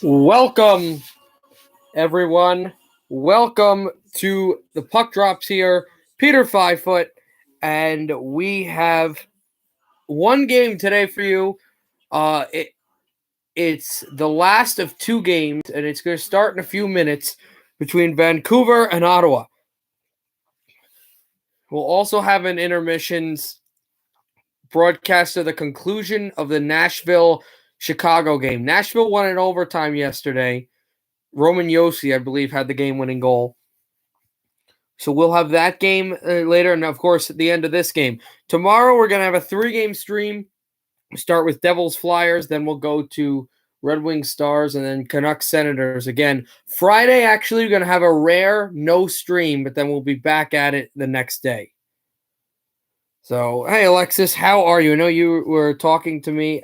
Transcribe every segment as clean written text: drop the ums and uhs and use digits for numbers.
Welcome, everyone. Welcome to the Puck Drops here. Peter 5 and we have one game today for you. It's the last of two games, and it's going to start in a few minutes between Vancouver and Ottawa. We'll also have an intermissions broadcast of the conclusion of the Nashville-Chicago game. Nashville won in overtime yesterday. Roman Josi, I believe, had the game-winning goal. So we'll have that game later, and of course, at the end of this game. Tomorrow, we're going to have a 3-game stream. We'll start with Devils Flyers, then we'll go to Red Wings Stars, and then Canucks Senators again. Friday, actually, we're going to have a rare no stream, but then we'll be back at it the next day. So, hey, Alexis, how are you? I know you were talking to me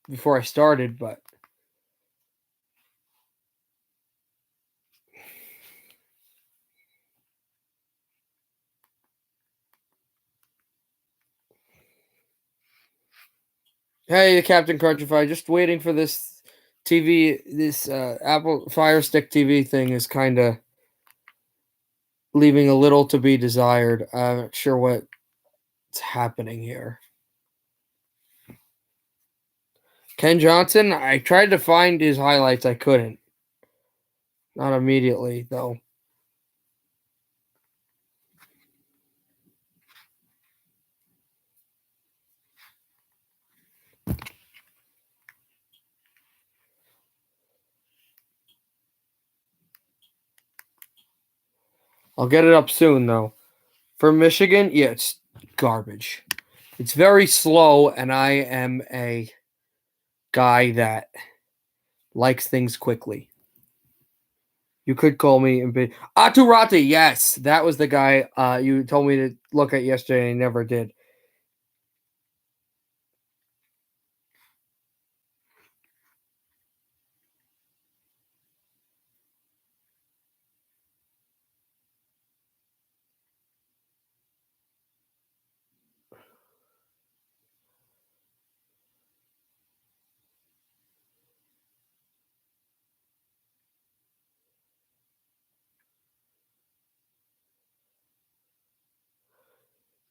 before I started, but hey, Captain Crunchify, just waiting for this TV. This Apple Fire Stick TV thing is kind of leaving a little to be desired. I'm not sure what's happening here. Ken Johnson, I tried to find his highlights. I couldn't. Not immediately, though. I'll get it up soon, though. For Michigan, yeah, it's garbage. It's very slow, and I am a guy that likes things quickly. You could call me Aturati. Yes, that was the guy you told me to look at yesterday and I never did.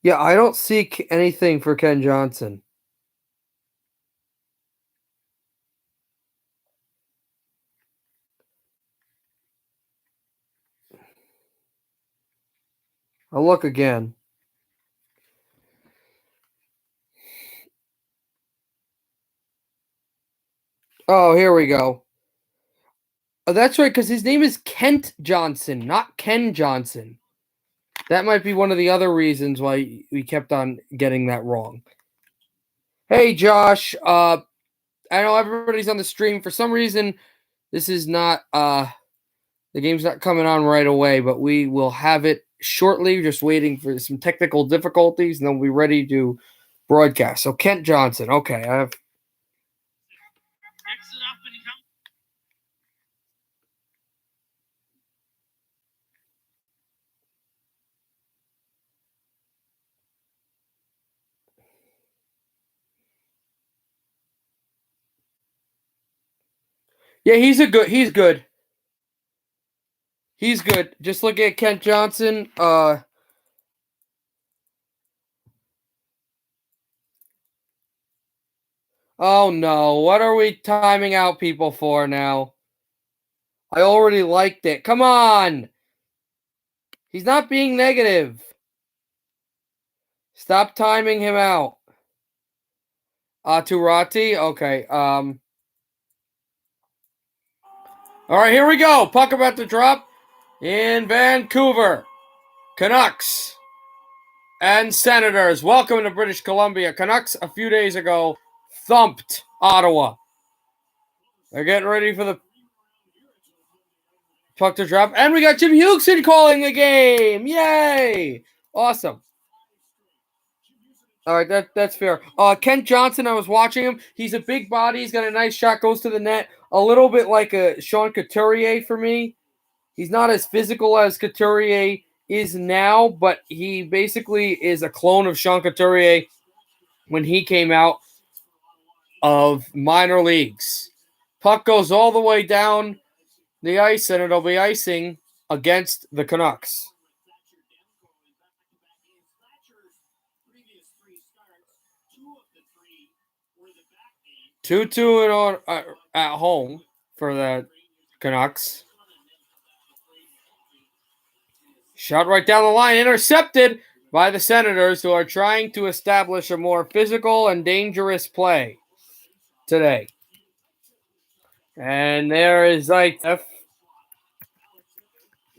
Yeah, I don't see anything for Ken Johnson. I'll look again. Oh, here we go. Oh, that's right, because his name is Kent Johnson, not Ken Johnson. That might be one of the other reasons why we kept on getting that wrong. Hey, Josh. I know everybody's on the stream. For some reason, this is not the game's not coming on right away, but we will have it shortly. Just waiting for some technical difficulties, and then we'll be ready to broadcast. So Kent Johnson. Okay, I have. Yeah, he's good. He's good. Just look at Kent Johnson. Oh no, what are we timing out people for now? I already liked it. Come on. He's not being negative. Stop timing him out. Turati. Okay. All right, here we go. Puck about to drop in Vancouver. Canucks and Senators. Welcome to British Columbia. Canucks a few days ago thumped Ottawa. They're getting ready for the puck to drop. And we got Jim Hugson calling the game. Yay! Awesome. All right, that's fair. Kent Johnson, I was watching him. He's a big body. He's got a nice shot, goes to the net. A little bit like a Sean Couturier for me. He's not as physical as Couturier is now, but he basically is a clone of Sean Couturier when he came out of minor leagues. Puck goes all the way down the ice, and it'll be icing against the Canucks. 2-2 at home for the Canucks. Shot right down the line, intercepted by the Senators, who are trying to establish a more physical and dangerous play today. And there is Zaitsev.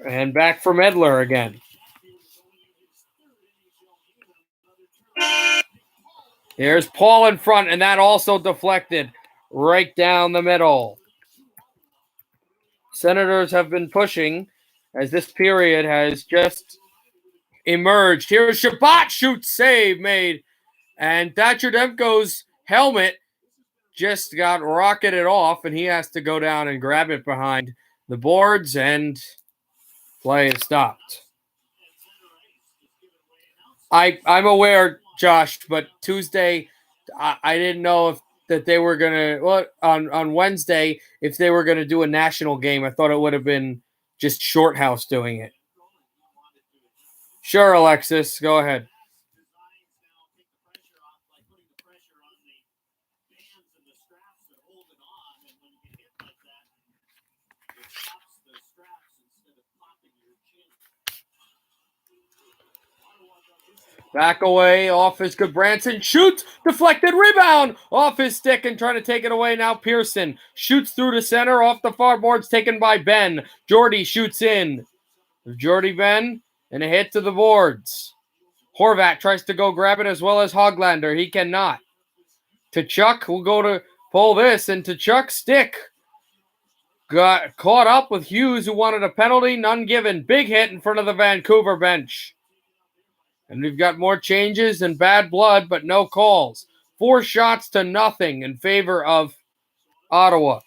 And back for Medler again. Here's Paul in front, and that also deflected right down the middle. Senators have been pushing as this period has just emerged. Here's Shabbat, shoots, save made. And Thatcher Demko's helmet just got rocketed off, and he has to go down and grab it behind the boards, and play is stopped. I'm aware, Josh, but Tuesday, I didn't know that they were going to, on Wednesday, if they were going to do a national game. I thought it would have been just Shorthouse doing it. Sure, Alexis, go ahead. Back away, off his Goodbranson, shoots, deflected, rebound, off his stick and trying to take it away. Now Pearson shoots through the center, off the far boards, taken by Ben. Jordy shoots in. Jordy Ben, and a hit to the boards. Horvat tries to go grab it as well as Hoglander. He cannot. Tkachuk will go to pull this, and Tkachuk's stick got caught up with Hughes, who wanted a penalty, none given. Big hit in front of the Vancouver bench. And we've got more changes and bad blood, but no calls. 4 shots to nothing in favor of Ottawa.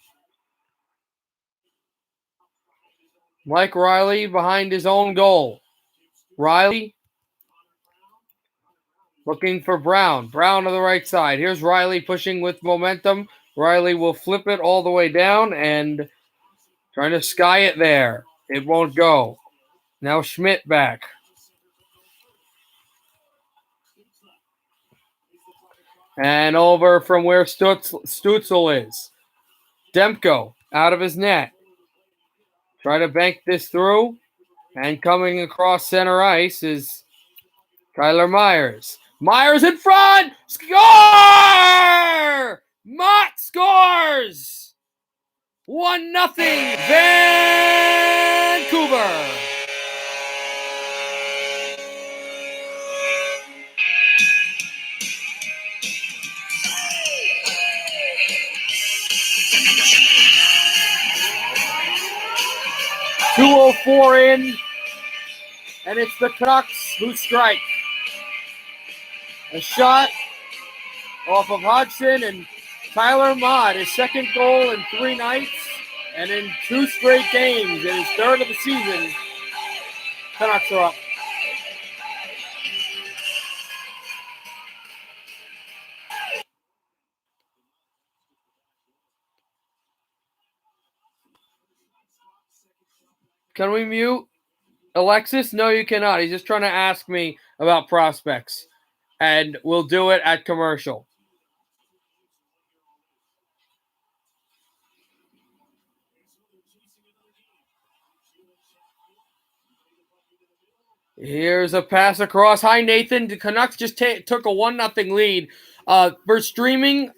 Mike Riley behind his own goal. Riley looking for Brown. Brown to the right side. Here's Riley pushing with momentum. Riley will flip it all the way down and trying to sky it there. It won't go. Now Schmidt back. And over from where Stutzel is. Demko out of his net. Try to bank this through. And coming across center ice is Tyler Myers. Myers in front! Score! Mott scores! 1-0 Vancouver! .204 in, and it's the Canucks who strike. A shot off of Hodgson, and Tyler Mott, his second goal in 3 nights, and in 2 straight games, in his 3rd of the season, Canucks are up. Can we mute Alexis? No, you cannot. He's just trying to ask me about prospects, and we'll do it at commercial. Here's a pass across. Hi, Nathan. The Canucks just took a 1-0 lead. For streaming,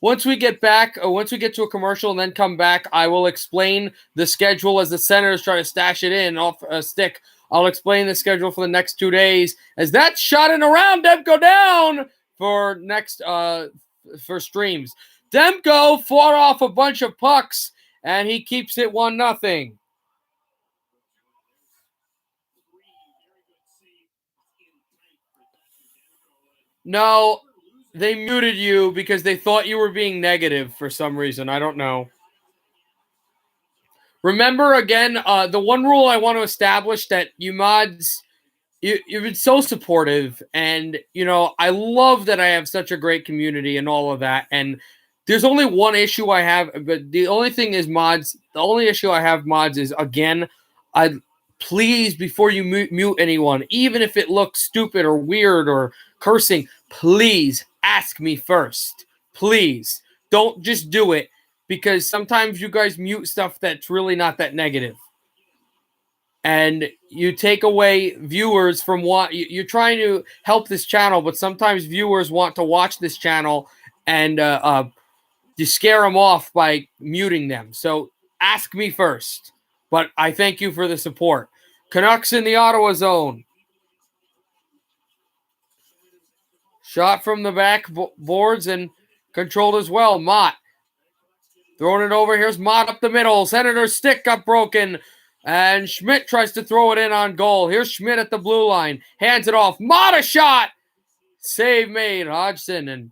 once we get back, once we get to a commercial and then come back, I will explain the schedule as the Senators try to stash it in off a stick. I'll explain the schedule for the next 2 days as that shot in around Demko down for next for streams. Demko fought off a bunch of pucks and he keeps it 1-0. No, they muted you because they thought you were being negative for some reason. I don't know. Remember, again, the one rule I want to establish that you mods, you've been so supportive, and, I love that I have such a great community and all of that, and there's only one issue I have, but the only thing is mods. The only issue I have mods is, again, please, before you mute anyone, even if it looks stupid or weird or cursing, please ask me first. Please. Don't just do it, because sometimes you guys mute stuff that's really not that negative. And you take away viewers from what you're trying to help this channel, but sometimes viewers want to watch this channel, and you scare them off by muting them. So ask me first. But I thank you for the support. Canucks in the Ottawa zone. Shot from the back boards and controlled as well. Mott throwing it over. Here's Mott up the middle. Senator's stick got broken. And Schmidt tries to throw it in on goal. Here's Schmidt at the blue line. Hands it off. Mott a shot. Save made. Hodgson and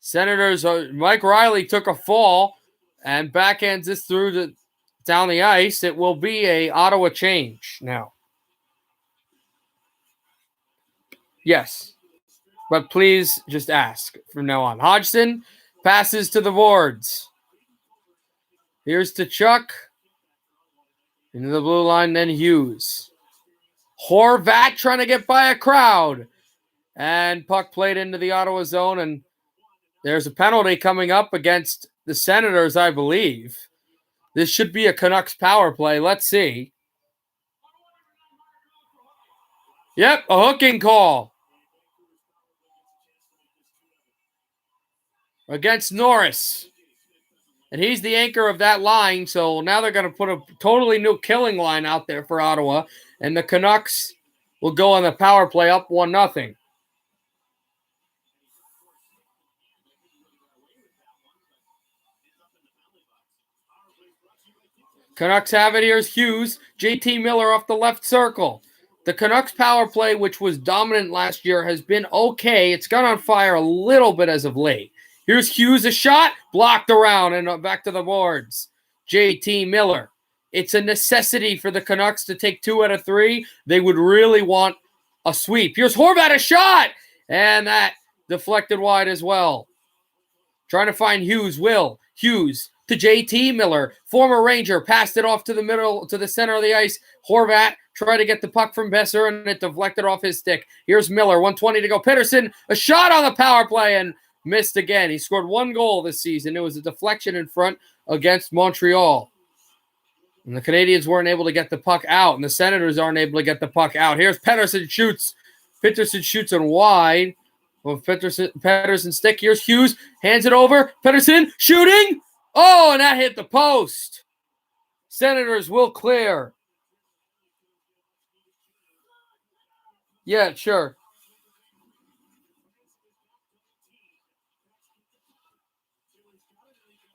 Senators. Mike Riley took a fall and backhands this through down the ice. It will be a Ottawa change now. Yes. But please just ask from now on. Hodgson passes to the boards. Here's to Chuck. Into the blue line, then Hughes. Horvat trying to get by a crowd. And puck played into the Ottawa zone. And there's a penalty coming up against the Senators, I believe. This should be a Canucks power play. Let's see. Yep, a hooking call. Against Norris. And he's the anchor of that line, so now they're going to put a totally new killing line out there for Ottawa, and the Canucks will go on the power play up 1-0. Canucks have it. Here's Hughes. JT Miller off the left circle. The Canucks power play, which was dominant last year, has been okay. It's gone on fire a little bit as of late. Here's Hughes, a shot, blocked around, and back to the boards. JT Miller. It's a necessity for the Canucks to take 2 out of 3. They would really want a sweep. Here's Horvat, a shot, and that deflected wide as well. Trying to find Hughes. Hughes to JT Miller. Former Ranger passed it off to the middle, to the center of the ice. Horvat tried to get the puck from Besser, and it deflected off his stick. Here's Miller, 1:20 to go. Pettersson, a shot on the power play, and missed again. He scored 1 goal this season. It was a deflection in front against Montreal. And the Canadians weren't able to get the puck out, and the Senators aren't able to get the puck out. Here's Pettersson shoots. Pettersson shoots in wide. Well, Pettersson stick. Here's Hughes. Hands it over. Pettersson shooting. Oh, and that hit the post. Senators will clear. Yeah, sure.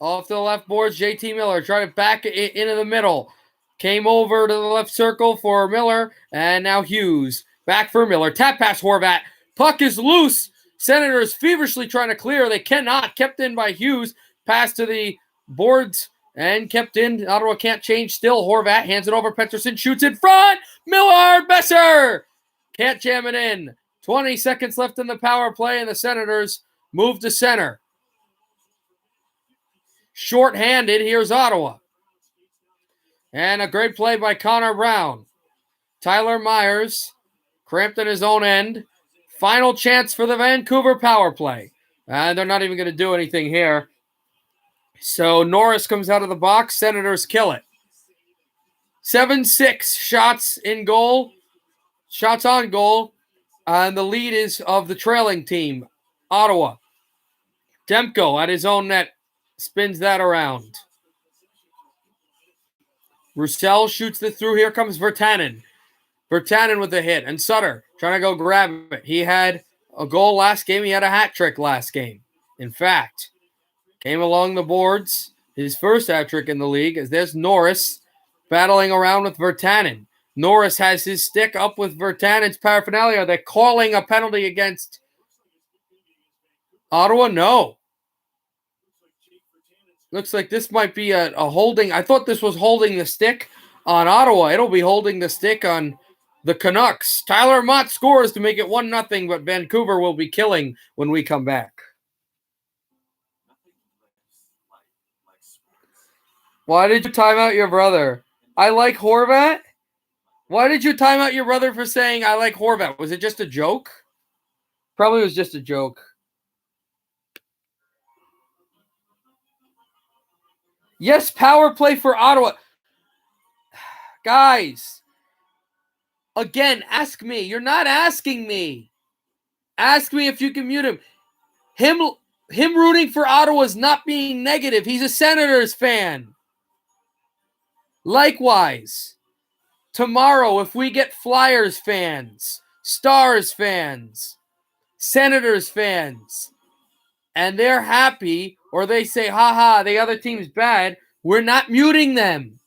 Off the left boards, JT Miller tried to back it into the middle. Came over to the left circle for Miller, and now Hughes. Back for Miller. Tap pass Horvat. Puck is loose. Senators feverishly trying to clear. They cannot. Kept in by Hughes. Pass to the boards and kept in. Ottawa can't change still. Horvat hands it over. Pettersson shoots in front. Miller, Besser. Can't jam it in. 20 seconds left in the power play, and the Senators move to center. Short-handed, here's Ottawa. And a great play by Connor Brown. Tyler Myers cramped in his own end. Final chance for the Vancouver power play. And they're not even going to do anything here. So Norris comes out of the box. Senators kill it. 7-6 shots in goal. Shots on goal. And the lead is of the trailing team, Ottawa. Demko at his own net. Spins that around. Roussel shoots it through. Here comes Virtanen. Virtanen with a hit. And Sutter trying to go grab it. He had a goal last game. He had a hat trick last game. In fact, came along the boards. His first hat trick in the league. As there's Norris battling around with Virtanen. Norris has his stick up with Virtanen's paraphernalia. They're calling a penalty against Ottawa? No. Looks like this might be a holding. I thought this was holding the stick on Ottawa. It'll be holding the stick on the Canucks. Tyler Mott scores to make it 1-0, but Vancouver will be killing when we come back. Why did you time out your brother? I like Horvat? Why did you time out your brother for saying I like Horvat? Was it just a joke? Probably was just a joke. Yes, power play for Ottawa. Guys, again, ask me. You're not asking me. Ask me if you can mute him. Him rooting for Ottawa is not being negative. He's a Senators fan. Likewise, tomorrow, if we get Flyers fans, Stars fans, Senators fans, and they're happy, or they say, haha, the other team's bad, we're not muting them.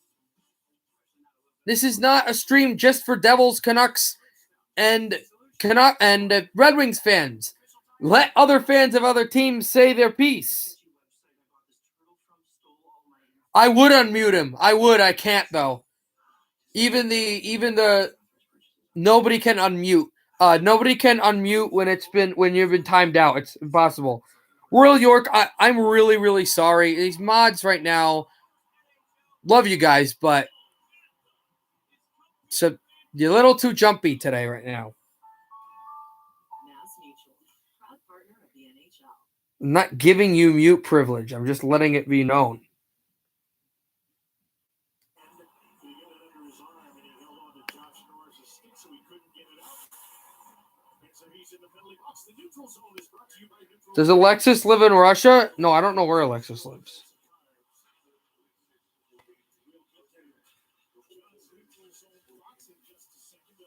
This is not a stream just for Devils, Canucks, and Red Wings fans. Let other fans of other teams say their piece. I would unmute him. I would. I can't though. Even the nobody can unmute. Nobody can unmute when you've been timed out. It's impossible. Royal York, I'm really, really sorry. These mods right now, love you guys, but you're a little too jumpy today right now. I'm not giving you mute privilege. I'm just letting it be known. Does Alexis live in Russia? No, I don't know where Alexis lives.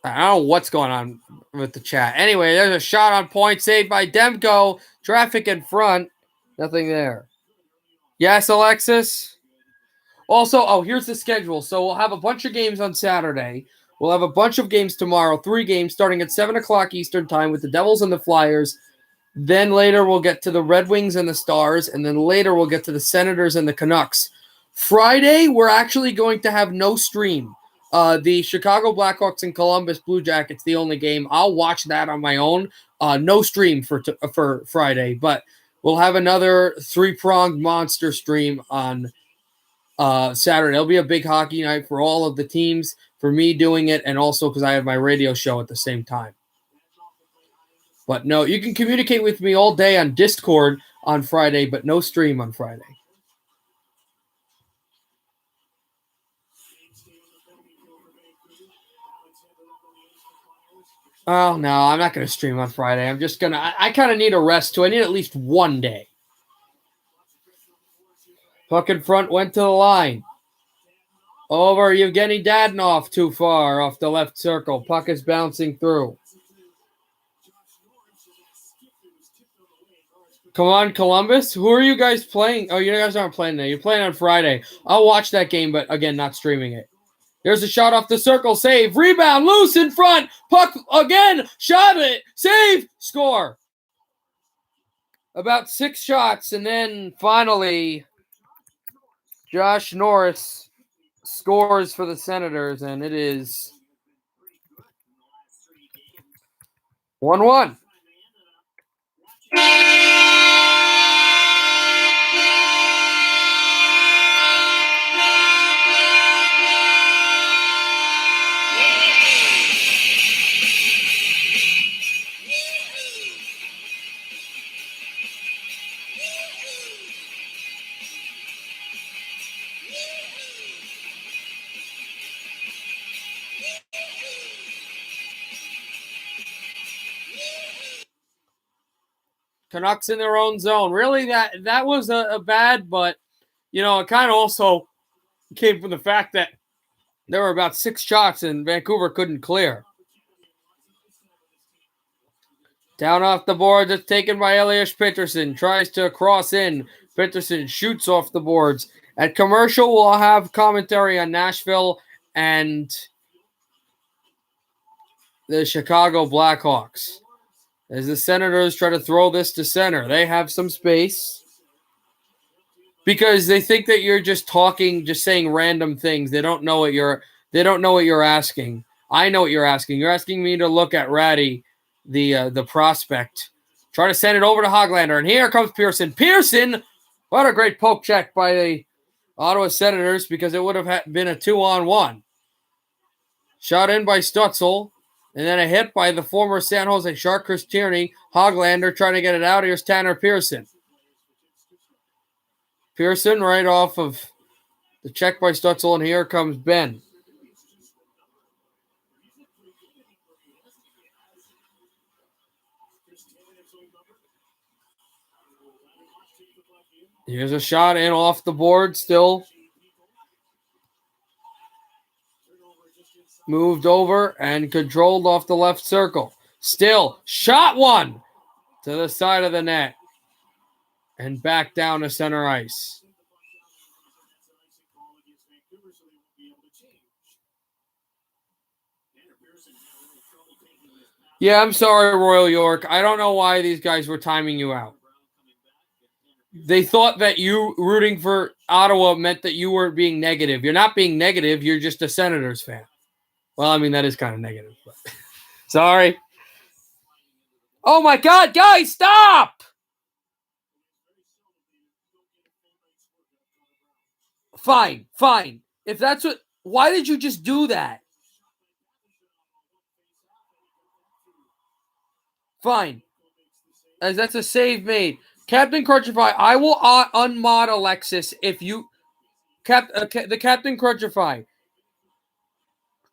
I don't know what's going on with the chat. Anyway, there's a shot on point saved by Demko. Traffic in front. Nothing there. Yes, Alexis. Also, here's the schedule. So we'll have a bunch of games on Saturday. We'll have a bunch of games tomorrow. 3 games starting at 7 o'clock Eastern time with the Devils and the Flyers. Then later we'll get to the Red Wings and the Stars. And then later we'll get to the Senators and the Canucks. Friday, we're actually going to have no stream. The Chicago Blackhawks and Columbus Blue Jackets, the only game. I'll watch that on my own. No stream for Friday. But we'll have another 3-pronged monster stream on Saturday. It'll be a big hockey night for all of the teams, for me doing it, and also because I have my radio show at the same time. But no, you can communicate with me all day on Discord on Friday, but no stream on Friday. Oh, no, I'm not going to stream on Friday. I'm just going to – I kind of need a rest, too. I need at least one day. Puck in front went to the line. Over Evgeny Dadonov too far off the left circle. Puck is bouncing through. Come on, Columbus. Who are you guys playing? Oh, you guys aren't playing there. You're playing on Friday. I'll watch that game, but again, not streaming it. There's a shot off the circle. Save. Rebound. Loose in front. Puck again. Shot it. Save. Score. About 6 shots, and then finally Josh Norris scores for the Senators, and it is 1-1. Canucks in their own zone. Really, that was a bad, but, it kind of also came from the fact that there were about 6 shots and Vancouver couldn't clear. Down off the board, it's taken by Elias Pettersson. Tries to cross in. Pettersson shoots off the boards. At commercial, we'll have commentary on Nashville and the Chicago Blackhawks. As the Senators try to throw this to center. They have some space. because they think that you're just talking, just saying random things. They don't know what you're asking. I know what you're asking. You're asking me to look at Ratty, the prospect. Try to send it over to Hoglander, and here comes Pearson. Pearson, what a great poke check by the Ottawa Senators, because it would have been a 2-on-1. Shot in by Stutzel, and then a hit by the former San Jose Shark, Chris Tierney. Hoglander trying to get it out. Here's Tanner Pearson. Pearson right off of the check by Stutzel, and here comes Ben. Here's a shot in off the board still. Moved over and controlled off the left circle. Still, shot one to the side of the net. And back down to center ice. Yeah, I'm sorry, Royal York. I don't know why these guys were timing you out. They thought that you rooting for Ottawa meant that you were being negative. You're not being negative. You're just a Senators fan. Well, I mean, that is kind of negative. But sorry. Oh, my God, guys, stop! Fine. If that's what... Why did you just do that? Fine. As that's a save made. Captain Crunchify, I will unmod Alexis if you... the Captain Crunchify.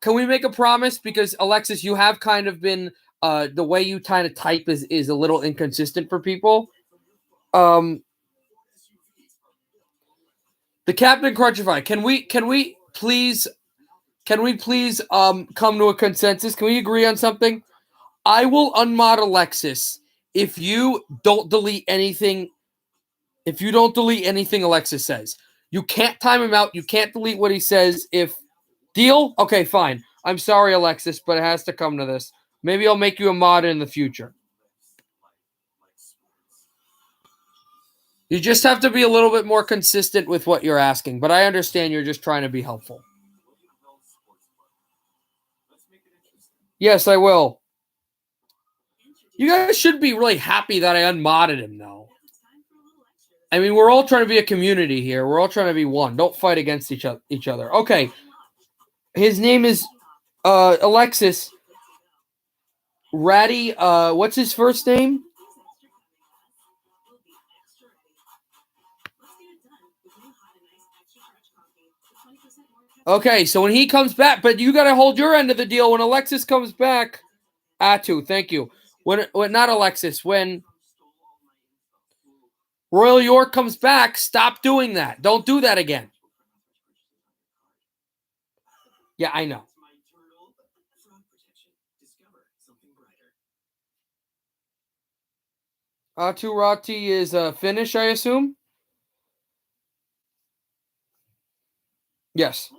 Can we make a promise? Because, Alexis, you have kind of been... the way you kind of type is a little inconsistent for people. The Captain Crunchify, can we please come to a consensus? Can we agree on something? I will unmod Alexis if you don't delete anything. If you don't delete anything Alexis says. You can't time him out. You can't delete what he says. Deal? Okay, fine. I'm sorry, Alexis, but it has to come to this. Maybe I'll make you a mod in the future. You just have to be a little bit more consistent with what you're asking, but I understand you're just trying to be helpful. Yes, I will. You guys should be really happy that I unmodded him, though. I mean, we're all trying to be a community here. We're all trying to be one. Don't fight against each other. Okay. His name is Alexis. Ratty, what's his first name? Okay, so when he comes back, but you got to hold your end of the deal. When Alexis comes back, Atu, thank you. When not Alexis, when Royal York comes back, stop doing that. Don't do that again. Yeah, I know. Atu Rati is Finnish, I assume? Yes.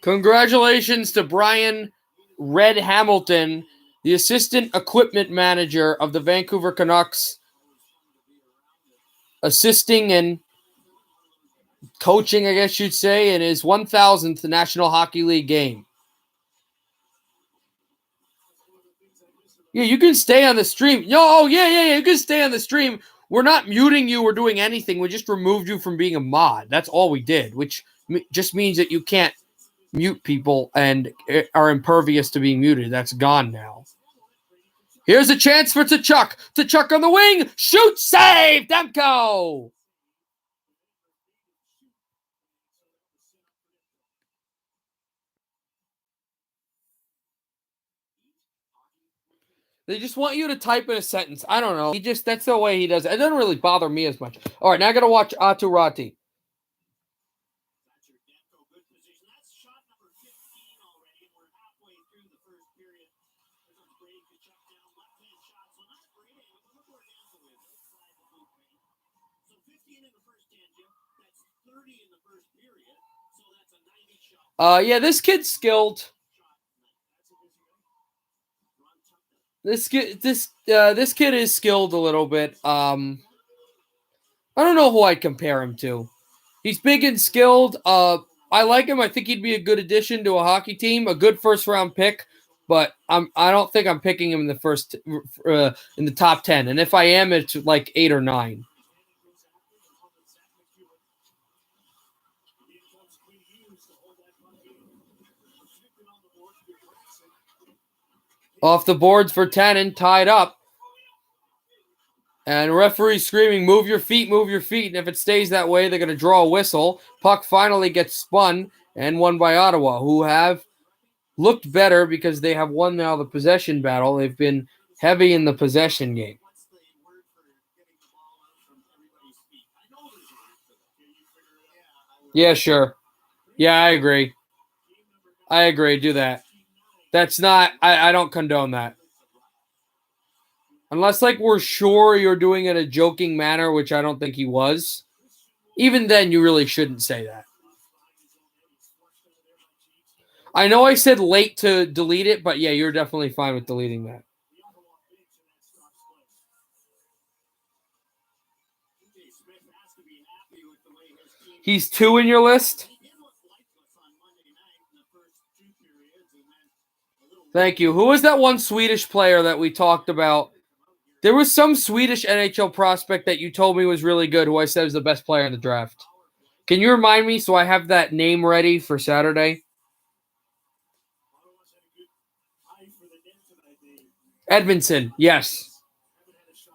Congratulations to Brian Red Hamilton, the assistant equipment manager of the Vancouver Canucks, assisting and coaching, I guess you'd say, in his 1,000th National Hockey League game. Yeah, you can stay on the stream. Yeah, you can stay on the stream. We're not muting you or doing anything. We just removed you from being a mod. That's all we did, which just means that you can't mute people and are impervious to being muted. That's gone now. Here's a chance for Tkachuk. Tkachuk on the wing. Shoot, save, Demko. They just want you to type in a sentence. I don't know. That's the way he does it. It doesn't really bother me as much. All right, now I got to watch Atu Rati. Yeah, this kid's skilled. This kid is skilled a little bit. I don't know who I'd compare him to. He's big and skilled. I like him. I think he'd be a good addition to a hockey team, a good first round pick. But I don't think I'm picking him in the in the top 10. And if I am, it's like 8 or 9. Off the boards for Tannen, tied up. And referee screaming, move your feet, move your feet. And if it stays that way, they're going to draw a whistle. Puck finally gets spun and won by Ottawa, who have looked better because they have won now the possession battle. They've been heavy in the possession game. Yeah, sure. Yeah, I agree. Do that. That's not, I don't condone that. Unless, like, we're sure you're doing it in a joking manner, which I don't think he was. Even then, you really shouldn't say that. I know I said late to delete it, but yeah, you're definitely fine with deleting that. He's 2 in your list? Thank you. Who was that one Swedish player that we talked about? There was some Swedish NHL prospect that you told me was really good, who I said was the best player in the draft. Can you remind me so I have that name ready for Saturday? Edmondson, yes.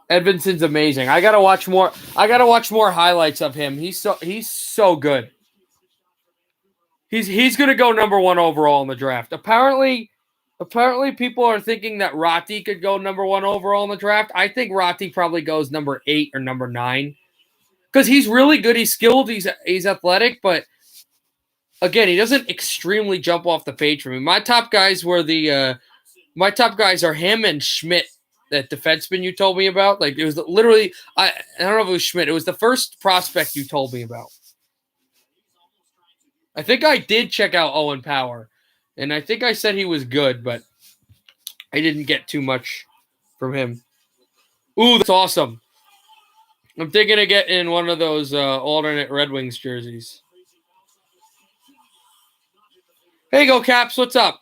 Edmondson's amazing. I gotta watch more highlights of him. He's so good. He's gonna go number 1 overall in the draft. Apparently people are thinking that Ratti could go number 1 overall in the draft. I think Ratti probably goes number 8 or number 9. Because he's really good. He's skilled. He's athletic, but again, he doesn't extremely jump off the page for me. My top guys are him and Schmidt, that defenseman you told me about. Like, it was literally, I don't know if it was Schmidt. It was the first prospect you told me about. I think I did check out Owen Power, and I think I said he was good, but I didn't get too much from him. Ooh, that's awesome. I'm thinking of getting in one of those alternate Red Wings jerseys. Hey, go Caps. What's up?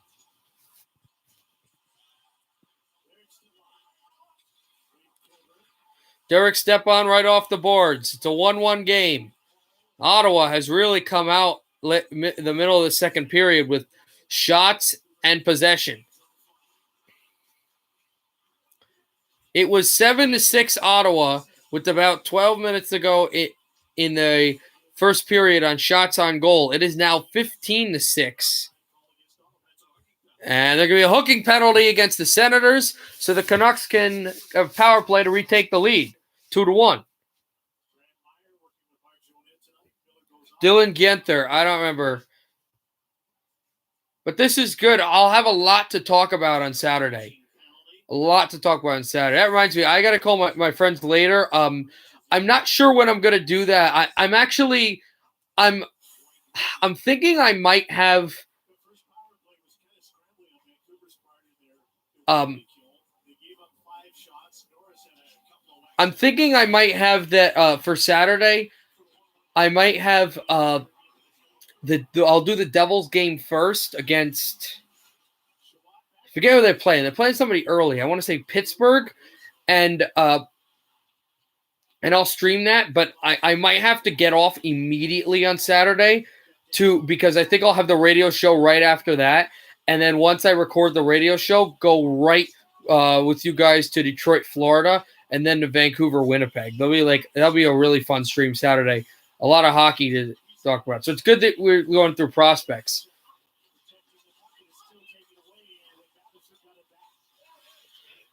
Derek Stepan right off the boards. It's a 1-1 game. Ottawa has really come out the middle of the second period with shots and possession. It was 7-6 Ottawa with about 12 minutes to go in the first period on shots on goal. It is now 15-6. And there's going to be a hooking penalty against the Senators, so the Canucks can have power play to retake the lead, 2-1. Dylan Gienter, I don't remember. But this is good. I'll have a lot to talk about on Saturday. That reminds me, I got to call my friends later. I'm not sure when I'm going to do that. I'm thinking I might have I'm thinking I might have that for Saturday. I might have I'll do the Devils game first against, I forget who they're playing. They're playing somebody early. I want to say Pittsburgh, and I'll stream that. But I might have to get off immediately on Saturday because I think I'll have the radio show right after that. And then once I record the radio show, go right with you guys to Detroit, Florida, and then to Vancouver, Winnipeg. That'll be a really fun stream Saturday. A lot of hockey to talk about. So it's good that we're going through prospects.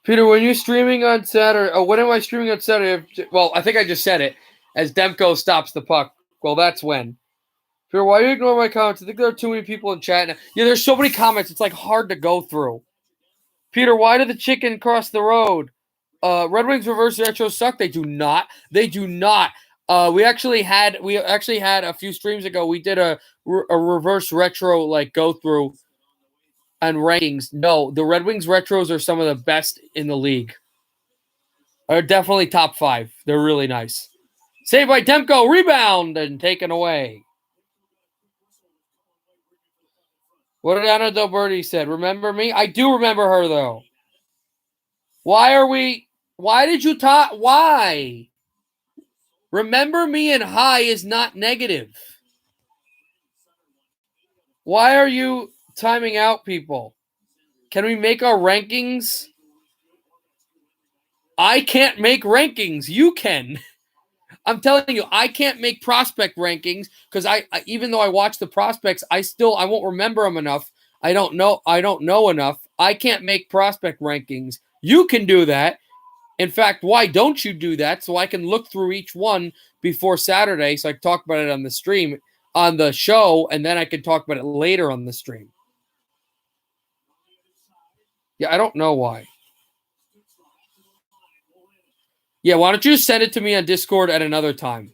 Peter, when you're streaming on Saturday, when am I streaming on Saturday? Well, I think I just said it. As Demko stops the puck. Well, that's when. Peter, why do you ignore my comments? I think there are too many people in chat now. Yeah, there's so many comments. It's like hard to go through. Peter, why did the chicken cross the road? Red Wings reverse retro suck. They do not. They do not. We actually had a few streams ago. We did a reverse retro like go through and rankings. No, the Red Wings retros are some of the best in the league. Are definitely top 5. They're really nice. Saved by Demko, rebound and taken away. What did Anna Doberti said? Remember me? I do remember her though. Why did you talk? Why? Remember me and hi is not negative. Why are you timing out people? Can we make our rankings? I can't make rankings. You can. I'm telling you, I can't make prospect rankings because I even though I watch the prospects, I won't remember them enough. I don't know enough. I can't make prospect rankings. You can do that. In fact, why don't you do that so I can look through each one before Saturday so I can talk about it on the stream, on the show, and then I can talk about it later on the stream. Yeah, I don't know why. Yeah, why don't you send it to me on Discord at another time?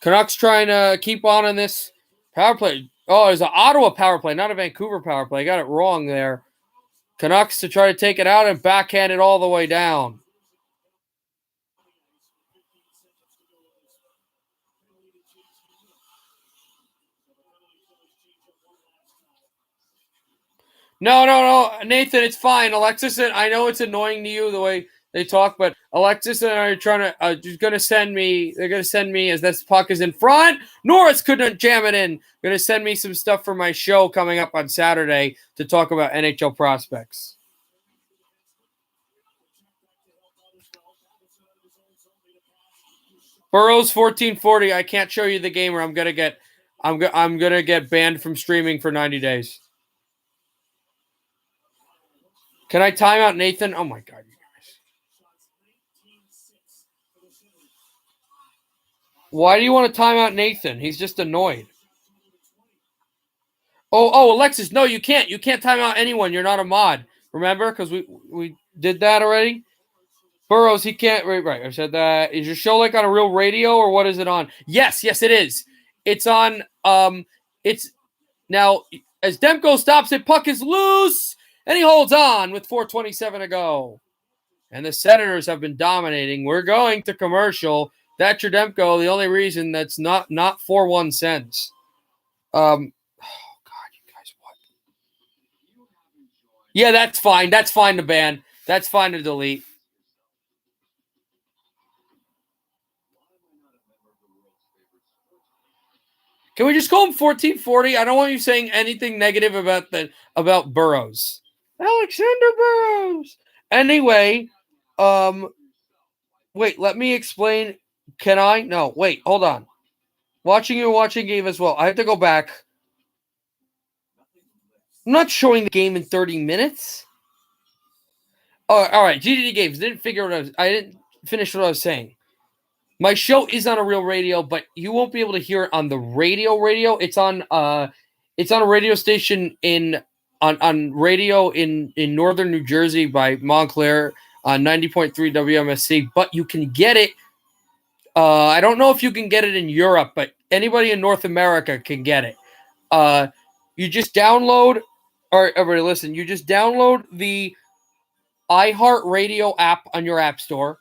Canucks trying to keep on this power play. Oh, it's an Ottawa power play, not a Vancouver power play. I got it wrong there. Canucks to try to take it out and backhand it all the way down. No, Nathan, it's fine. Alexis, I know it's annoying to you the way they talk, but Alexis and I are trying to just going to send me. They're going to send me as this puck is in front. Norris couldn't jam it in. Going to send me some stuff for my show coming up on Saturday to talk about NHL prospects. Burrows 1440. I can't show you the game, or I'm gonna get banned from streaming for 90 days. Can I time out Nathan? Oh my god, you guys! Why do you want to time out Nathan? He's just annoyed. Oh, Alexis, no, you can't. You can't time out anyone. You're not a mod. Remember, because we did that already. Burrows, he can't. Right. I said that. Is your show like on a real radio or what is it on? Yes, it is. It's on. It's now as Demko stops it. Puck is loose and he holds on with 4:27 to go. And the Senators have been dominating. We're going to commercial. That's your Demko. The only reason that's not 4-1 cents. Oh God, you guys, what? Yeah, that's fine. That's fine to ban. That's fine to delete. Can we just call him 1440? I don't want you saying anything negative about Burrows. Alexander Burrows. Anyway, wait, let me explain. Can I? No, wait, hold on. Watching game as well. I have to go back. I'm not showing the game in 30 minutes. Oh, all right. GDD Games didn't figure what I didn't finish what I was saying. My show is on a real radio, but you won't be able to hear it on the radio. It's on a radio station on radio in northern New Jersey by Montclair on 90.3 WMSC, but you can get it. I don't know if you can get it in Europe, but anybody in North America can get it. You just download, or everybody listen, you just download the iHeartRadio app on your app store.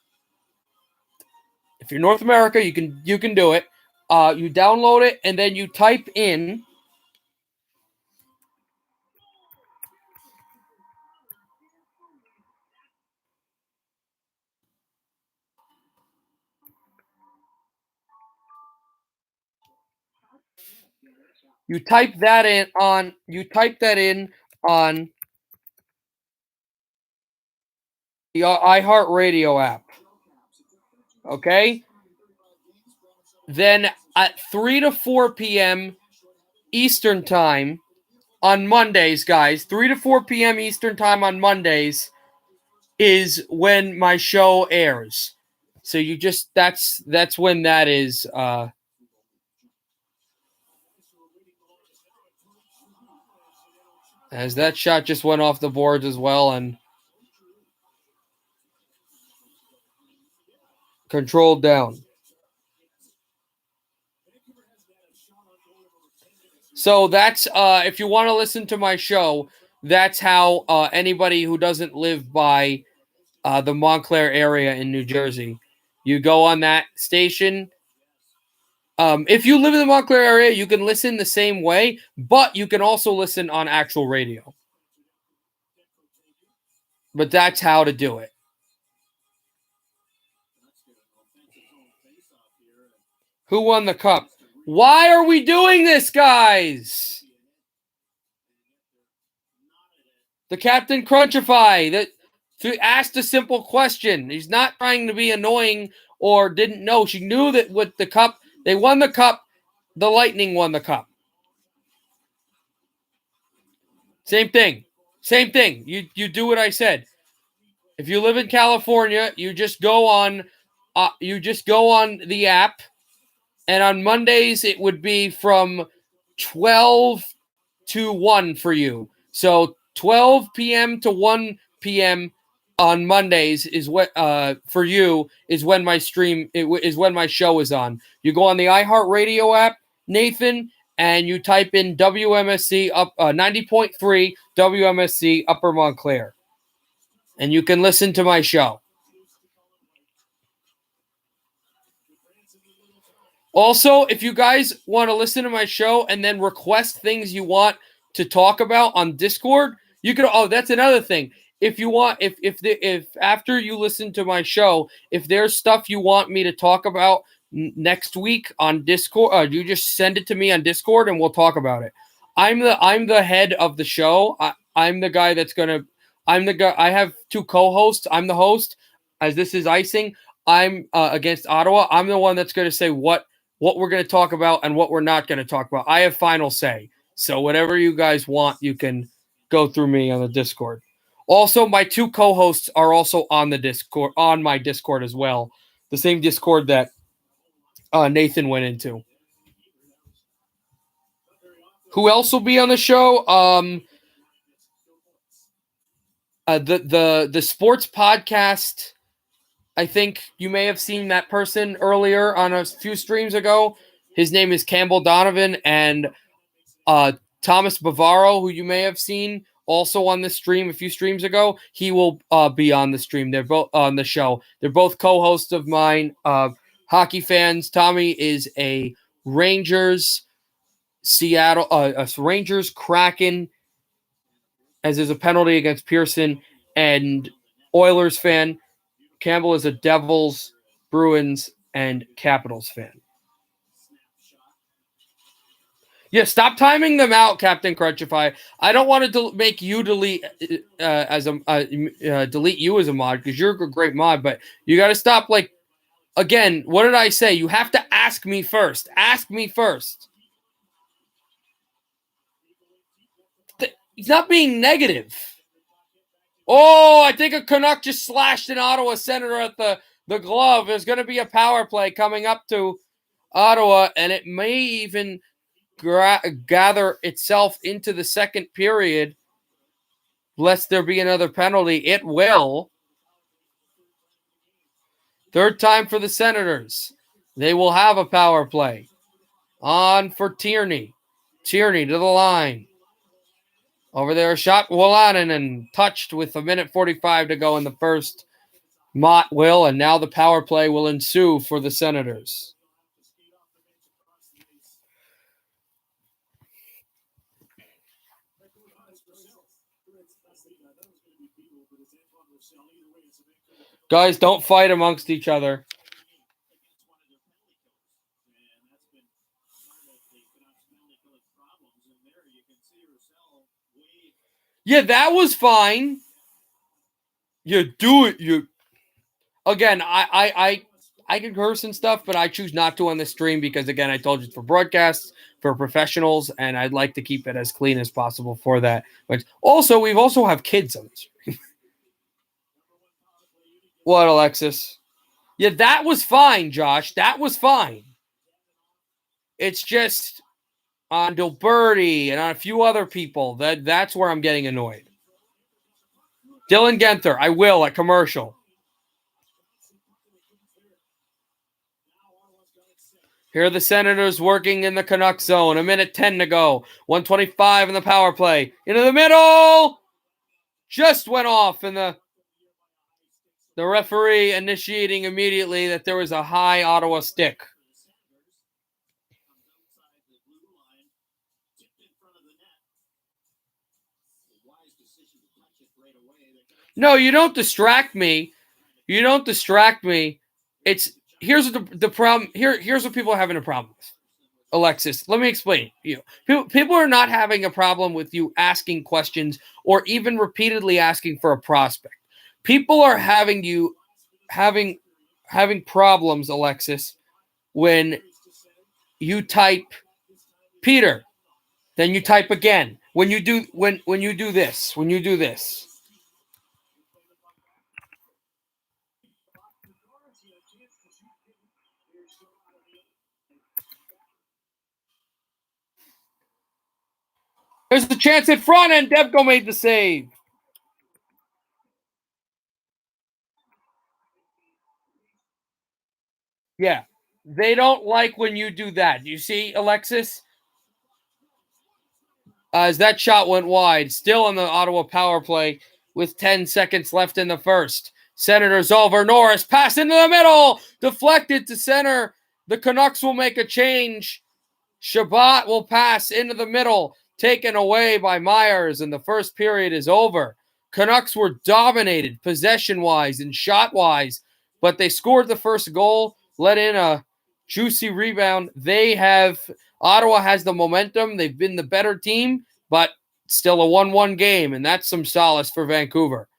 If you're North America, you can do it. You download it and then you type in. You type that in on. You type that in on the iHeartRadio app. Okay. Then at 3 to 4 p.m. Eastern time on Mondays, guys, 3 to 4 p.m. Eastern time on Mondays is when my show airs. So you just that's when that is. As that shot just went off the boards as well and controlled down. So that's if you want to listen to my show, that's how anybody who doesn't live by the Montclair area in New Jersey, you go on that station. If you live in the Montclair area, you can listen the same way, but you can also listen on actual radio. But that's how to do it. Who won the cup? Why are we doing this, guys? The Captain Crunchify that asked a simple question. He's not trying to be annoying or didn't know. She knew that with the cup, they won the cup. The Lightning won the cup. Same thing. Same thing. You do what I said. If you live in California, you just go on the app, and on Mondays it would be from 12 to 1 for you. So 12 p.m. to 1 p.m. on Mondays is what for you is when my is when my show is on. You go on the iHeartRadio app, Nathan, and you type in WMSC up 90.3 WMSC Upper Montclair, and you can listen to my show. Also, if you guys want to listen to my show and then request things you want to talk about on Discord, you can. Oh, that's another thing. If you want, if after you listen to my show, if there's stuff you want me to talk about next week on Discord, you just send it to me on Discord and we'll talk about it. I'm the head of the show. I'm the guy that's gonna. I'm the guy. I have two co-hosts. I'm the host, as this is icing. I'm against Ottawa. I'm the one that's going to say what we're going to talk about and what we're not going to talk about. I have final say. So whatever you guys want, you can go through me on the Discord. Also, my two co-hosts are also on the Discord, on my Discord as well. The same Discord that Nathan went into. Who else will be on the show? The sports podcast. I think you may have seen that person earlier on a few streams ago. His name is Campbell Donovan, and Thomas Bavaro, who you may have seen also on this stream a few streams ago. He will be on the stream. They're both on the show. They're both co-hosts of mine. Hockey fans. Tommy is a Rangers Rangers Kraken, as is a penalty against Pearson, and Oilers fan. Campbell is a Devils, Bruins, and Capitals fan. Yeah, stop timing them out, Captain Crunchify. I don't want to make you delete delete you as a mod because you're a great mod, but you got to stop. Like, again, what did I say? You have to ask me first. Ask me first. He's not being negative. Oh, I think a Canuck just slashed an Ottawa Senator at the glove. There's going to be a power play coming up to Ottawa, and it may even gather itself into the second period, lest there be another penalty. It will. Third time for the Senators. They will have a power play. On for Tierney. Tierney to the line. Over there, shot Wolanin and touched with 1:45 to go in the first. Mott will, and now the power play will ensue for the Senators. Guys, don't fight amongst each other. Yeah, that was fine. You do it. Again, I can curse and stuff, but I choose not to on the stream because, again, I told you it's for broadcasts, for professionals, and I'd like to keep it as clean as possible for that. But also, we've also have kids on the stream. What, Alexis? Yeah, that was fine, Josh. That was fine. It's just on Dilberti and on a few other people. That's where I'm getting annoyed. Dylan Genther, I will at commercial. Here are the Senators working in the Canucks zone. 1:10 to go. 1:25 in the power play. Into the middle. Just went off, and the referee initiating immediately that there was a high Ottawa stick. No, you don't distract me. You don't distract me. Here's the problem. Here's what people are having a problem with. Alexis, let me explain. People are not having a problem with you asking questions or even repeatedly asking for a prospect. People are having problems, Alexis, when you type Peter, then you type again. When you do this. There's the chance in front, and Devko made the save. Yeah. They don't like when you do that. You see, Alexis? As that shot went wide, still on the Ottawa power play with 10 seconds left in the first. Senators over. Norris pass into the middle. Deflected to center. The Canucks will make a change. Shabbat will pass into the middle. Taken away by Myers, and the first period is over. Canucks were dominated possession-wise and shot-wise, but they scored the first goal, let in a juicy rebound. Ottawa has the momentum. They've been the better team, but still a 1-1 game, and that's some solace for Vancouver.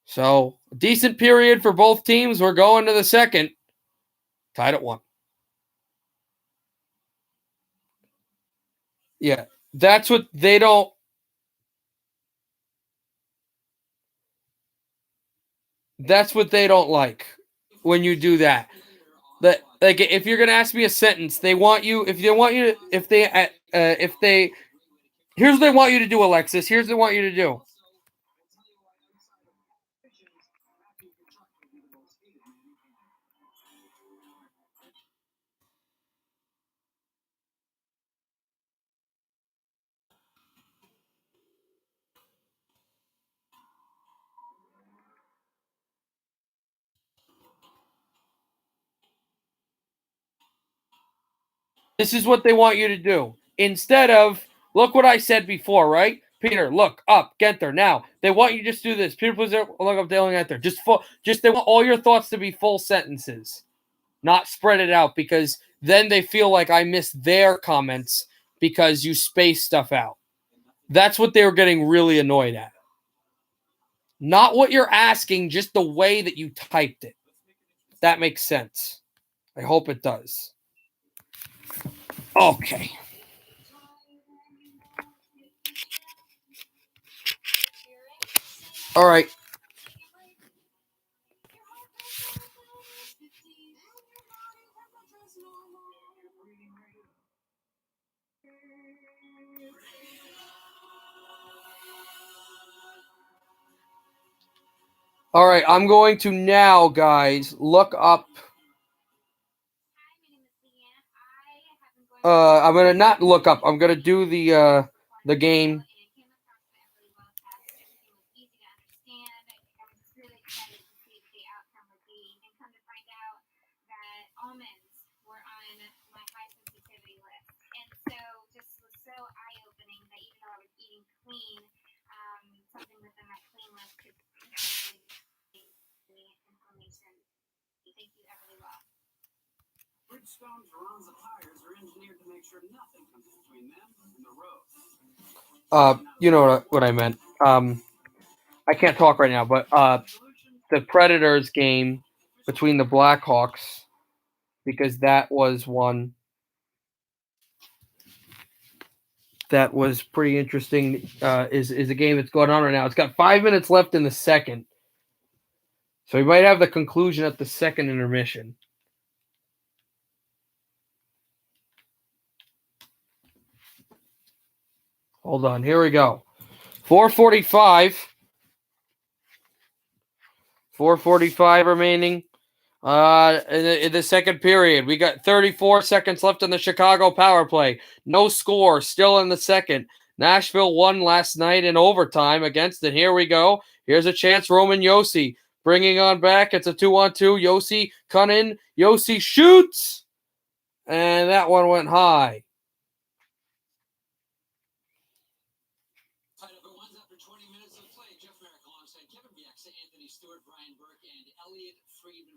So, decent period for both teams. We're going to the second. Tied at 1. Yeah, that's what they don't. That's what they don't like when you do that. Like if you're gonna ask me a sentence, here's what they want you to do, Alexis. Here's what they want you to do. This is what they want you to do. Instead of, look what I said before, right? Peter, look up, Genther. Now they want you to just do this. Peter, look up, Dylan Genther. They want all your thoughts to be full sentences, not spread it out, because then they feel like I missed their comments because you space stuff out. That's what they were getting really annoyed at. Not what you're asking, just the way that you typed it. That makes sense. I hope it does. Okay. All right. All right, I'm going to now, guys, look up. I'm gonna not look up. I'm gonna do the game. You know what I meant. I can't talk right now, but the Predators game between the Blackhawks, because that was one that was pretty interesting. Is a game that's going on right now. It's got 5 minutes left in the second, so we might have the conclusion at the second intermission. Hold on. Here we go. 4:45. 4:45 remaining. In the second period, we got 34 seconds left in the Chicago power play. No score, still in the second. Nashville won last night in overtime against it. Here we go. Here's a chance. Roman Josi bringing on back. It's a 2-on-2. Josi cut in. Josi shoots, and that one went high.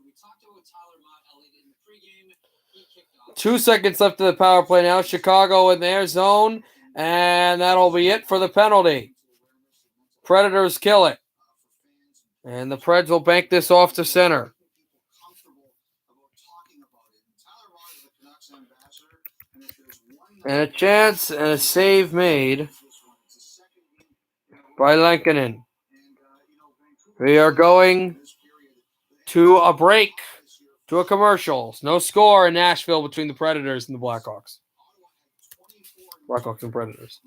We talked about Tyler Mott Elliott in the pregame. He kicked off. 2 seconds left of the power play now. Chicago in their zone, and that'll be it for the penalty. Predators kill it. And the Preds will bank this off to center. And a chance and a save made by Lankinen. We are going to a break, to a commercial. No score in Nashville between the Predators and the Blackhawks. Blackhawks and Predators.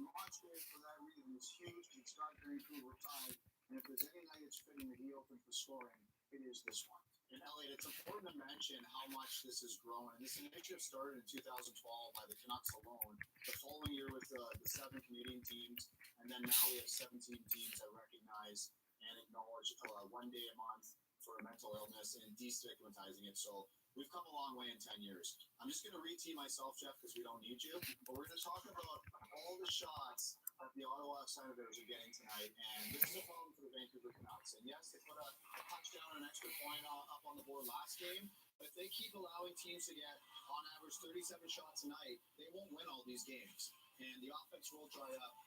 It's important to mention how much this has grown. And this initiative started in 2012 by the Canucks alone. The following year with the 7 Canadian teams, and then now we have 17 teams that recognize and acknowledge 1 day a month for mental illness and destigmatizing it. So we've come a long way in 10 years. I'm just going to re-tee myself, Jeff, because we don't need you. But we're going to talk about all the shots that the Ottawa Senators are getting tonight. And this is a problem for the Vancouver Canucks. And yes, they put a touchdown and an extra point up on the board last game. But if they keep allowing teams to get, on average, 37 shots a night, they won't win all these games. And the offense will dry up.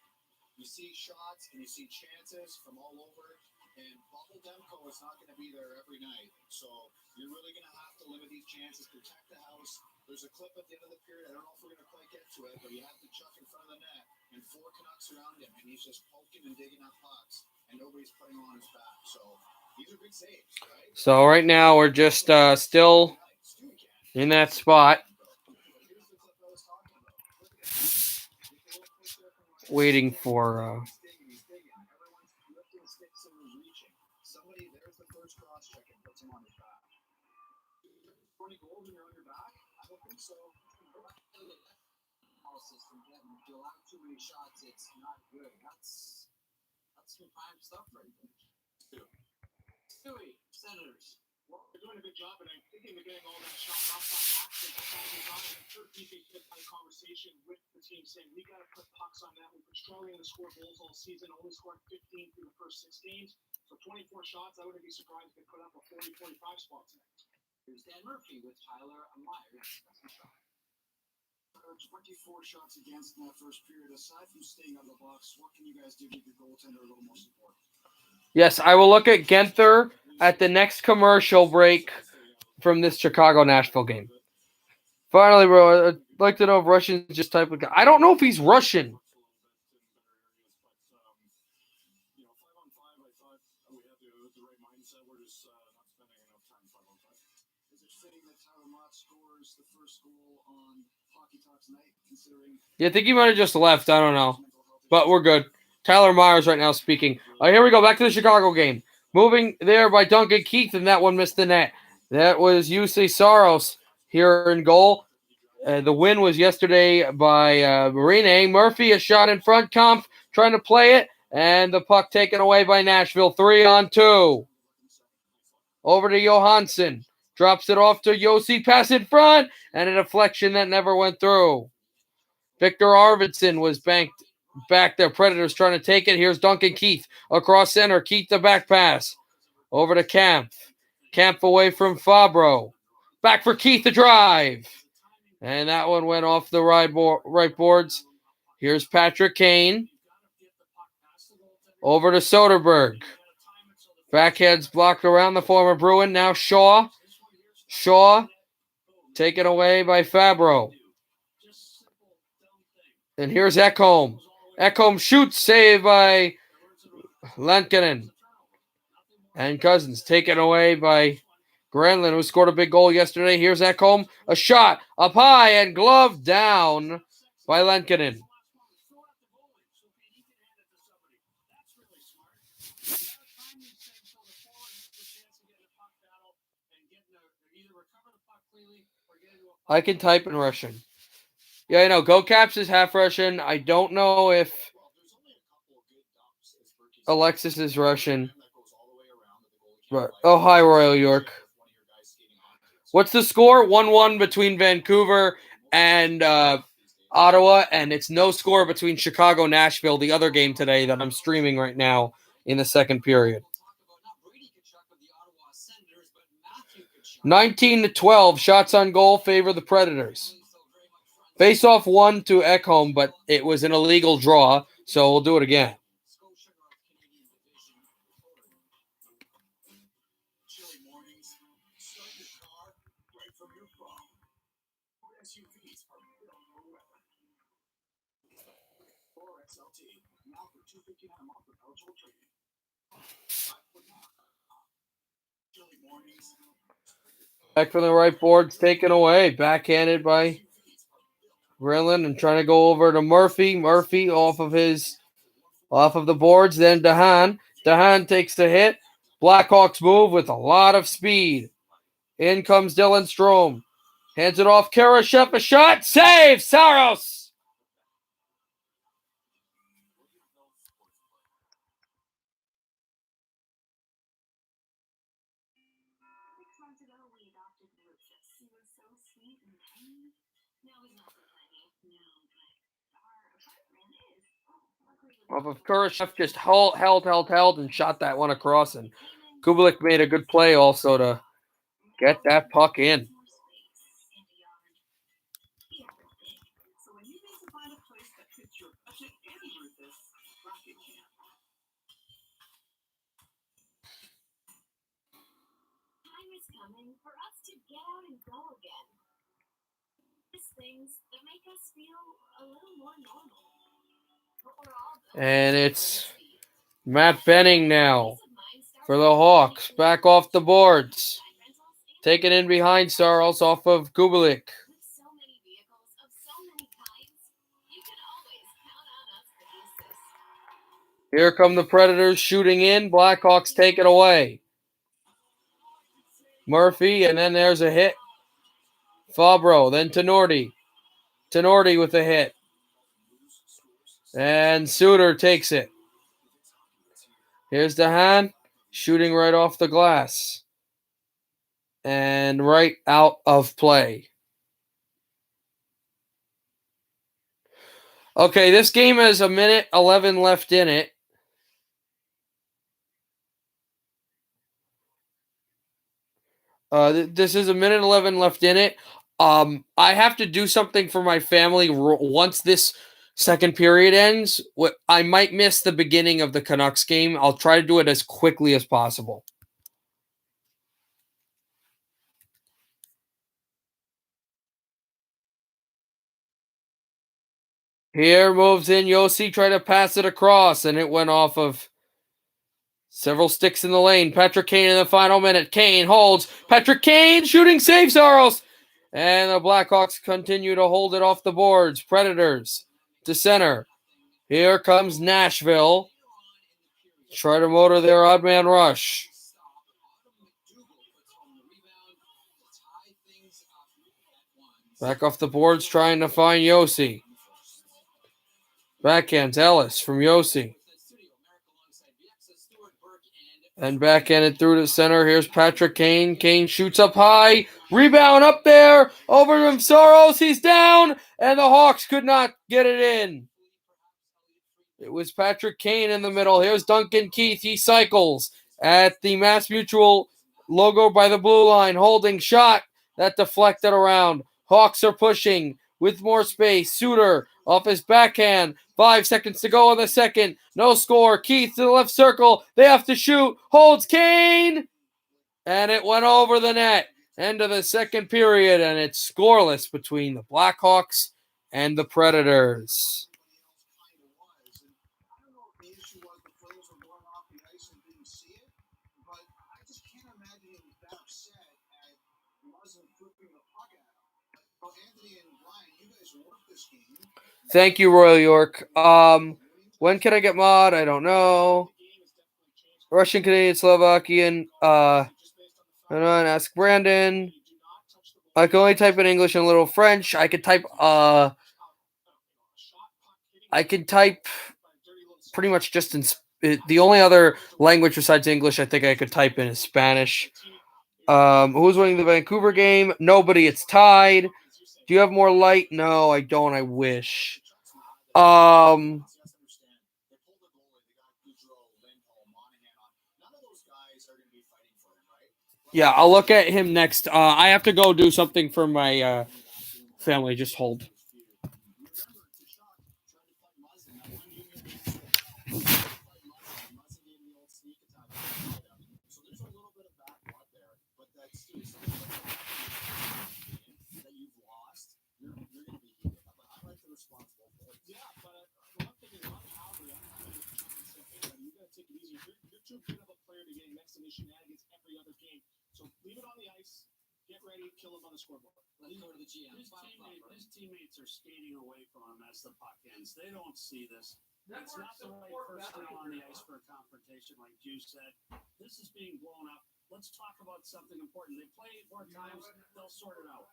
You see shots and you see chances from all over. And Bubble Demko is not going to be there every night. So you're really going to have to limit these chances, protect the house. There's a clip at the end of the period. I don't know if we're going to quite get to it, but you have to chuck in front of the net and 4 Canucks around him. And he's just poking and digging up pucks, and nobody's putting on his back. So these are big saves, right? So right now we're just still in that spot, waiting for... Somebody, there's the first cross check and puts him on his back. 20 goals and you're on your back? I don't think so. System, if you allow too many shots, it's not good. That's some prime stuff right there. Stewie, Senators. Well, they're doing a good job, and I think they're getting all that shot off by accident. That's all designed. I'm sure TJ had a conversation with the team saying, we got to put pucks on that. We've been struggling to score goals all season, only scored 15 through the first 6 games. So 24 shots, I wouldn't be surprised if they put up a 40-45 spot tonight. Here's Dan Murphy with Tyler Myers. 24 shots against in that first period. Aside from staying on the box, what can you guys do to give your goaltender a little more support? Yes, I will look at Genther at the next commercial break from this Chicago-Nashville game. Finally, bro, I'd like to know if Russian's just type of guy. I don't know if he's Russian. Yeah, I think he might have just left. I don't know. But we're good. Tyler Myers right now speaking. Here we go. Back to the Chicago game. Moving there by Duncan Keith, and that one missed the net. That was Jussi Saros here in goal. The win was yesterday by Marine. Murphy, a shot in front. Kampf trying to play it, and the puck taken away by Nashville. 3-on-2. Over to Johansson. Drops it off to Josi. Pass in front, and a deflection that never went through. Victor Arvidsson was banked back there. Predators trying to take it. Here's Duncan Keith across center. Keith the back pass. Over to Kampf. Kampf away from Fabro. Back for Keith to drive. And that one went off the right boards. Here's Patrick Kane. Over to Soderberg. Backhead's blocked around the former Bruin. Now Shaw. Shaw taken away by Fabro. And here's Ekholm. Ekholm shoots, saved by Lankinen. And Cousins taken away by Granlund, who scored a big goal yesterday. Here's Ekholm. A shot up high and gloved down by Lankinen. I can type in Russian. Yeah, I know. Go Caps is half Russian. I don't know if Alexis is Russian. But oh, hi, Royal York. What's the score? 1-1 between Vancouver and Ottawa, and it's no score between Chicago Nashville, the other game today that I'm streaming right now in the second period. 19-12, shots on goal favor the Predators. Face-off 1 to Ekholm, but it was an illegal draw, so we'll do it again. Back from the right boards, taken away. Backhanded by Grillen and trying to go over to Murphy. Murphy off of the boards. Then Dehaan. Dehaan takes the hit. Blackhawks move with a lot of speed. In comes Dylan Strome. Hands it off. Karashev, a shot. Save! Saros! Off of Kurashev, just held, and shot that one across. And Kubalik made a good play also to get that puck in. And it's Matt Benning now for the Hawks. Back off the boards. Taken in behind Saros off of Kubalik. Here come the Predators shooting in. Blackhawks take it away. Murphy, and then there's a hit. Fabro, then Tenorti. Tenorti with a hit. And Suter takes it. Here's Dehaan shooting right off the glass. And right out of play. Okay, this game has a minute 11 left in it. This is a minute 11 left in it. I have to do something for my family once this second period ends. I might miss the beginning of the Canucks game. I'll try to do it as quickly as possible. Here moves in Yossi, try to pass it across, and it went off of several sticks in the lane. Patrick Kane in the final minute. Kane holds. Patrick Kane shooting, save Saros. And the Blackhawks continue to hold it off the boards. Predators to center. Here comes Nashville. Try to motor their odd man rush. Back off the boards, trying to find Yossi. Backhands Ellis from Yossi. And backhanded through to center. Here's Patrick Kane. Kane shoots up high. Rebound up there. Over from Saros. He's down. And the Hawks could not get it in. It was Patrick Kane in the middle. Here's Duncan Keith. He cycles at the Mass Mutual logo by the blue line. Holding shot. That deflected around. Hawks are pushing with more space. Suter off his backhand. 5 seconds to go in the second. No score. Keith to the left circle. They have to shoot. Holds Kane. And it went over the net. End of the second period. And it's scoreless between the Blackhawks and the Predators. Thank you, Royal York. When can I get mod? I don't know. Russian, Canadian, Slovakian. Ask Brandon. I can only type in English and a little French. I can type pretty much just in the only other language besides English I think I could type in is Spanish. Who's winning the Vancouver game? Nobody. It's tied. Do you have more light? No, I don't. I wish. Yeah, I'll look at him next. I have to go do something for my family. Just hold. Get ready, kill him on the scoreboard. Let's go to the GM. His teammates are skating away from him as the puck ends. They don't see this. It's not the right person on the ice for a confrontation, like you said. This is being blown up. Let's talk about something important. They play 4 times. They'll sort it out.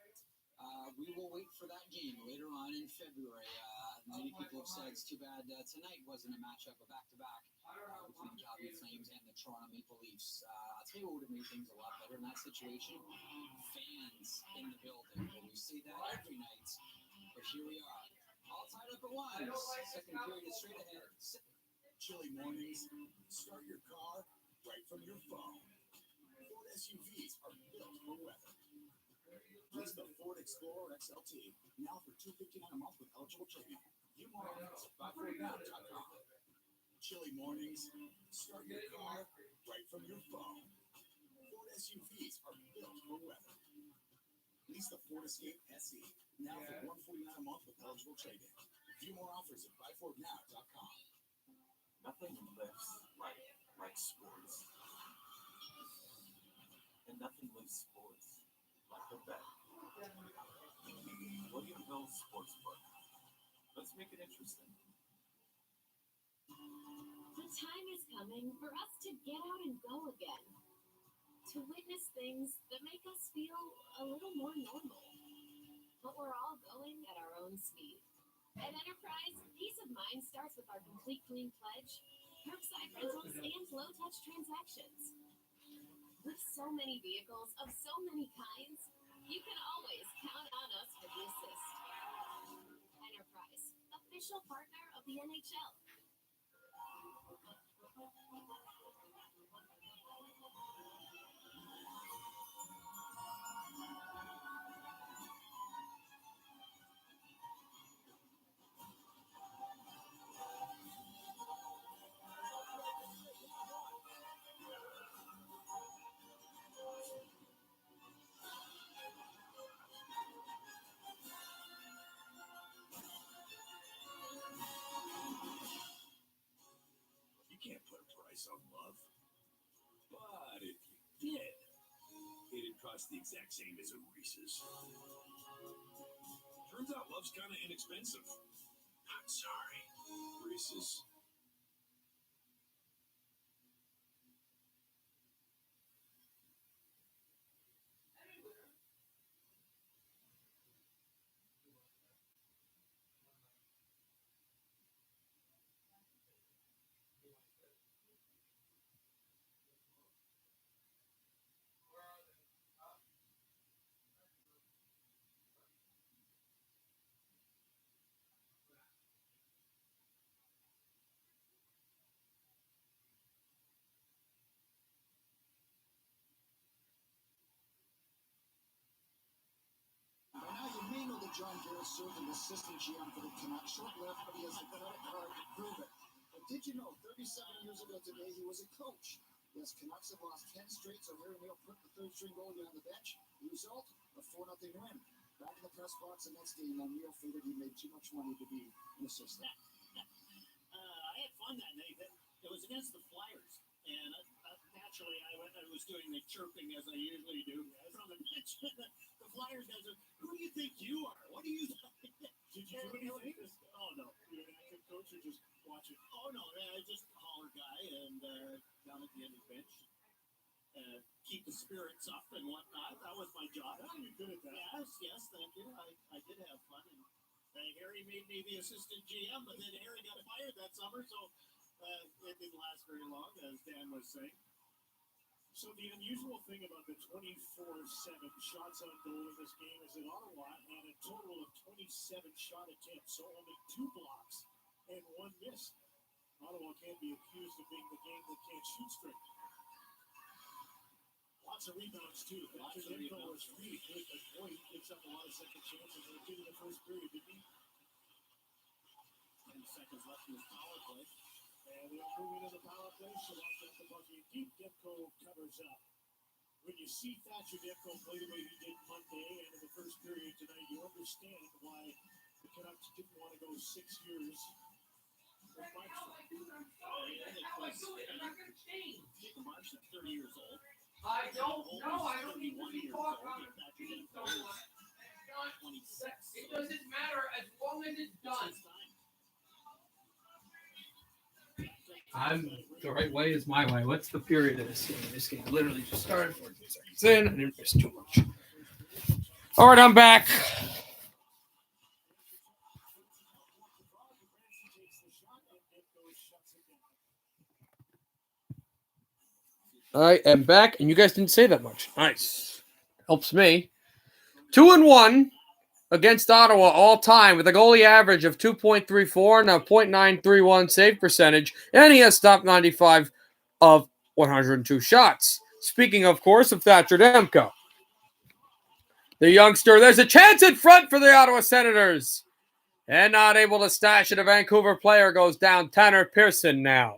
We will wait for that game later on in February. Many people have said it's too bad tonight wasn't a matchup, a back-to-back between the Calgary Flames and the Toronto Maple Leafs. I'll tell you what would have made things a lot better in that situation. Fans in the building. Well, we see that every night. But here we are. All tied up at once. Second period is straight ahead. Chilly mornings. Start your car right from your phone. Ford SUVs are built for weather. Lease the Ford Explorer XLT now for $259 a month with eligible trade-in. View more offers at buyfordnow.com. Chilly mornings. Start your car right from your phone. Ford SUVs are built for weather. Lease the Ford Escape SE now for $149 a month with eligible trade-in. View more offers at buyfordnow.com. Nothing lifts like sports. And nothing lifts sports like a bet. William Hill Sportsbook. Let's make it interesting. The time is coming for us to get out and go again. To witness things that make us feel a little more normal. But we're all going at our own speed. At Enterprise, peace of mind starts with our Complete Clean Pledge, curbside rentals, and low-touch transactions. With so many vehicles of so many kinds, you can always count on us for the assist. Enterprise, official partner of the NHL. You can't put a price on love. But if you did, it'd cost the exact same as a Reese's. Turns out love's kind of inexpensive. I'm sorry. Reese's. By now you may know that John Garrett served as assistant GM for the Canucks. Short-lived, but he has the credit card to prove it. But did you know 37 years ago today he was a coach? Yes, Canucks have lost 10 straight, so Harry Neal put the third-string goalie on the bench. The result? A 4-0 win. Back in the press box the next game, Neal figured he made too much money to be an assistant. I had fun that night. It was against the Flyers. And naturally, I was doing the chirping as I usually do from the bench. The Flyers guys are, who do you think you are? What do you think? Did you do anything? Oh, no. You're an active coach or just watch it? Oh, no. I just a holler guy and down at the end of the bench. keep the spirits up and whatnot. That was my job. Oh, you're good at that. Yes, thank you. I did have fun. And Harry made me the assistant GM, but then Harry got fired that summer, so it didn't last very long, as Dan was saying. So the unusual thing about the 24-7 shots on goal in this game is that Ottawa had a total of 27 shot attempts, so only 2 blocks and 1 miss. Ottawa can't be accused of being the game that can't shoot straight. Lots of rebounds, too. Victor Demko was really good, but boy, he gives up a lot of second chances. They did in the first period, didn't he? 10 seconds left in his power play. And they'll move into the power play. Shabbat got the bucket deep. Demko covers up. When you see Thatcher Demko play the way he did Monday and in the first period tonight, you understand why the Canucks didn't want to go 6 years with Marchand. Jacob Marchand, 30 years old. I don't know. I don't need to be talking on it. Thatcher Demko is 26. It doesn't matter as long as it's done. I'm the right way is my way. What's the period of this game? This game literally just started 14 seconds in. I didn't miss too much. All right, I'm back. I am back, and you guys didn't say that much. Nice. Helps me. 2-1 against Ottawa all time with a goalie average of 2.34 and a .931 save percentage, and he has stopped 95 of 102 shots. Speaking, of course, of Thatcher Demko. The youngster, there's a chance in front for the Ottawa Senators. And not able to stash it. A Vancouver player goes down. Tanner Pearson now.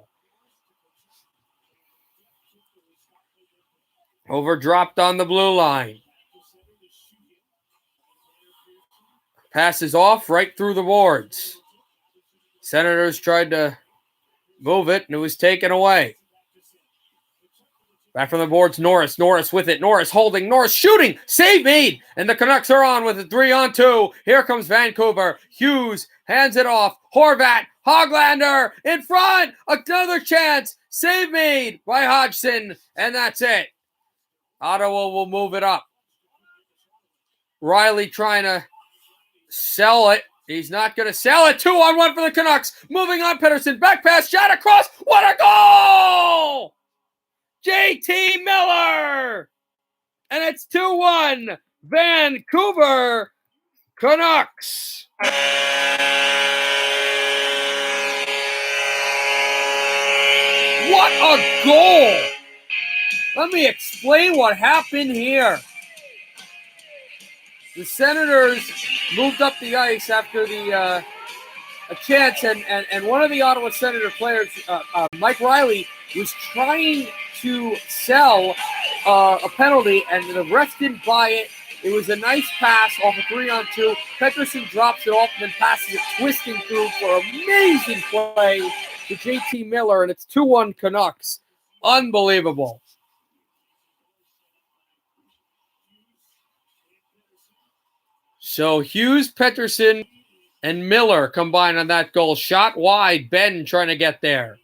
Overdropped on the blue line. Passes off right through the boards. Senators tried to move it, and it was taken away. Back from the boards, Norris. Norris with it. Norris holding. Norris shooting. Save made. And the Canucks are on with a 3-on-2. Here comes Vancouver. Hughes hands it off. Horvat. Hoglander in front. Another chance. Save made by Hodgson. And that's it. Ottawa will move it up. Riley trying to sell it. He's not going to sell it. 2-on-1 for the Canucks. Moving on, Pettersson. Back pass. Shot across. What a goal! JT Miller! And it's 2-1. Vancouver Canucks. What a goal! Let me explain what happened here. The Senators moved up the ice after a chance, and one of the Ottawa Senator players, Mike Riley, was trying to sell a penalty, and the ref didn't buy it. It was a nice pass off a 3-on-2. Pettersson drops it off and then passes it twisting through for an amazing play to JT Miller, and it's 2-1 Canucks. Unbelievable. So Hughes, Pettersson, and Miller combined on that goal. Shot wide. Ben trying to get there.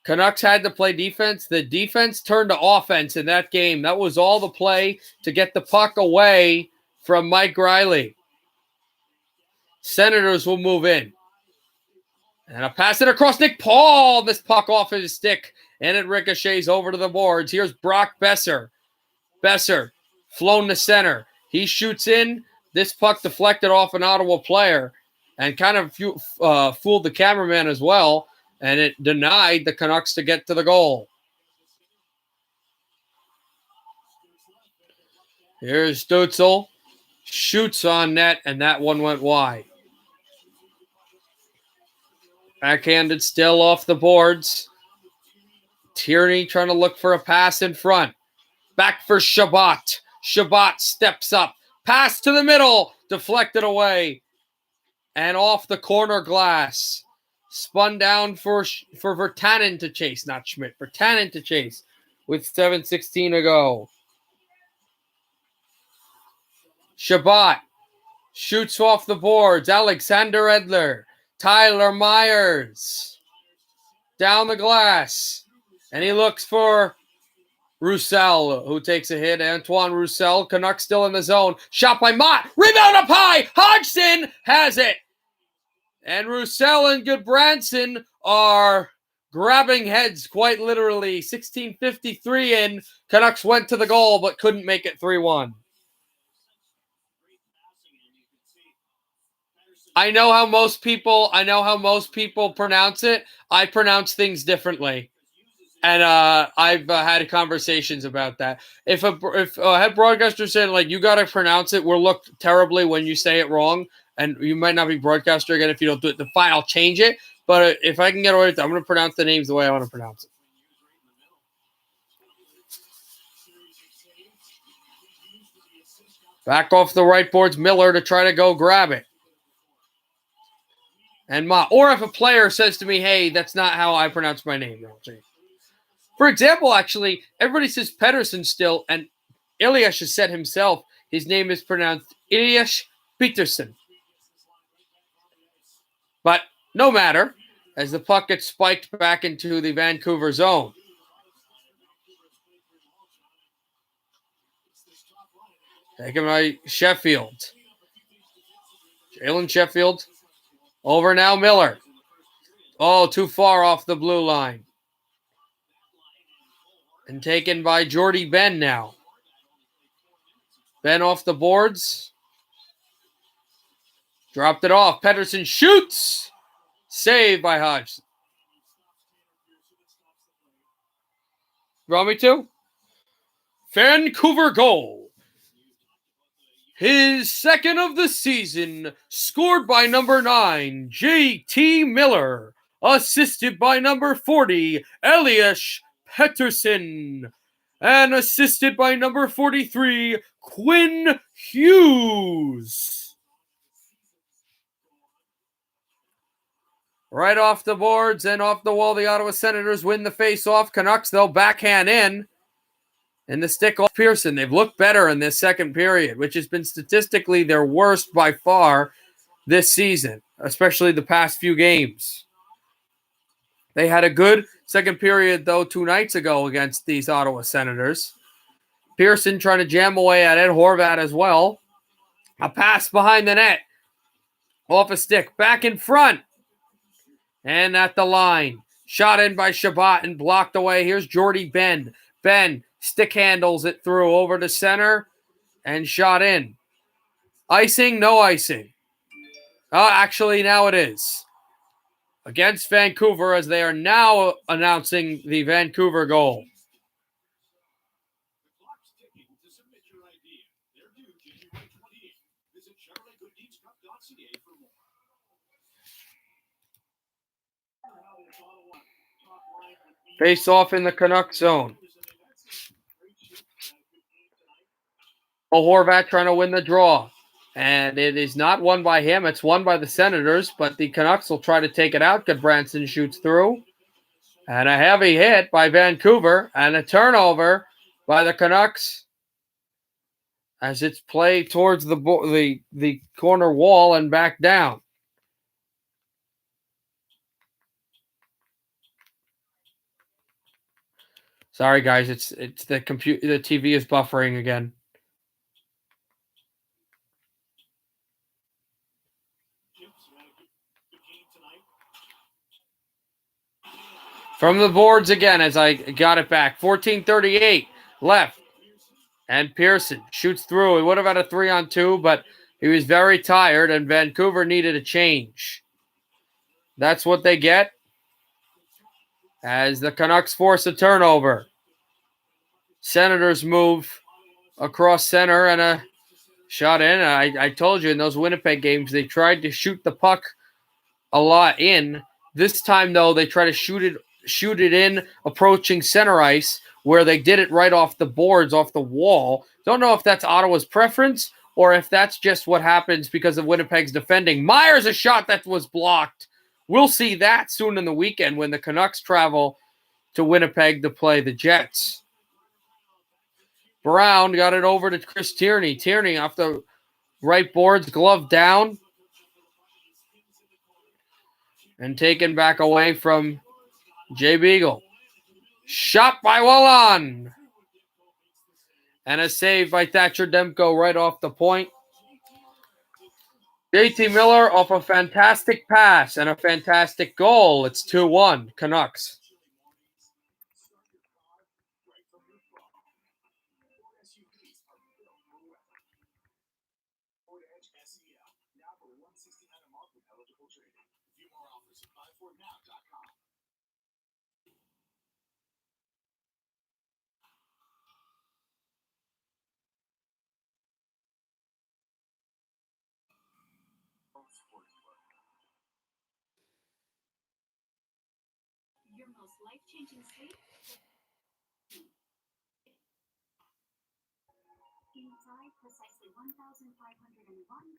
Canucks had to play defense. The defense turned to offense in that game. That was all the play to get the puck away from Mike Riley. Senators will move in. And a pass it across Nick Paul. This puck off his stick. And it ricochets over to the boards. Here's Brock Besser. Besser flown to center. He shoots in. This puck deflected off an Ottawa player and kind of fooled the cameraman as well. And it denied the Canucks to get to the goal. Here's Stutzel. Shoots on net, and that one went wide. Backhanded still off the boards. Tierney trying to look for a pass in front. Back for Shabbat. Shabbat steps up. Pass to the middle. Deflected away. And off the corner glass. Spun down for Virtanen to chase. Not Schmidt. Virtanen to chase. With 7:16 to go. Shabbat. Shoots off the boards. Alexander Edler. Tyler Myers. Down the glass. And he looks for Roussel, who takes a hit. Antoine Roussel. Canucks still in the zone. Shot by Mott. Rebound up high. Hodgson has it. And Roussel and Goodbranson are grabbing heads quite literally. 16:53 in. Canucks went to the goal but couldn't make it 3-1. I know how most people pronounce it. I pronounce things differently. And I've had conversations about that. If a head broadcaster said, like, you got to pronounce it, we'll look terribly when you say it wrong, and you might not be broadcaster again if you don't do it. The fine, I'll change it. But if I can get away with it, I'm going to pronounce the names the way I want to pronounce it. Back off the right boards, Miller to try to go grab it. And or if a player says to me, hey, that's not how I pronounce my name. For example, actually, everybody says Pettersson still, and Elias has said himself his name is pronounced Elias Peterson. But no matter, as the puck gets spiked back into the Vancouver zone. Taken by Sheffield. Jalen Sheffield. Over now, Miller. Oh, too far off the blue line. And taken by Jordy Ben now. Ben off the boards. Dropped it off. Pettersson shoots. Saved by Hodgson. Want me to? Vancouver goal. His second of the season, scored by number 9, J.T. Miller. Assisted by number 40, Elias Pettersson. And assisted by number 43, Quinn Hughes. Right off the boards and off the wall, the Ottawa Senators win the face-off. Canucks, they'll backhand in. And the stick off Pearson. They've looked better in this second period, which has been statistically their worst by far this season, especially the past few games. They had a good second period, though, 2 nights ago against these Ottawa Senators. Pearson trying to jam away at it. Horvat as well. A pass behind the net. Off a stick. Back in front. And at the line. Shot in by Shabbat and blocked away. Here's Jordy Ben. Ben stick handles it through over to center and shot in. Icing? No icing. Actually, now it is. Against Vancouver, as they are now announcing the Vancouver goal. Face off in the Canucks zone. Horvat trying to win the draw. And it is not won by him. It's won by the Senators, but the Canucks will try to take it out. Goodbranson shoots through. And a heavy hit by Vancouver. And a turnover by the Canucks as it's played towards the corner wall and back down. Sorry, guys. It's the computer. The TV is buffering again. From the boards again as I got it back. 14:38 left. And Pearson shoots through. He would have had a 3-on-2, but he was very tired, and Vancouver needed a change. That's what they get as the Canucks force a turnover. Senators move across center and a shot in. I told you in those Winnipeg games, they tried to shoot the puck a lot in. This time, though, they try to shoot it in approaching center ice, where they did it right off the boards, off the wall. Don't know if that's Ottawa's preference or if that's just what happens because of Winnipeg's defending. Myers, a shot that was blocked. We'll see that soon in the weekend when the Canucks travel to Winnipeg to play the Jets. Brown got it over to Chris Tierney. Tierney off the right boards, glove down. And taken back away from Jay Beagle. Shot by Wallon. And a save by Thatcher Demko right off the point. JT Miller off a fantastic pass and a fantastic goal. It's 2-1 Canucks. Now for $169 a month with eligible trading. View more offers at buyfordnow.com. Your most life-changing sleep? Inside precisely 1,501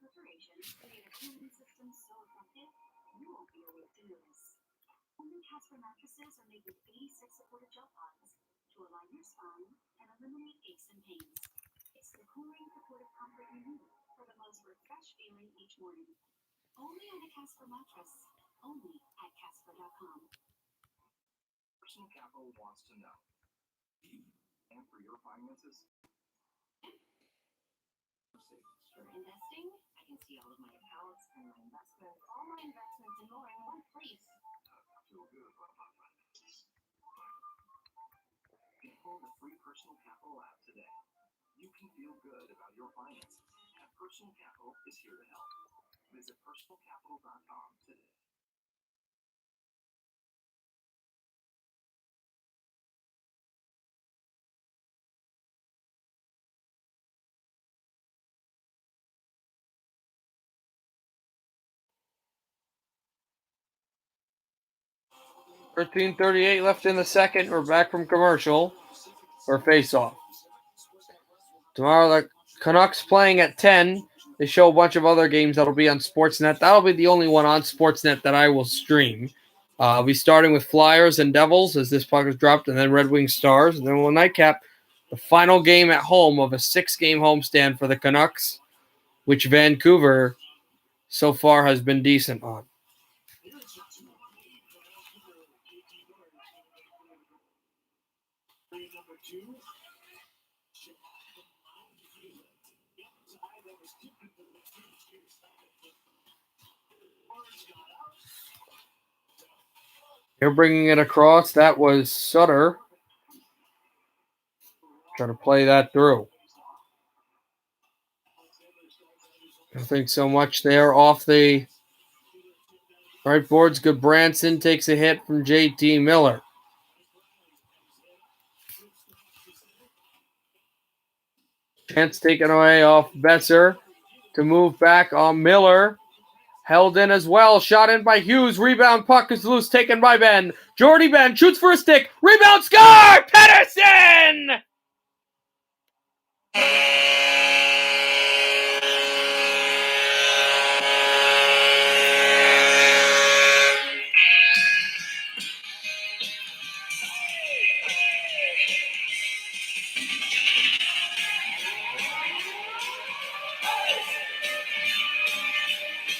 preparations create a cooling system so effective, you won't be awake to notice. Only Casper mattresses are made with 86 supportive gel pods to align your spine and eliminate aches and pains. It's the cooling supportive comfort you need for the most refreshed feeling each morning. Only on a Casper mattress. Only at Casper.com. Personal Capital wants to know. And for your finances? For investing, I can see all of my accounts and my investments, all my investments and more in one place. Feel good about my finances. Download the free Personal Capital app today. You can feel good about your finances. And Personal Capital is here to help. Visit personalcapital.com today. $13:38 left in the second. We're back from commercial or face-off. Tomorrow the Canucks playing at 10. They show a bunch of other games that'll be on Sportsnet. That'll be the only one on Sportsnet that I will stream. I'll be starting with Flyers and Devils as this puck is dropped, and then Red Wings Stars. And then we'll nightcap the final game at home of a 6-game homestand for the Canucks, which Vancouver so far has been decent on. They're bringing it across. That was Sutter. Try to play that through. I think so much there off the right boards. Goodbranson takes a hit from JT Miller. Chance taken away off Besser to move back on Miller. Held in as well. Shot in by Hughes. Rebound puck is loose. Taken by Ben. Jordy Ben shoots for a stick. Rebound score! Pettersson!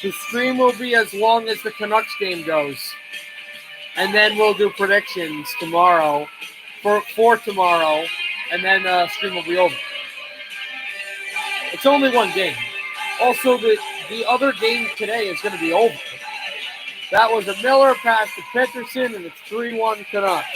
The stream will be as long as the Canucks game goes. And then we'll do predictions tomorrow for tomorrow. And then the stream will be over. It's only one game. Also, the other game today is going to be over. That was a Miller pass to Pettersson, and it's 3-1 Canucks.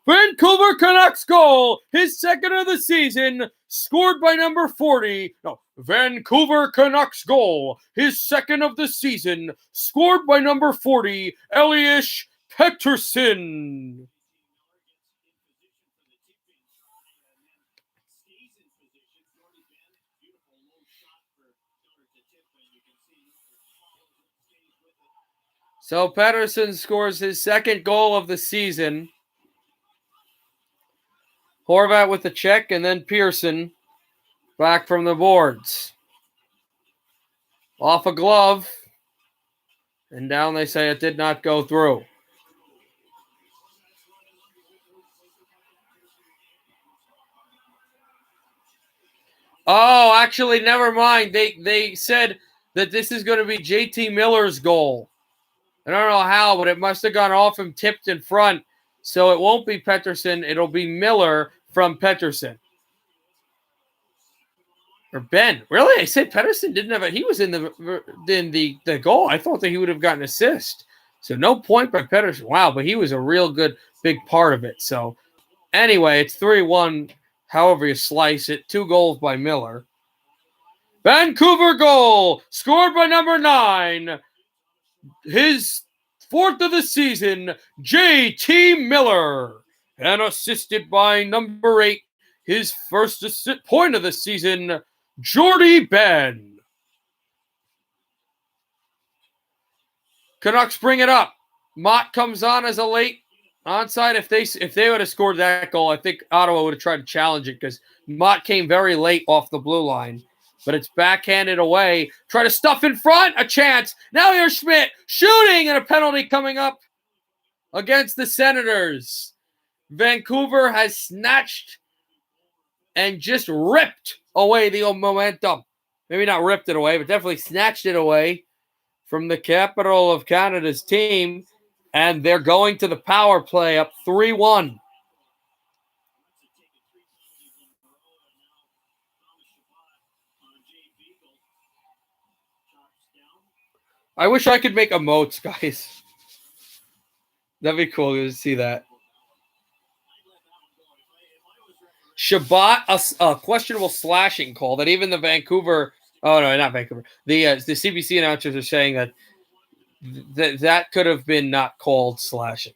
Vancouver Canucks goal, his second of the season, scored by number 40. No, Vancouver Canucks goal, his second of the season, scored by number 40, Elias Pettersson. So Pettersson scores his second goal of the season. Horvat with the check, and then Pearson back from the boards. Off a glove. And down they say it did not go through. Oh, actually, never mind. They said that this is going to be JT Miller's goal. I don't know how, but it must have gone off him tipped in front. So it won't be Pettersson. It'll be Miller from Pettersson. Or Ben. Really? I said Pettersson didn't have it. He was in the goal. I thought that he would have gotten assist. So no point by Pettersson. Wow, but he was a real good big part of it. So anyway, it's 3-1, however you slice it. 2 goals by Miller. Vancouver goal, scored by number 9. His 4th of the season, J.T. Miller. And assisted by number 8, his first point of the season, Jordy Ben. Canucks bring it up. Mott comes on as a late onside. If they would have scored that goal, I think Ottawa would have tried to challenge it because Mott came very late off the blue line. But it's backhanded away. Try to stuff in front. A chance. Now here's Schmidt shooting and a penalty coming up against the Senators. Vancouver has snatched and just ripped away the momentum. Maybe not ripped it away, but definitely snatched it away from the capital of Canada's team. And they're going to the power play up 3-1. I wish I could make emotes, guys. That'd be cool to see that. Shabbat, a questionable slashing call that even the Vancouver, oh no, not Vancouver, the CBC announcers are saying that could have been not called slashing.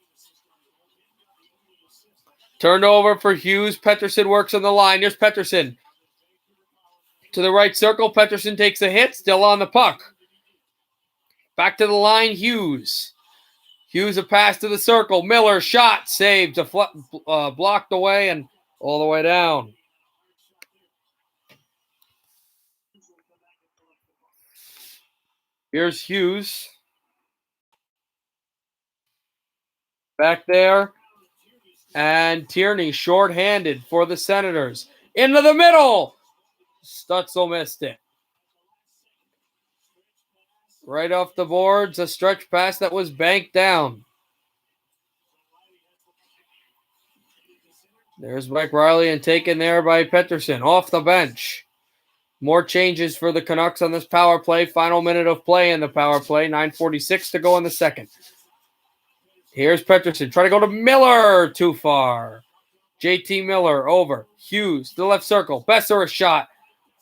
Turned over for Hughes. Pettersson works on the line. Here's Pettersson. To the right circle. Pettersson takes a hit. Still on the puck. Back to the line. Hughes. Hughes a pass to the circle. Miller shot. Saved. Blocked away and all the way down. Here's Hughes. Back there. And Tierney shorthanded for the Senators. Into the middle. Stutzel missed it. Right off the boards, a stretch pass that was banked down. There's Mike Riley and taken there by Pettersson off the bench. More changes for the Canucks on this power play. Final minute of play in the power play. 9:46 to go in the second. Here's Pettersson. Try to go to Miller. Too far. JT Miller over. Hughes to the left circle. Besser a shot.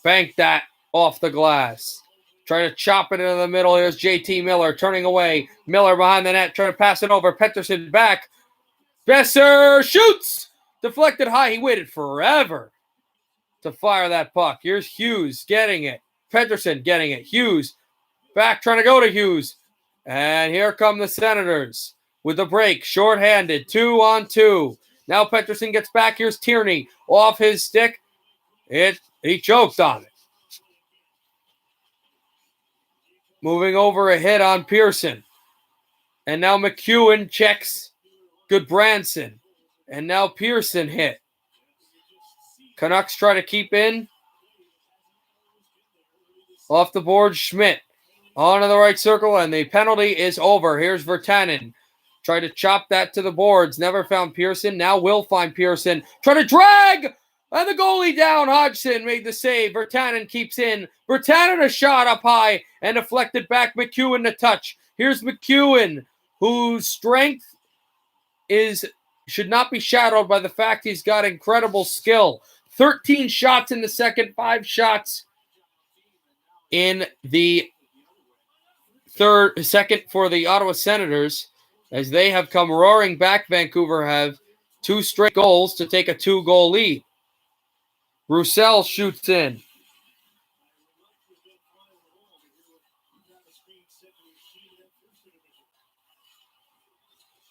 Banked that off the glass. Trying to chop it into the middle. Here's JT Miller turning away. Miller behind the net. Trying to pass it over. Pettersson back. Besser shoots. Deflected high. He waited forever to fire that puck. Here's Hughes getting it. Pettersson getting it. Hughes back trying to go to Hughes. And here come the Senators with the break. Shorthanded. 2-on-2. Now Pettersson gets back. Here's Tierney off his stick. He choked on it. Moving over a hit on Pearson. And now McEwen checks Goodbranson. And now Pearson hit. Canucks try to keep in. Off the board, Schmidt. Onto the right circle, and the penalty is over. Here's Virtanen. Try to chop that to the boards. Never found Pearson. Now will find Pearson. Try to drag! And the goalie down. Hodgson made the save. Virtanen keeps in. Virtanen a shot up high and deflected back. McEwen to touch. Here's McEwen, whose strength should not be shadowed by the fact he's got incredible skill. 13 shots in the second, 5 shots in the second for the Ottawa Senators as they have come roaring back. Vancouver have 2 straight goals to take a 2-goal lead. Roussel shoots in.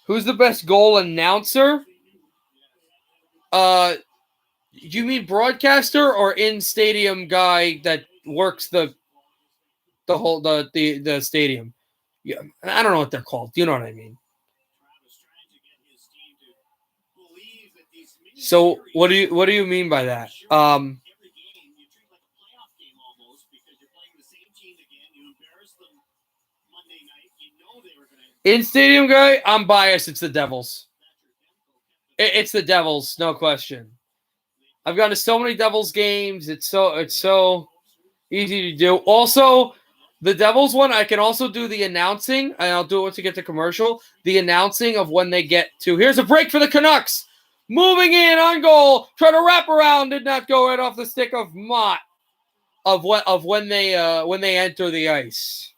Who's the best goal announcer? You mean broadcaster or in-stadium guy that works the stadium? Yeah, I don't know what they're called. You know what I mean? So what do you mean by that? In-stadium guy, I'm biased. It's the Devils. It's the Devils, no question. I've gone to so many Devils games. It's so easy to do. Also, the Devils one, I can also do the announcing, and I'll do it once we get to commercial. The announcing of when they get to. Here's a break for the Canucks. Moving in on goal, trying to wrap around, did not go right off the stick of Mott. Of when they enter the ice.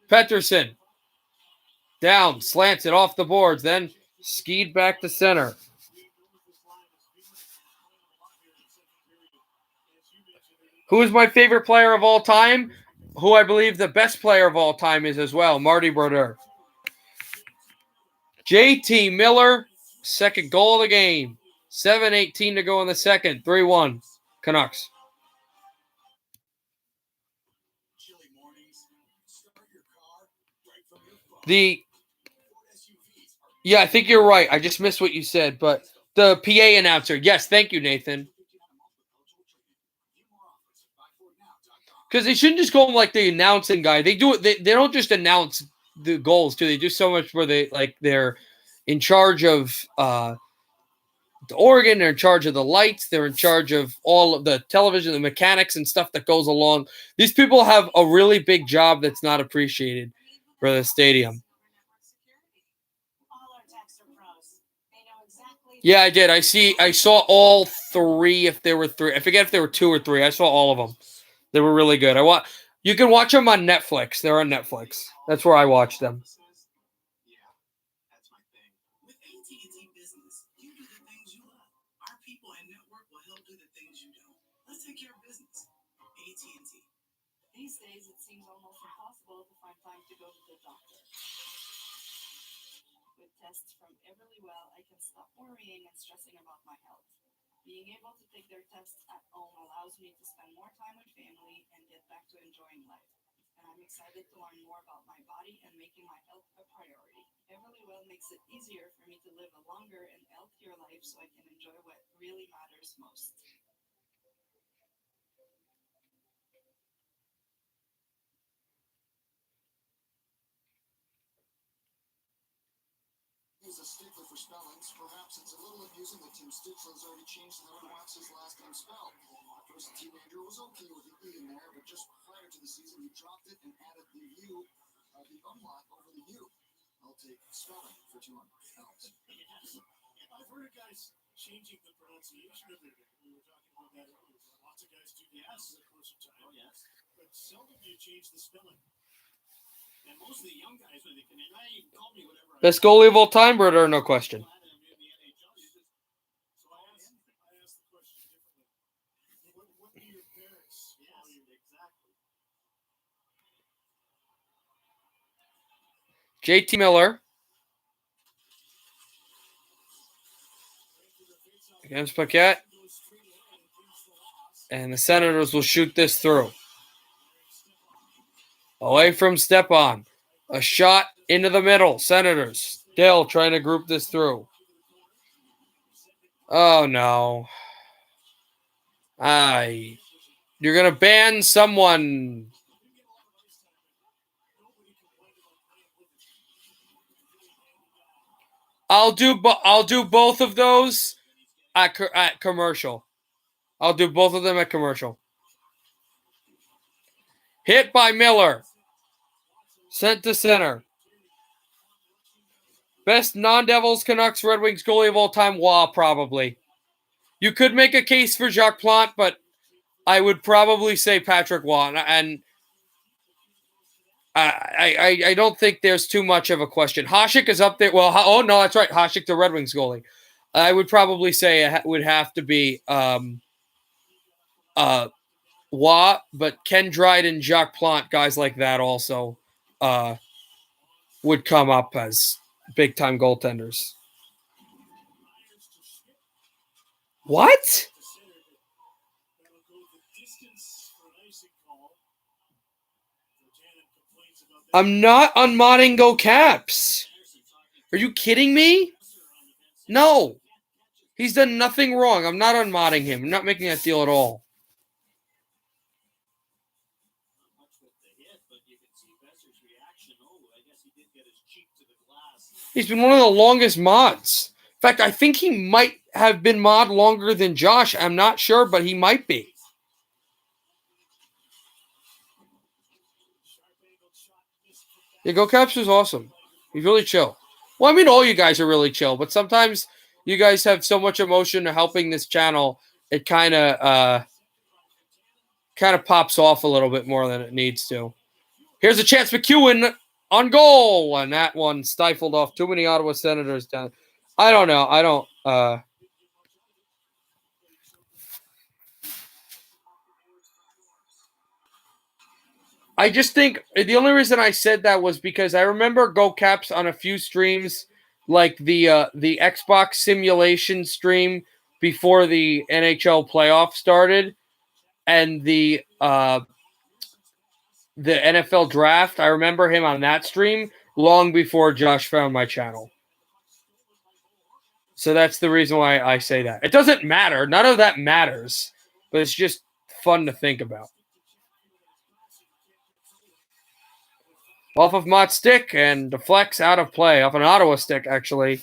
Pettersson down, slants it off the boards, then skied back to center. Who is my favorite player of all time? Who I believe the best player of all time is as well, Marty Brodeur. JT Miller, second goal of the game. 7:18 to go in the second. 3-1 Canucks. Yeah, I think you're right. I just missed what you said, but the PA announcer. Yes, thank you, Nathan. Because they shouldn't just go like the announcing guy. They do it. They don't just announce the goals too. They do so much where they're in charge of the organ. They're in charge of the lights. They're in charge of all of the television, the mechanics, and stuff that goes along. These people have a really big job that's not appreciated for the stadium. Yeah, I did. I saw all three. If there were three, I forget if there were two or three. I saw all of them. They were really good. You can watch them on Netflix. They're on Netflix. That's where I watch them. Yeah, that's my thing. With AT&T Business, you do the things you love. Our people and network will help do the things you don't. Let's take care of business. AT&T. These days, it seems almost impossible to find time to go to the doctor. With tests from Everlywell, I can stop worrying and stressing about my health. Being able to take their tests at home allows me to spend more time with family and get back to enjoying life. And I'm excited to learn more about my body and making my health a priority. Everlywell makes it easier for me to live a longer and healthier life so I can enjoy what really matters most. He's a stickler for spellings. Perhaps it's a little amusing that Tim Stützle has already changed how he wants his last name spelled. First teenager was okay with the E in there, but just prior to the season, he dropped it and added the U, the umlaut over the U. I'll take spelling for 200 pounds. Yes. I've heard of guys changing the pronunciation of their name. We were talking about that earlier. Lots of guys do that in the course of time. Oh, yes. But seldom do you change the spelling. And most of the young guys, when they come in, you can call me whatever. Best goalie of all time, Brodeur, no question. So I asked the question differently. What do your parents call you? Exactly. JT Miller against Paquette. And the Senators will shoot this through. Away from Stepan. A shot into the middle. Senators. Still trying to group this through. Oh, no. You're going to ban someone. I'll do both of those at commercial. I'll do both of them at commercial. Hit by Miller. Sent to center. Best non-Devils, Canucks, Red Wings goalie of all time, probably. You could make a case for Jacques Plante, but I would probably say Patrick Waugh. And I don't think there's too much of a question. Hasek is up there. Well, no, that's right. Hasek, the Red Wings goalie. I would probably say it would have to be Waugh, but Ken Dryden, Jacques Plante, guys like that also would come up as big-time goaltenders. What? I'm not unmodding Go Caps. Are you kidding me? No. He's done nothing wrong. I'm not unmodding him. I'm not making that deal at all. He's been one of the longest mods. In fact, I think he might have been mod longer than Josh. I'm not sure, but he might be. Yeah, Go Caps is awesome. He's really chill. Well, I mean, all you guys are really chill, but sometimes you guys have so much emotion helping this channel, it kind of pops off a little bit more than it needs to. Here's a chance McEwen on goal, and that one stifled off too many Ottawa Senators down. I don't know. I just think the only reason I said that was because I remember Go Caps on a few streams, like the Xbox simulation stream before the NHL playoff started, and the NFL draft. I remember him on that stream long before Josh found my channel. So that's the reason why I say that. It doesn't matter. None of that matters, but it's just fun to think about. Off of Mott's stick and deflects out of play. Off an Ottawa stick, actually.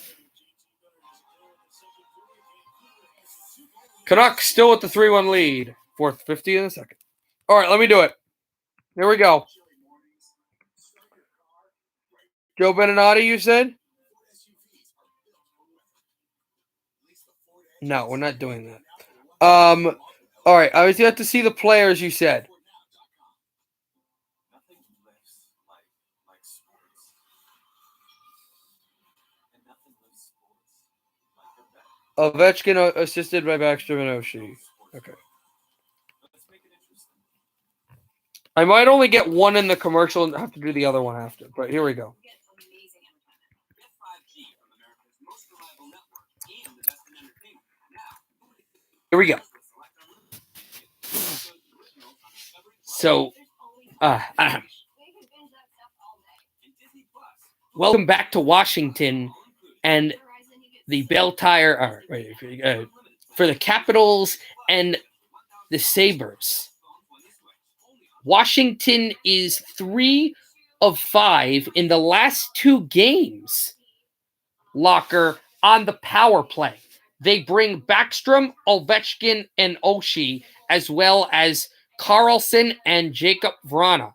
Canucks still with the 3-1 lead. 4:50 in a second. All right, let me do it. Here we go. Joe Beninati, you said? No, we're not doing that. All right, I was yet to see the players you said. Ovechkin assisted by Backstrom and Oshie. Okay. I might only get one in the commercial and have to do the other one after, but here we go. Here we go. So, welcome back to Washington and the Bell Tire for the Capitals and the Sabres. Washington is 3 of 5 in the last 2 games, Locker, on the power play. They bring Backstrom, Ovechkin, and Oshie, as well as Carlson and Jacob Vrana.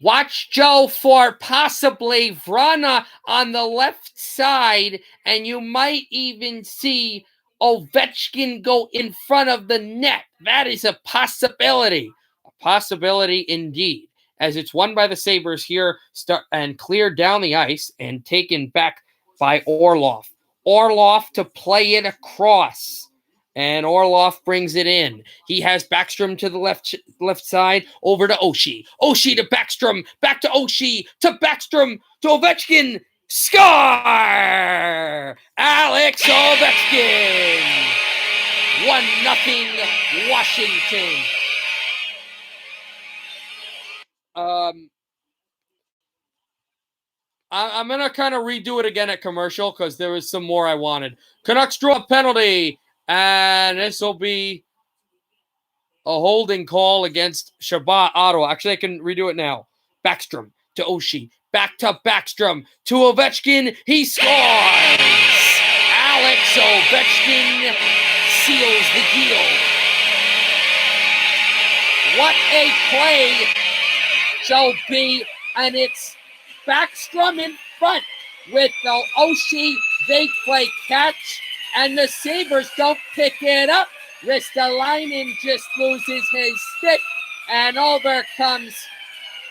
Watch Joe for possibly Vrana on the left side, and you might even see Ovechkin go in front of the net. That is a possibility. A possibility indeed. As it's won by the Sabres here and cleared down the ice and taken back by Orlov. Orlov to play it across. And Orlov brings it in. He has Backstrom to the left side, over to Oshie. Oshie to Backstrom, back to Oshie, to Backstrom, to Ovechkin. Score! Alex Ovechkin! 1-0 Washington. I'm going to kind of redo it again at commercial because there was some more I wanted. Canucks draw a penalty. And this will be a holding call against Shabbat Ottawa. Actually, I can redo it now. Backstrom to Oshie. Back to Backstrom to Ovechkin. He scores! Alex Ovechkin seals the deal. What a play, shall be. And it's Backstrom in front with the Oshie. They play catch. And the Sabres don't pick it up. Ristolainen just loses his stick. And over comes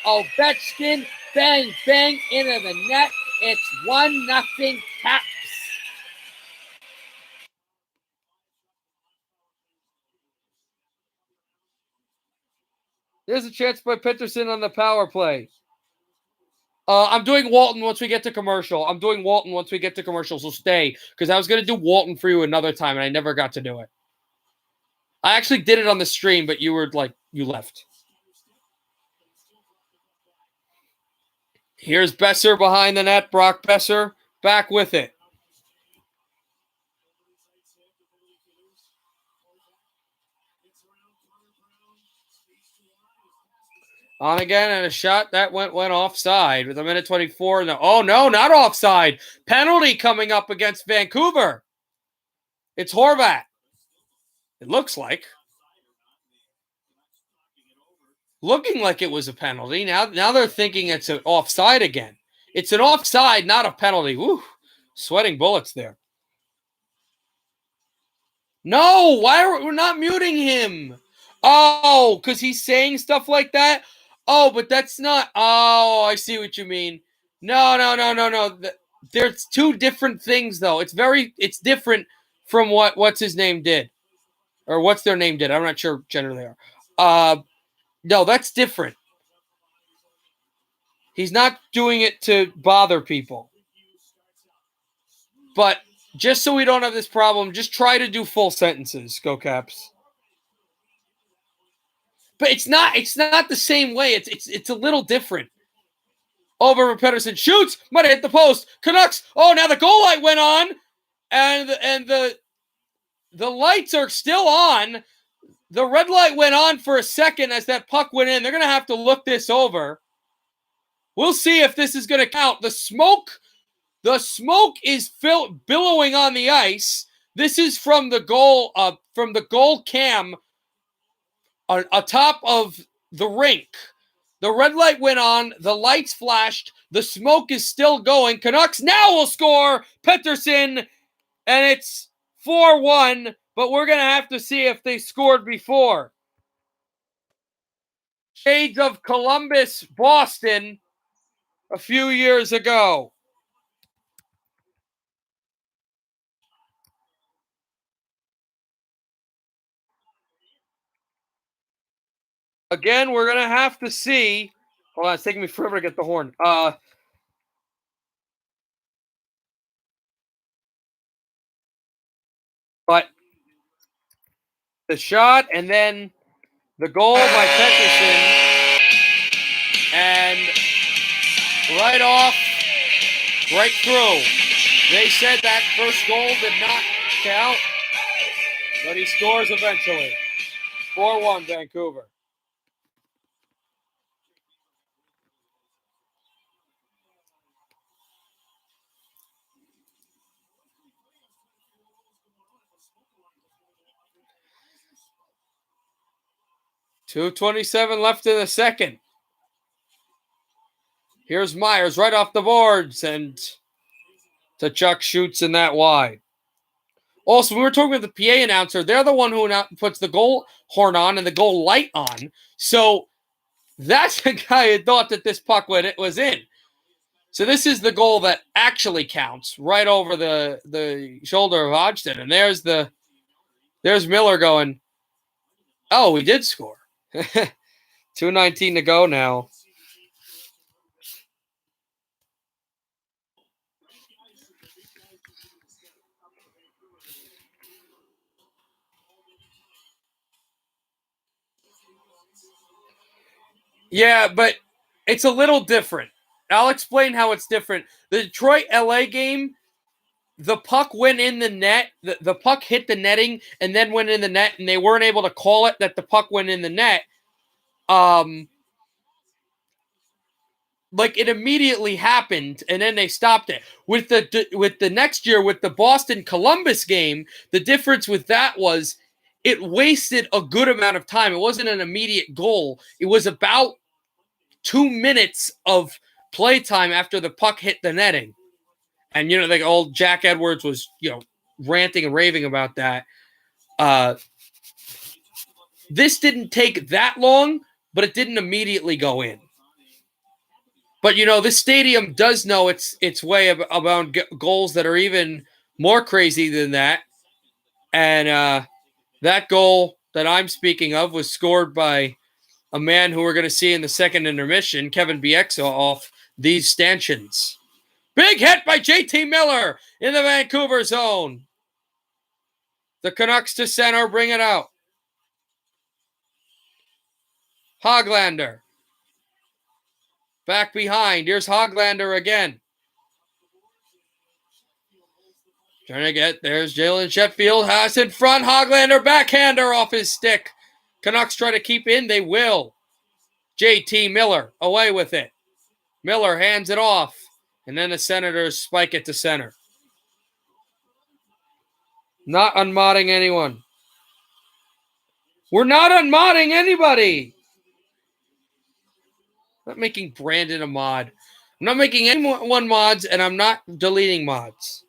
Ovechkin. Bang, bang, into the net. It's 1-0 Caps. There's a chance by Peterson on the power play. I'm doing Walton once we get to commercial. So stay. Because I was going to do Walton for you another time, and I never got to do it. I actually did it on the stream, but you were like, you left. Here's Besser behind the net. Brock Besser back with it. On again and a shot that went offside with a minute 24. Oh, no, not offside. Penalty coming up against Vancouver. It's Horvat. It looks like. Looking like it was a penalty. Now they're thinking it's an offside again. It's an offside, not a penalty. Woo, sweating bullets there. No, why are we not muting him? Oh, because he's saying stuff like that? Oh, but that's not. Oh, I see what you mean. No. There's two different things, though. It's different from what's his name did. Or what's their name did. I'm not sure generally are. No, that's different. He's not doing it to bother people. But just so we don't have this problem, just try to do full sentences, Go Caps. But it's not the same way. It's a little different. Over Pedersen shoots, might have hit the post. Canucks. Oh, now the goal light went on, and the lights are still on. The red light went on for a second as that puck went in. They're gonna have to look this over. We'll see if this is gonna count. The smoke is billowing on the ice. This is from the goal cam atop of the rink. The red light went on. The lights flashed. The smoke is still going. Canucks now will score. Pettersson, and it's 4-1, but we're going to have to see if they scored before. Shades of Columbus, Boston, a few years ago. Again, we're going to have to see. Hold on, it's taking me forever to get the horn. But the shot and then the goal by Pettersson. And right off, right through. They said that first goal did not count, but he scores eventually. 4-1 Vancouver. .227 left in the second. Here's Myers right off the boards, and Tkachuk shoots in that wide. Also, we were talking with the PA announcer. They're the one who puts the goal horn on and the goal light on. So that's the guy who thought that this puck was in. So this is the goal that actually counts, right over the shoulder of Hodgson. And there's Miller going, oh, we did score. 2:19 to go now. Yeah, but it's a little different. I'll explain how it's different. The Detroit-LA game, the puck went in the net. The puck hit the netting and then went in the net, and they weren't able to call it that the puck went in the net. Like it immediately happened, and then they stopped it. With the next year, with the Boston-Columbus game, the difference with that was it wasted a good amount of time. It wasn't an immediate goal. It was about 2 minutes of play time after the puck hit the netting. And, like old Jack Edwards was, ranting and raving about that. This didn't take that long, but it didn't immediately go in. But, this stadium does know its way about goals that are even more crazy than that. And that goal that I'm speaking of was scored by a man who we're going to see in the second intermission, Kevin Bieksa, off these stanchions. Big hit by JT Miller in the Vancouver zone. The Canucks to center, bring it out. Hoglander. Back behind. Here's Hoglander again. Trying to get, there's Jalen Sheffield. Has in front. Hoglander backhander off his stick. Canucks try to keep in. They will. JT Miller away with it. Miller hands it off. And then the Senators spike it to center. Not unmodding anyone. We're not unmodding anybody. I'm not making Brandon a mod. I'm not making anyone mods, and I'm not deleting mods.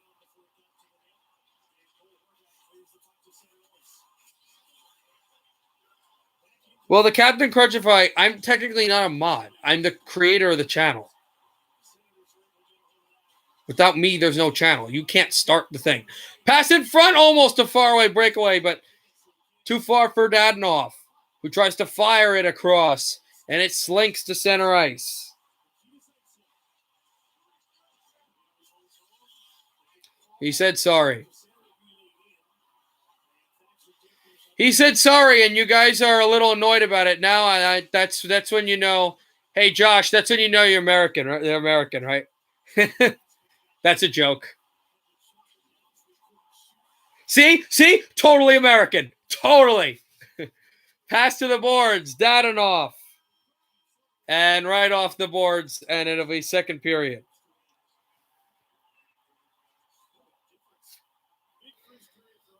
Well, the Captain Crunchify, I'm technically not a mod. I'm the creator of the channel. Without me, there's no channel. You can't start the thing. Pass in front, almost a faraway breakaway, but too far for Dadonov, who tries to fire it across, and it slinks to center ice. He said sorry. He said sorry, and you guys are a little annoyed about it. Now, that's when you know, hey, Josh, that's when you know you're American, right? They're American, right? That's a joke. See? Totally American. Totally. Pass to the boards. Dadonov. And right off the boards, and it'll be second period.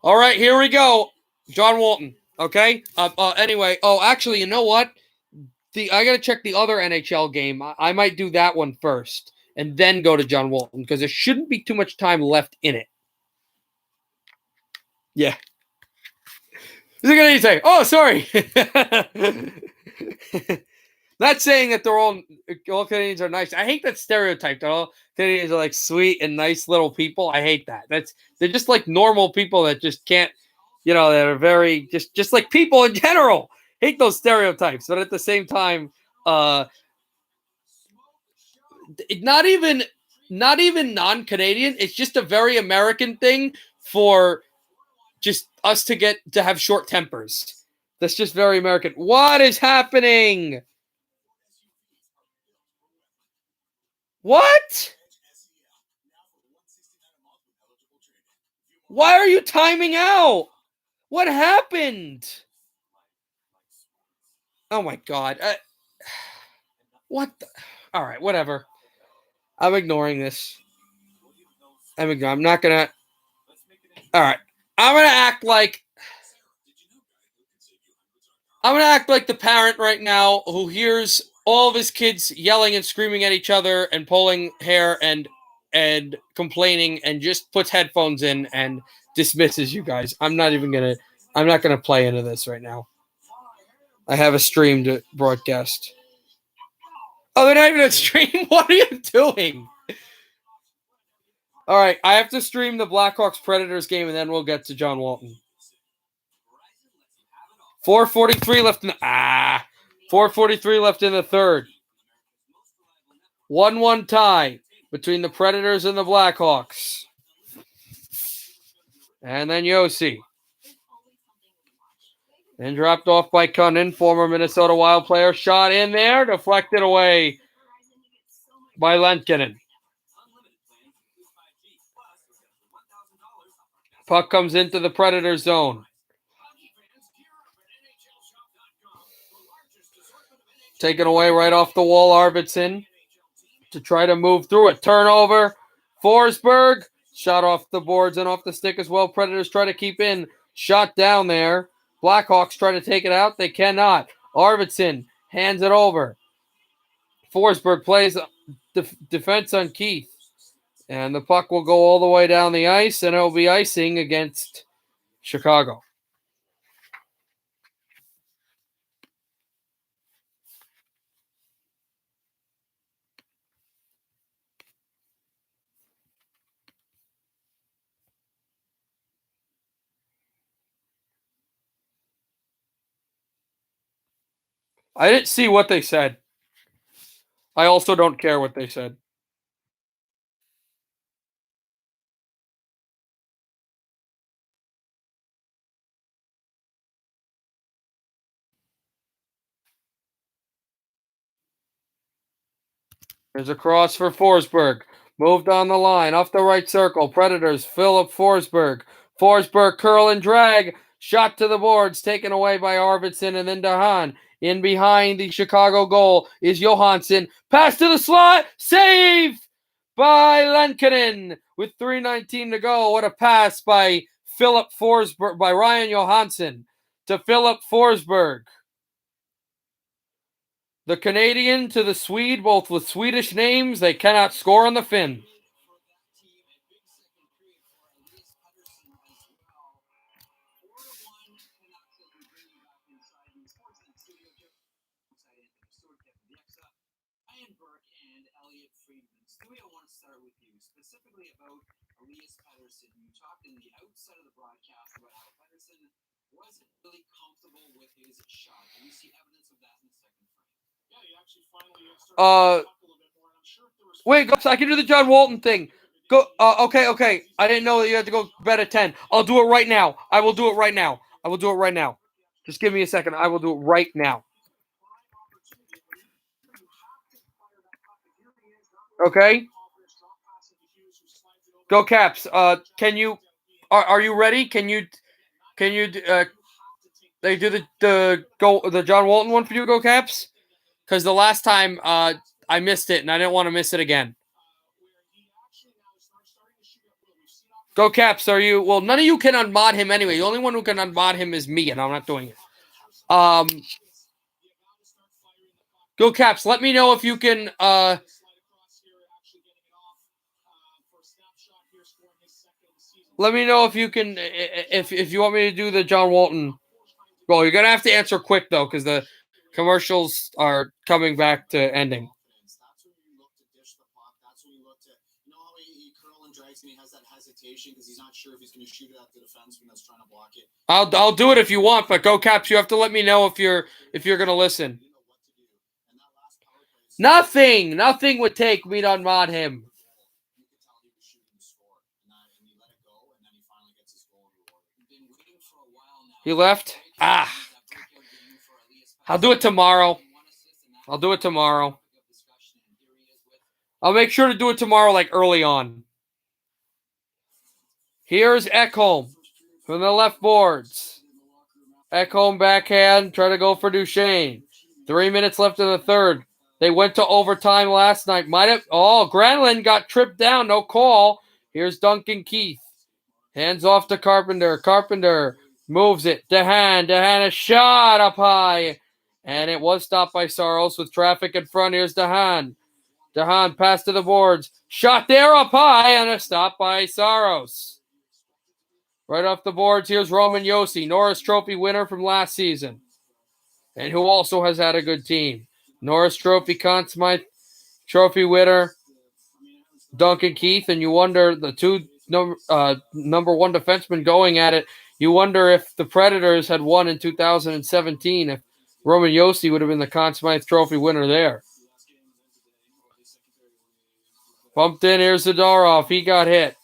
All right, here we go. John Walton. Okay? Anyway, actually, you know what? I got to check the other NHL game. I might do that one first and then go to John Walton because there shouldn't be too much time left in it. Yeah. Is it going to say, oh, sorry. Not saying that all Canadians are nice. I hate that stereotype that all Canadians are like sweet and nice little people. I hate that. They're just like normal people that just can't, that are very just like people in general. Hate those stereotypes, but at the same time, not even non-Canadian. It's just a very American thing for just us to have short tempers. That's just very American. What is happening? What? Why are you timing out? What happened? Oh my God. What? All right, whatever. I'm ignoring this. I'm not going to. All right. I'm going to act like the parent right now who hears all of his kids yelling and screaming at each other and pulling hair and complaining and just puts headphones in and dismisses you guys. I'm not going to play into this right now. I have a stream to broadcast. Oh, they're not even a stream? What are you doing? All right, I have to stream the Blackhawks Predators game and then we'll get to John Walton. 4:43 left in 4:43 left in the third. 1-1 tie between the Predators and the Blackhawks. And then Yossi. Then dropped off by Cunnin, former Minnesota Wild player. Shot in there, deflected away by Lenkkinen. Puck comes into the Predator zone. Taken away right off the wall, Arvidsson to try to move through it. Turnover. Forsberg. Shot off the boards and off the stick as well. Predators try to keep in. Shot down there. Blackhawks try to take it out. They cannot. Arvidsson hands it over. Forsberg plays defense on Keith. And the puck will go all the way down the ice, and it will be icing against Chicago. I didn't see what they said. I also don't care what they said. There's a cross for Forsberg. Moved on the line, off the right circle. Predators, Philip Forsberg. Forsberg curl and drag. Shot to the boards, taken away by Arvidsson, and then DeHaan. In behind the Chicago goal is Johansson. Pass to the slot. Save by Lenkkinen with 3:19 to go. What a pass by Philip Forsberg, by Ryan Johansson to Philip Forsberg. The Canadian to the Swede, both with Swedish names. They cannot score on the Finn. Specifically about Elias Pettersson. You talked in the outset of the broadcast about how Pettersson wasn't really comfortable with his shot. And you see evidence of that in the second frame. Yeah, he actually finally started to talk a little bit more. I'm sure if there was Wait, go, I can do the John Walton thing. Go. Okay. I didn't know that you had to go to bed at 10. I'll do it right now. I will do it right now. Just give me a second. I will do it right now. Okay. Go Caps. Can you? Are you ready? Can you? They do the John Walton one for you. Go Caps. Because the last time I missed it and I didn't want to miss it again. Go Caps. Are you? Well, none of you can unmod him anyway. The only one who can unmod him is me, and I'm not doing it. Go Caps. Let me know if you can. Let me know if you can, if you want me to do the John Walton. Well, you're gonna have to answer quick though, because the commercials are coming back to ending. That's when you look to dish the puck. That's when you look to, you know how he curl and drags and he has that hesitation because he's not sure if he's going to shoot it at the defenseman that's trying to block it. I'll do it if you want, but Go Caps, you have to let me know if you're gonna listen. You know what to do. And that last power play. Nothing would take me to unmod him. You could tell he was shooting to score, and he let it go, and then he finally gets his goal reward. Been waiting for a while now. He left. I'll do it tomorrow. I'll make sure to do it tomorrow, like early on. Here's Ekholm from the left boards. Ekholm backhand, try to go for Duchesne. 3 minutes left in the third. They went to overtime last night. Granlund got tripped down, no call. Here's Duncan Keith. Hands off to Carpenter. Carpenter moves it. DeHaan a shot up high. And it was stopped by Saros with traffic in front. Here's DeHaan. DeHaan pass to the boards. Shot there up high and a stop by Saros. Right off the boards, here's Roman Josi, Norris Trophy winner from last season. And who also has had a good team. Norris Trophy, Conn Smythe Trophy winner, Duncan Keith. And you wonder, the two number one defensemen going at it, you wonder if the Predators had won in 2017, if Roman Josi would have been the Conn Smythe Trophy winner there. Bumped in, here's Zadorov. He got hit.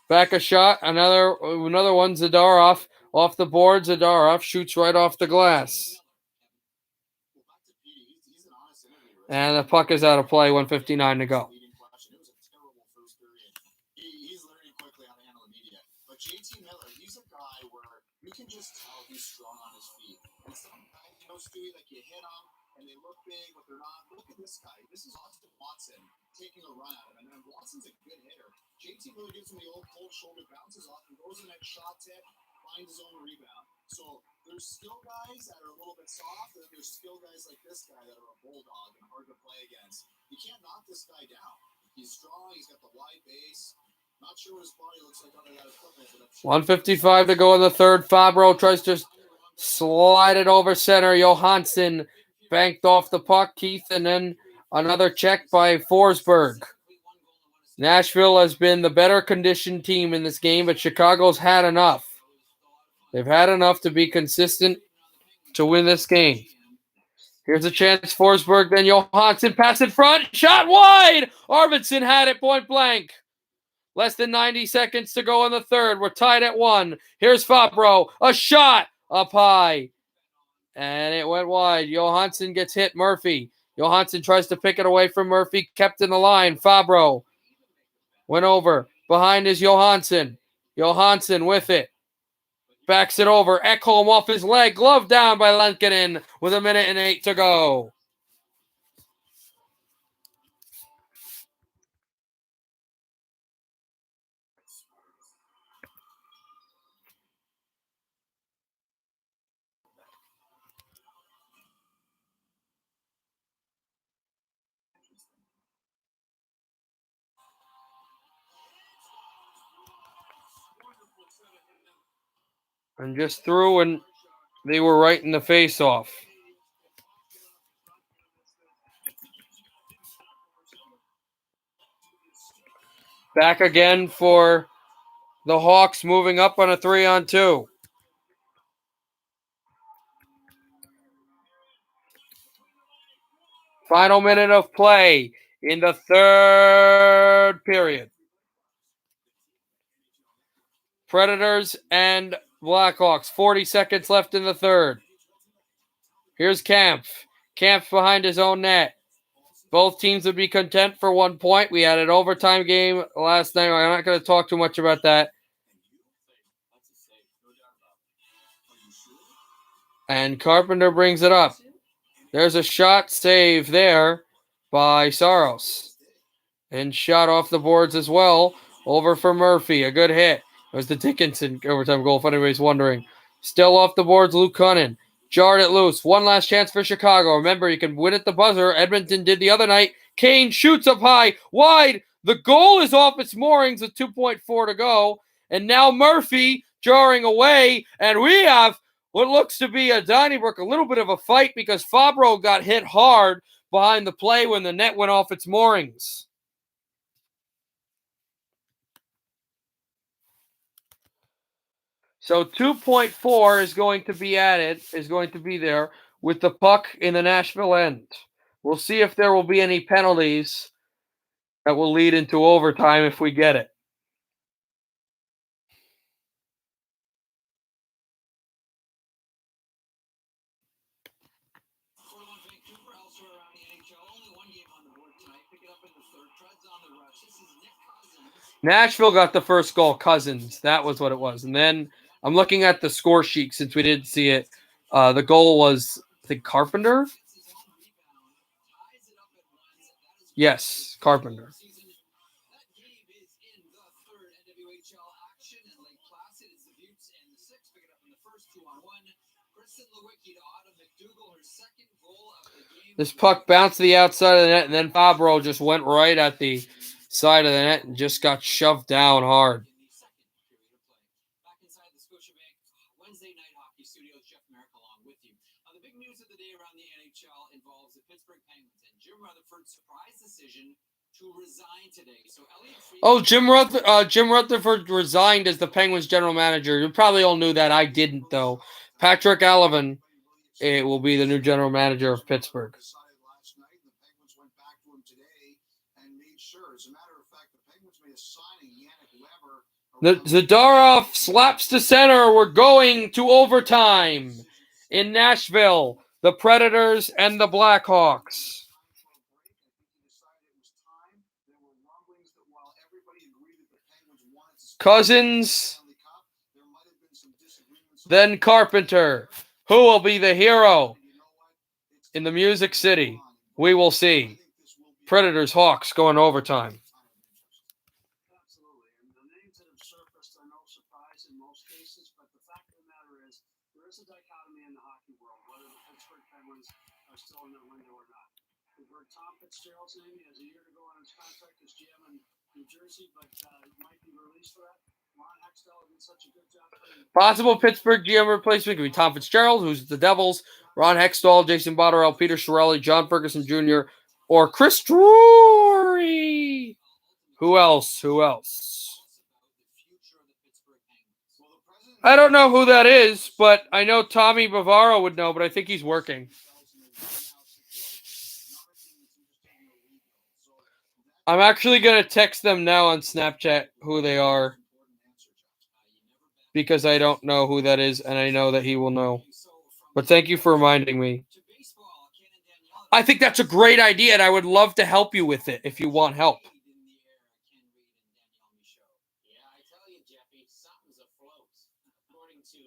Back a shot, another one, Zadorov. Off the board, Zadorov shoots right off the glass. And the puck is out of play, 1:59 to go. He's learning quickly how to handle the media. But JT Miller, he's a guy where you can just tell he's strong on his feet. And sometimes, Stewie, like you hit them and they look big, but they're not. Look at this guy. This is Austin Watson taking a run at him. And then Watson's a good hitter. JT Miller gives him the old cold shoulder, bounces off, and goes in that shot tip, finds his own rebound. So there's skill guys that are a little bit soft, and there's skill guys like this guy that are a bulldog and hard to play against. You can't knock this guy down. He's strong. He's got the wide base. Not sure what his body looks like under that equipment. But 1:55 to go in the third. Fabro tries to slide it over center. Johansson banked off the puck. Keith, and then another check by Forsberg. Nashville has been the better conditioned team in this game, but Chicago's had enough. They've had enough to be consistent to win this game. Here's a chance, Forsberg, then Johansson, pass in front, shot wide! Arvidsson had it point blank. Less than 90 seconds to go in the third. We're tied at 1. Here's Fabro, a shot up high. And it went wide. Johansson gets hit, Murphy. Johansson tries to pick it away from Murphy, kept in the line. Fabro went over. Behind is Johansson. Johansson with it. Backs it over. Ekholm off his leg. Glove down by Lenkkinen with 1:08 to go. And just threw, and they were right in the face-off. Back again for the Hawks, moving up on a 3-on-2. Final minute of play in the third period. Predators and Blackhawks, 40 seconds left in the third. Here's Kampf. Kampf behind his own net. Both teams would be content for 1 point. We had an overtime game last night. I'm not going to talk too much about that. And Carpenter brings it up. There's a shot save there by Saros. And shot off the boards as well. Over for Murphy. A good hit. It was the Dickinson overtime goal, if anybody's wondering. Still off the boards, Luke Cunnin. Jarred it loose. One last chance for Chicago. Remember, you can win at the buzzer. Edmonton did the other night. Kane shoots up high. Wide. The goal is off its moorings with 2.4 to go. And now Murphy jarring away. And we have what looks to be a Donnybrook, a little bit of a fight because Fabro got hit hard behind the play when the net went off its moorings. So 2.4 is going to be there with the puck in the Nashville end. We'll see if there will be any penalties that will lead into overtime if we get it. For Vancouver, elsewhere around the NHL, only one game on the board tonight. Pick it up in the third. Preds on the rush. This is Nick Cousins. Nashville got the first goal. Cousins. That was what it was. And then I'm looking at the score sheet since we didn't see it. The goal was, I think, Carpenter? Yes, Carpenter. That game is in the third NWHL action, and Lake Placid is the Buttes and the Six. Pick it up in the first 2-on-1. Kristen Lewicki to Autumn McDougall, her second goal of the game. This puck bounced to the outside of the net, and then Fabro just went right at the side of the net and just got shoved down hard. In the second period of play. Back inside the Scotiabank Wednesday night hockey studios, Jeff Merrick along with you. The big news of the day around the NHL involves the Pittsburgh Penguins and Jim Rutherford's surprise decision to resign today. So Elliot Friedman. Jim Rutherford resigned as the Penguins general manager. You probably all knew that. I didn't, though. Patrick Alvin will be the new general manager of Pittsburgh. Decided last night, and the Penguins went back to him today and made sure. As a matter of fact, the Penguins made a signing, Yannick Weber. Zadorov slaps to center. We're going to overtime in Nashville. The Predators and the Blackhawks. Cousins, then Carpenter. Who will be the hero in the Music City? We will see. Predators, Hawks going overtime. Absolutely. And the names that have surfaced are no surprise in most cases, but the fact of the matter is there is a dichotomy in the hockey world, whether the Pittsburgh Penguins are still in their window or not. We've heard Tom Fitzgerald's name. He has a year to go on his contract as GM in New Jersey, but he might be released for that. Ron Hextall did such a good job. Possible Pittsburgh GM replacement could be Tom Fitzgerald, who's the Devils, Ron Hextall, Jason Botterill, Peter Chiarelli, John Ferguson Jr., or Chris Drury. Who else? I don't know who that is, but I know Tommy Bavaro would know, but I think he's working. I'm actually going to text them now on Snapchat who they are because I don't know who that is, and I know that he will know. But thank you for reminding me. I think that's a great idea, and I would love to help you with it if you want help. Yeah, I tell you, Jeffy, something's afloat. According to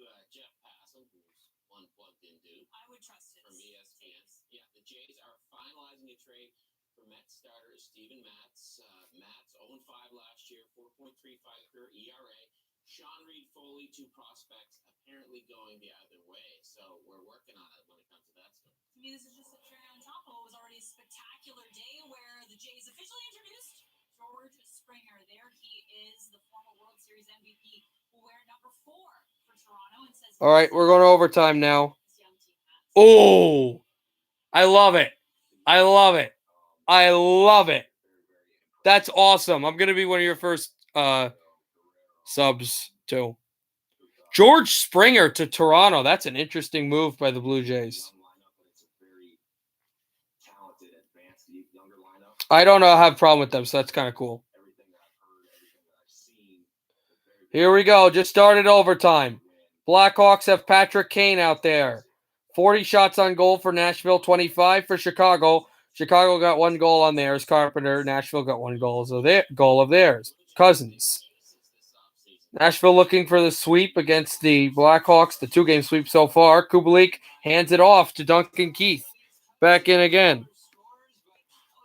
we trust his. From ESPN. Yeah, the Jays are finalizing a trade for Mets starter Steven Matz. Matz 0-5 last year, 4.35 career ERA. Sean Reed Foley, 2 prospects, apparently going the other way. So we're working on it when it comes to that stuff. To me, this is just a cherry on top of what was already a spectacular day where the Jays officially introduced George Springer. There he is, the former World Series MVP, who will wear number 4 for Toronto and says. All right, we're going to overtime now. Oh, I love it. I love it. I love it. That's awesome. I'm going to be one of your first subs, too. George Springer to Toronto. That's an interesting move by the Blue Jays. I don't have a problem with them, so that's kind of cool. Here we go. Just started overtime. Blackhawks have Patrick Kane out there. 40 shots on goal for Nashville, 25 for Chicago. Chicago got 1 goal on theirs. Carpenter. Nashville got 1 goal of theirs. Cousins. Nashville looking for the sweep against the Blackhawks, the 2-game sweep so far. Kubalik hands it off to Duncan Keith. Back in again.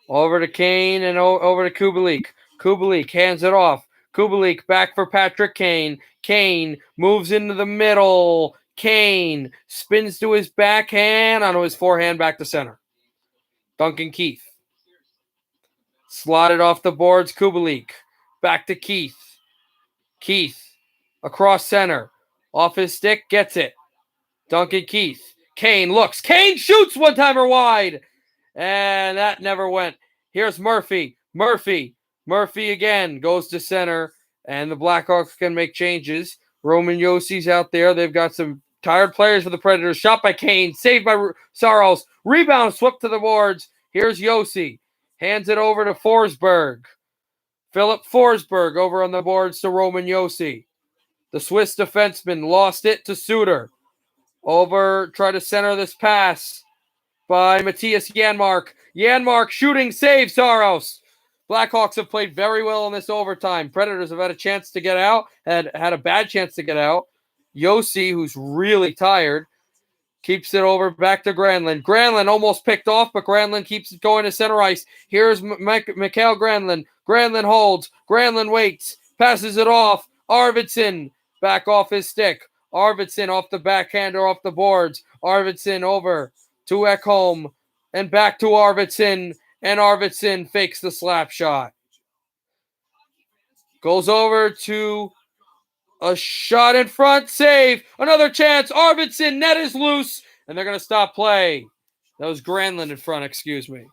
Over to Kane and over to Kubalik. Kubalik hands it off. Kubalik back for Patrick Kane. Kane moves into the middle. Kane spins to his backhand, onto his forehand, back to center. Duncan Keith. Slotted off the boards, Kubalik. Back to Keith. Keith across center. Off his stick, gets it. Duncan Keith. Kane looks. Kane shoots one-timer wide. And that never went. Here's Murphy. Murphy again goes to center. And the Blackhawks can make changes. Roman Yossi's out there. They've got some tired players for the Predators. Shot by Kane. Saved by Saros. Rebound swept to the boards. Here's Yossi. Hands it over to Forsberg. Philip Forsberg over on the boards to Roman Yossi. The Swiss defenseman lost it to Suter. Over, try to center this pass by Matthias Janmark. Janmark shooting, save Saros. Blackhawks have played very well in this overtime. Predators have had a chance to get out, had a bad chance to get out. Yossi, who's really tired, keeps it over back to Granlund. Granlund almost picked off, but Granlund keeps it going to center ice. Here's Mikael Granlund. Granlund holds. Granlund waits. Passes it off. Arvidsson back off his stick. Arvidsson off the backhander off the boards. Arvidsson over to Ekholm and back to Arvidsson. And Arvidsson fakes the slap shot. Goes over to a shot in front. Save. Another chance. Arvidsson. Net is loose. And they're going to stop play. That was Granlund in front, excuse me.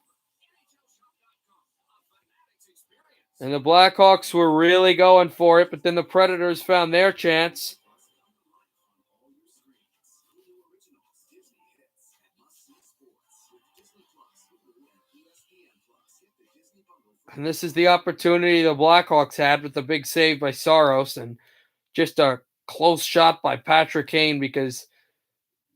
And the Blackhawks were really going for it, but then the Predators found their chance. And this is the opportunity the Blackhawks had with the big save by Saros and just a close shot by Patrick Kane, because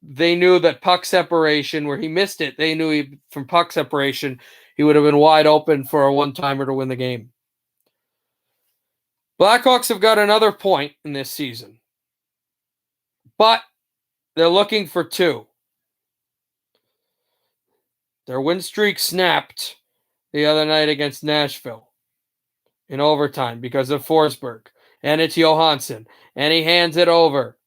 they knew that puck separation, where he missed it, they knew from puck separation, he would have been wide open for a one-timer to win the game. Blackhawks have got another point in this season, but they're looking for 2. Their win streak snapped the other night against Nashville in overtime because of Forsberg. And it's Johansson. And he hands it over.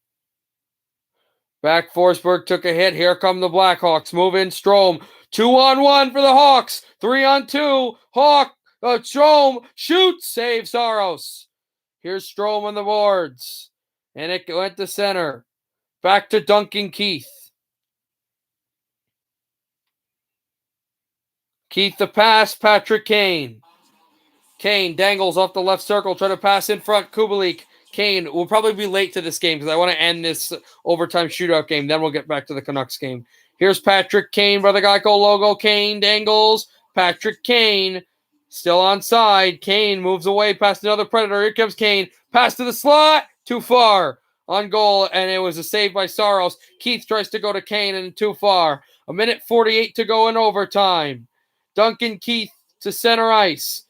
Back Forsberg took a hit. Here come the Blackhawks. Move in Strome. 2-on-1 for the Hawks. 3-on-2. Strome shoots. Save Saros. Here's Strome on the boards. And it went to center. Back to Duncan Keith. Keith the pass. Patrick Kane. Kane dangles off the left circle. Try to pass in front. Kubalik. Kane will probably be late to this game because I want to end this overtime shootout game. Then we'll get back to the Canucks game. Here's Patrick Kane by the Geico logo. Kane dangles. Patrick Kane still onside. Kane moves away past another Predator. Here comes Kane. Pass to the slot. Too far. On goal, and it was a save by Saros. Keith tries to go to Kane, and too far. 1:48 to go in overtime. Duncan Keith to center ice.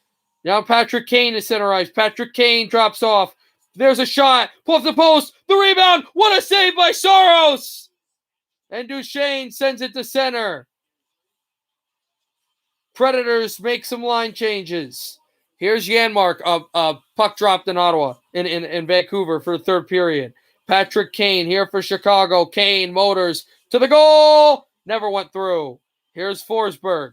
Now Patrick Kane to center ice. Patrick Kane drops off. There's a shot. Pull off the post. The rebound. What a save by Saros. And Duchesne sends it to center. Predators make some line changes. Here's Janmark. Puck dropped in Ottawa, in Vancouver for the third period. Patrick Kane here for Chicago. Kane motors to the goal. Never went through. Here's Forsberg.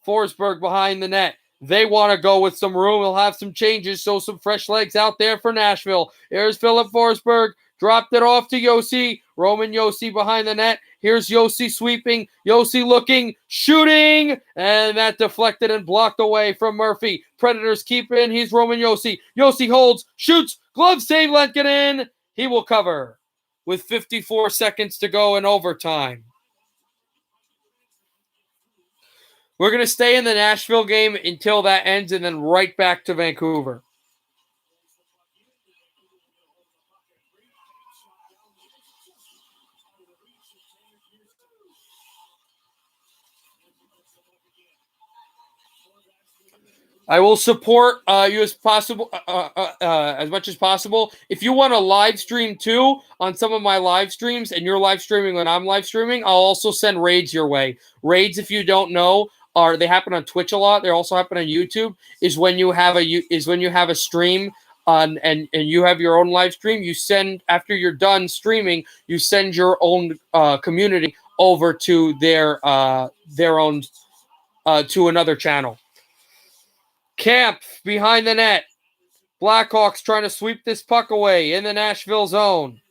Forsberg behind the net. They want to go with some room. They'll have some changes, so some fresh legs out there for Nashville. Here's Philip Forsberg. Dropped it off to Josi. Roman Josi behind the net. Here's Josi sweeping. Josi looking, shooting, and that deflected and blocked away from Murphy. Predators keep in. He's Roman Josi. Josi holds, shoots, glove save, Lenkkinen. He will cover with 54 seconds to go in overtime. We're going to stay in the Nashville game until that ends and then right back to Vancouver. I will support you as possible, as much as possible. If you want to live stream too on some of my live streams, and you're live streaming when I'm live streaming, I'll also send raids your way. Raids, if you don't know, they happen on Twitch a lot. They also happen on YouTube. Is when you have a stream on and you have your own live stream. You send, after you're done streaming, you send your own community over to their own to another channel. Camp behind the net. Blackhawks trying to sweep this puck away in the Nashville zone.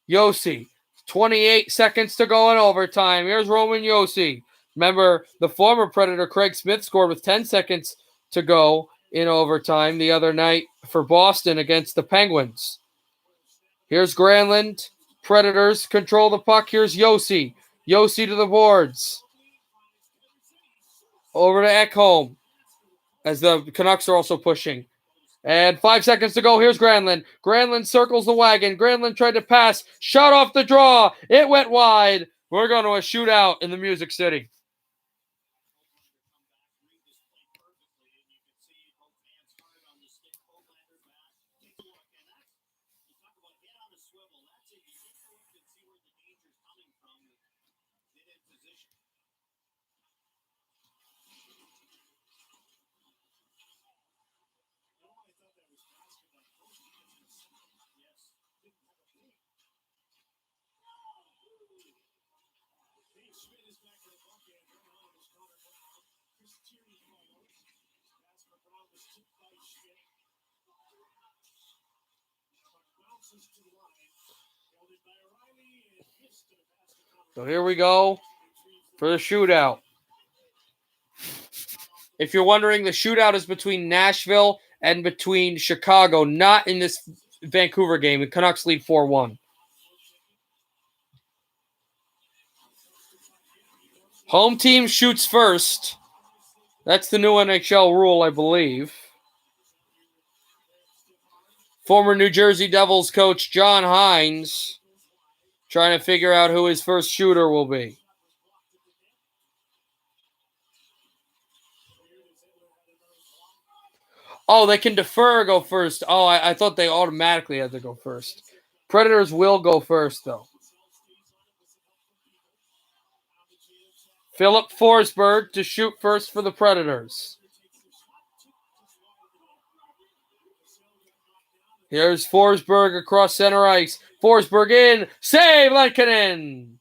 Josi, 28 seconds to go in overtime. Here's Roman Josi. Remember, the former Predator Craig Smith scored with 10 seconds to go in overtime the other night for Boston against the Penguins. Here's Granlund. Predators control the puck. Here's Josi. Josi to the boards. Over to Ekholm, as the Canucks are also pushing. And 5 seconds to go. Here's Granlund. Granlund circles the wagon. Granlund tried to pass. Shot off the draw. It went wide. We're going to a shootout in the Music City. So here we go for the shootout. If you're wondering, the shootout is between Nashville and between Chicago, not in this Vancouver game. The Canucks lead 4-1. Home team shoots first. That's the new NHL rule, I believe. Former New Jersey Devils coach John Hines trying to figure out who his first shooter will be. Oh, they can defer or go first. Oh, I thought they automatically had to go first. Predators will go first, though. Philip Forsberg to shoot first for the Predators. Here's Forsberg across center ice. Forsberg in. Save, Lenkkinen.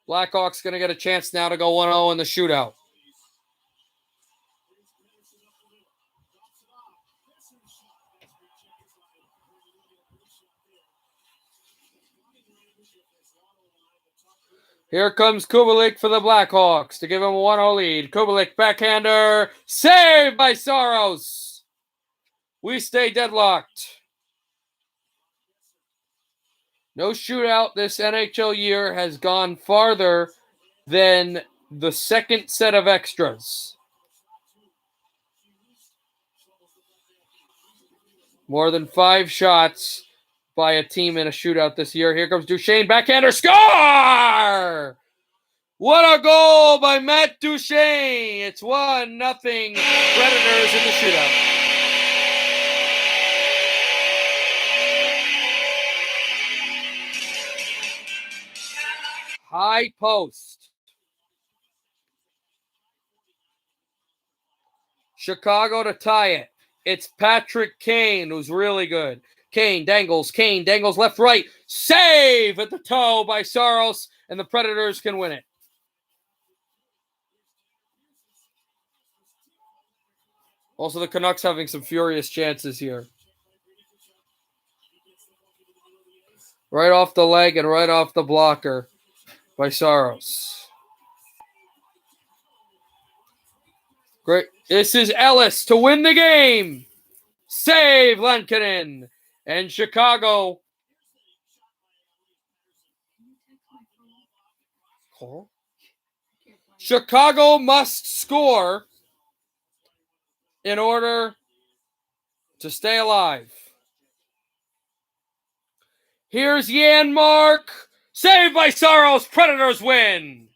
Blackhawks going to get a chance now to go 1-0 in the shootout. Here comes Kubalik for the Blackhawks to give him a 1-0 lead. Kubalik, backhander, saved by Saros. We stay deadlocked. No shootout this NHL year has gone farther than the second set of extras. More than 5 shots by a team in a shootout this year. Here comes Duchesne, backhander, score! What a goal by Matt Duchesne! It's 1-0 Predators in the shootout. high post. Chicago to tie it. It's Patrick Kane, who's really good. Kane dangles left, right. Save at the toe by Saros, and the Predators can win it. Also, the Canucks having some furious chances here. Right off the leg and right off the blocker by Saros. Great. This is Ellis to win the game. Save Lankinen. And Chicago. Chicago must score in order to stay alive. Here's Janmark. Saved by Saros. Predators win.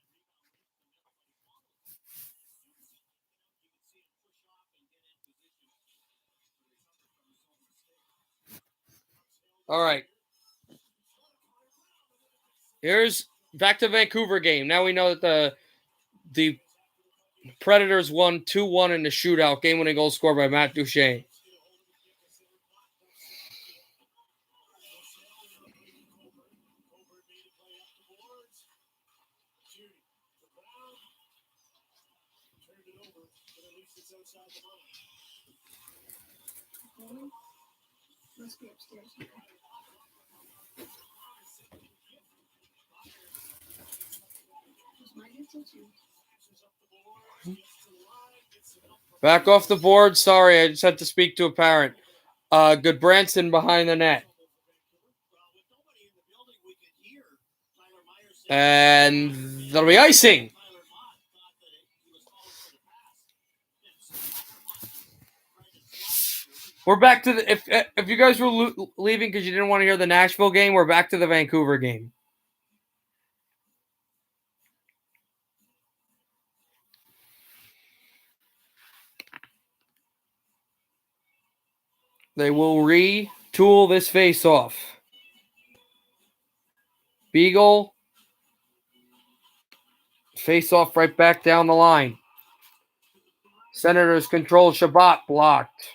All right. Here's back to Vancouver game. Now we know that the Predators won 2-1 in the shootout. Game-winning goal scored by Matt Duchene. Must be upstairs. Back off the board. Sorry, I just had to speak to a parent. Good Branson behind the net. And there'll be icing. We're back to the if you guys were leaving because you didn't want to hear the Nashville game, we're back to the Vancouver game. They will retool this face-off. Beagle. Face-off right back down the line. Senators control. Shabbat blocked.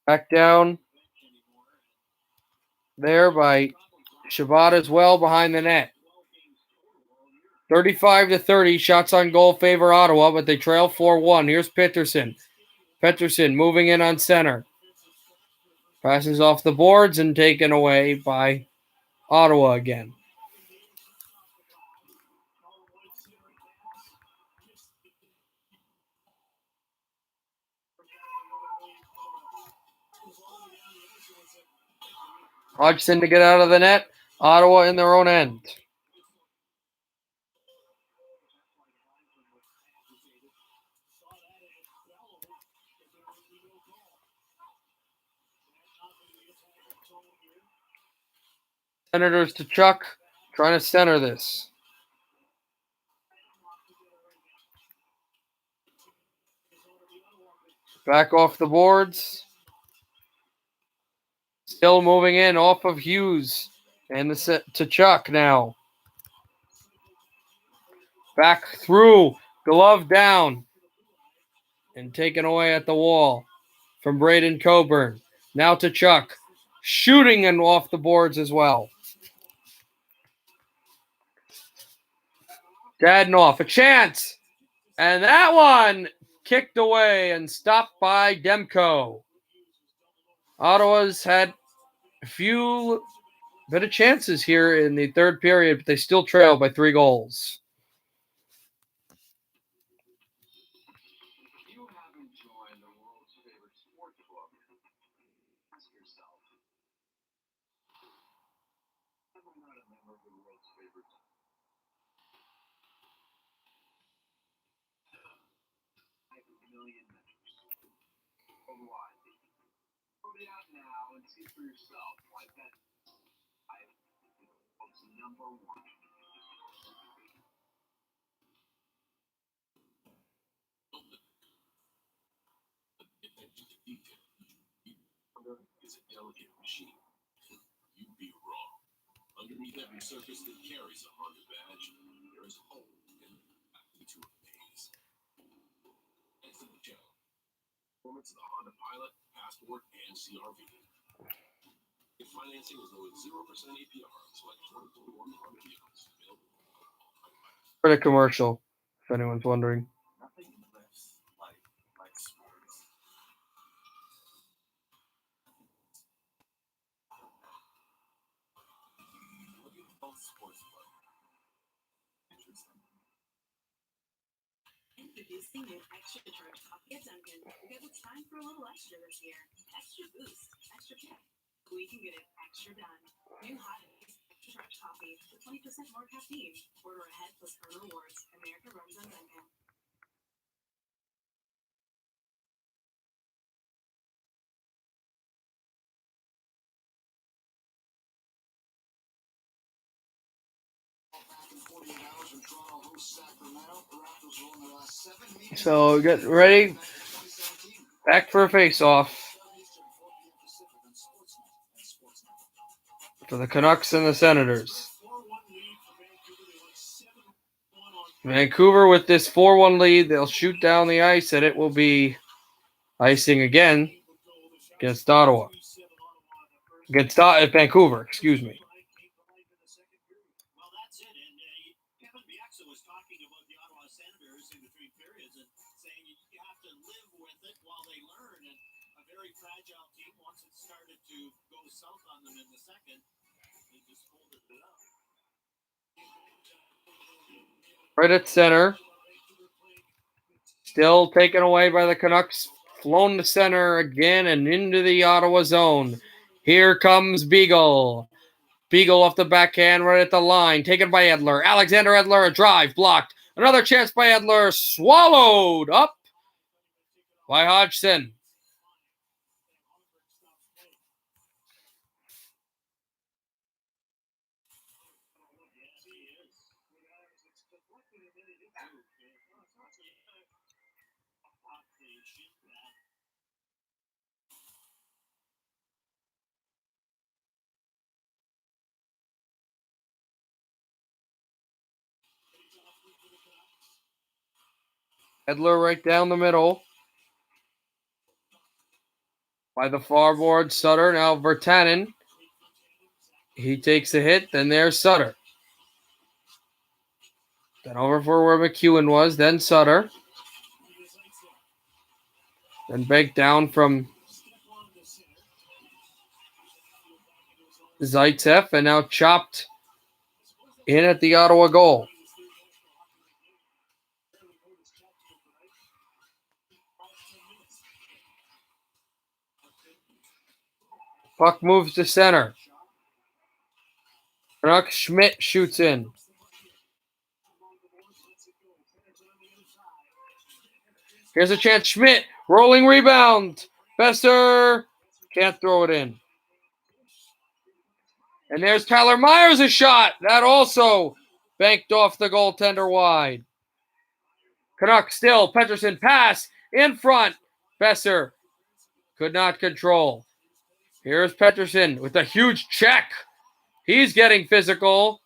Back down there by Shabbat as well behind the net. 35-30, shots on goal favor Ottawa, but they trail 4-1. Here's Pettersson. Pettersson moving in on center. Passes off the boards and taken away by Ottawa again. Hodgson to get out of the net. Ottawa in their own end. Senators to Chuck, trying to center this. Back off the boards. Still moving in off of Hughes. And to Chuck now. Back through. Glove down. And taken away at the wall from Braden Coburn. Now to Chuck. Shooting and off the boards as well. Dadenoff, a chance. And that one kicked away and stopped by Demko. Ottawa's had a few bit of chances here in the third period, but they still trail by 3 goals. If you haven't joined the world's favorite sports book, ask yourself, have I not amassed of the world's favorites. Million measures. Worldwide. Prove it out now and see for yourself why that was number one. Is a delicate machine. You'd be wrong. Underneath every surface that carries a Honda badge, there is hope and into a maze. Next to the channel. Performance of the Honda Pilot, Passport, and CR-V. Get financing as low as 0% APR on select 2021 Honda vehicles. Available. For the commercial, if anyone's wondering. Nothing lifts like sports. Look at both sports club. Interesting. Introducing new extra charge coffee at Dunkin' because it's time for a little extra this year. Extra boost, extra kick. We can get it extra done. New hot extra charge coffee with 20% more caffeine. Order ahead plus earn rewards. America runs on Dunkin'. So get ready. Back for a face-off for the Canucks and the Senators. Vancouver with this 4-1 lead. They'll shoot down the ice, and it will be icing again against Ottawa. Against Vancouver, excuse me. Well, that's it. And Kevin Bieksa was talking about the Ottawa Senators in between periods and saying you have to live with it while they learn. And a very fragile team, once it started to go south on them in the second, they just folded it up. Right at center. Still taken away by the Canucks. Flown to center again and into the Ottawa zone. Here comes Beagle. Beagle off the backhand right at the line. Taken by Edler. Alexander Edler, a drive blocked. Another chance by Edler. Swallowed up by Hodgson. Edler right down the middle. By the far board, Sutter. Now Virtanen. He takes a hit. Then there's Sutter. Then over for where McEwen was. Then Sutter. Then back down from Zaitsev. And now chopped in at the Ottawa goal. Puck moves to center. Canucks Schmidt shoots in. Here's a chance. Schmidt. Rolling rebound. Besser can't throw it in. And there's Tyler Myers' shot. That also banked off the goaltender wide. Canucks still. Pettersson pass in front. Besser could not control. Here's Pettersson with a huge check. He's getting physical.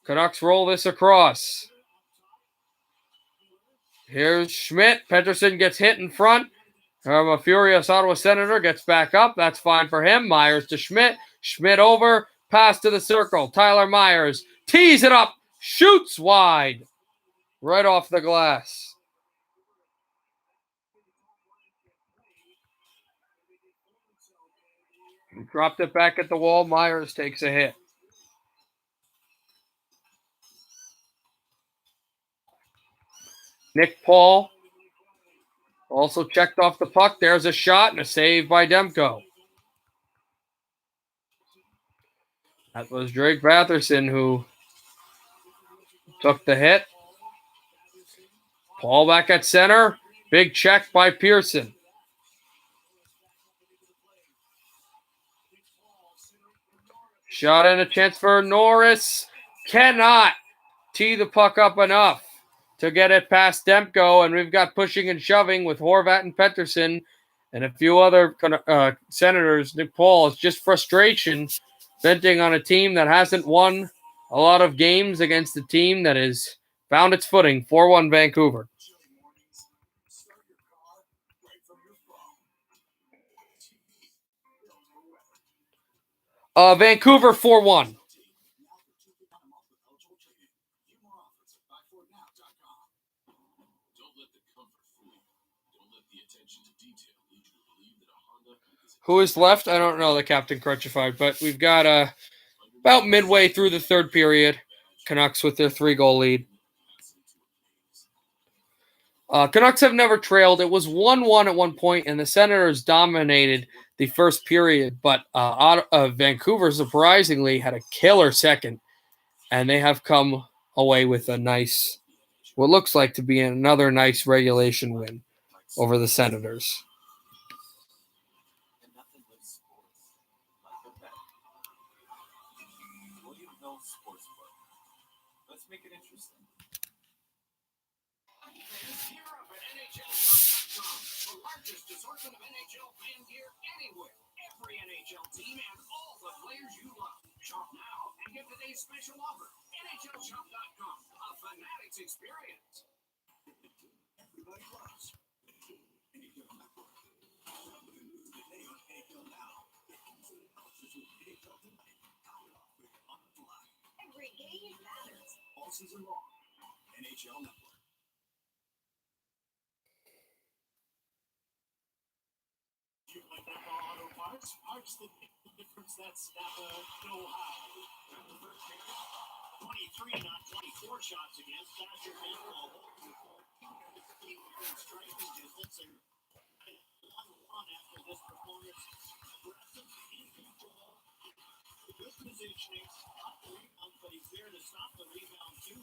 Canucks roll this across. Here's Schmidt. Pettersson gets hit in front. A furious Ottawa Senator gets back up. That's fine for him. Myers to Schmidt. Schmidt over. Pass to the circle. Tyler Myers tees it up. Shoots wide. Right off the glass. He dropped it back at the wall. Myers takes a hit. Nick Paul also checked off the puck. There's a shot and a save by Demko. That was Drake Batherson who took the hit. Paul back at center. Big check by Pearson. Shot and a chance for Norris. Cannot tee the puck up enough to get it past Demko. And we've got pushing and shoving with Horvat and Pettersson and a few other Senators. Nick Paul, it's just frustration venting on a team that hasn't won a lot of games against a team that has found its footing. 4-1 Vancouver. Vancouver 4-1. Who is left? I don't know the Captain Crutchified, but we've got about midway through the third period. Canucks with their 3-goal lead. Canucks have never trailed. It was 1-1 at one point, and the Senators dominated the first period, but Vancouver surprisingly had a killer second, and they have come away with a nice, what looks like to be another nice regulation win over the Senators. Let's make it interesting. The largest assortment of NHL fan gear anywhere. Every NHL team and all the players you love. Shop now and get today's special offer. NHLShop.com, a Fanatics experience. Everybody loves. Every game matters. All season long. NHL Network. You like Napa Auto Parts? Parts that make the difference. That's Napa know-how. 23, not 24 shots against. That's your main goal. Striking distance and 1-1 after this performance. Aggressive in control. Good positioning. Not the rebound, but he's there to stop the rebound too.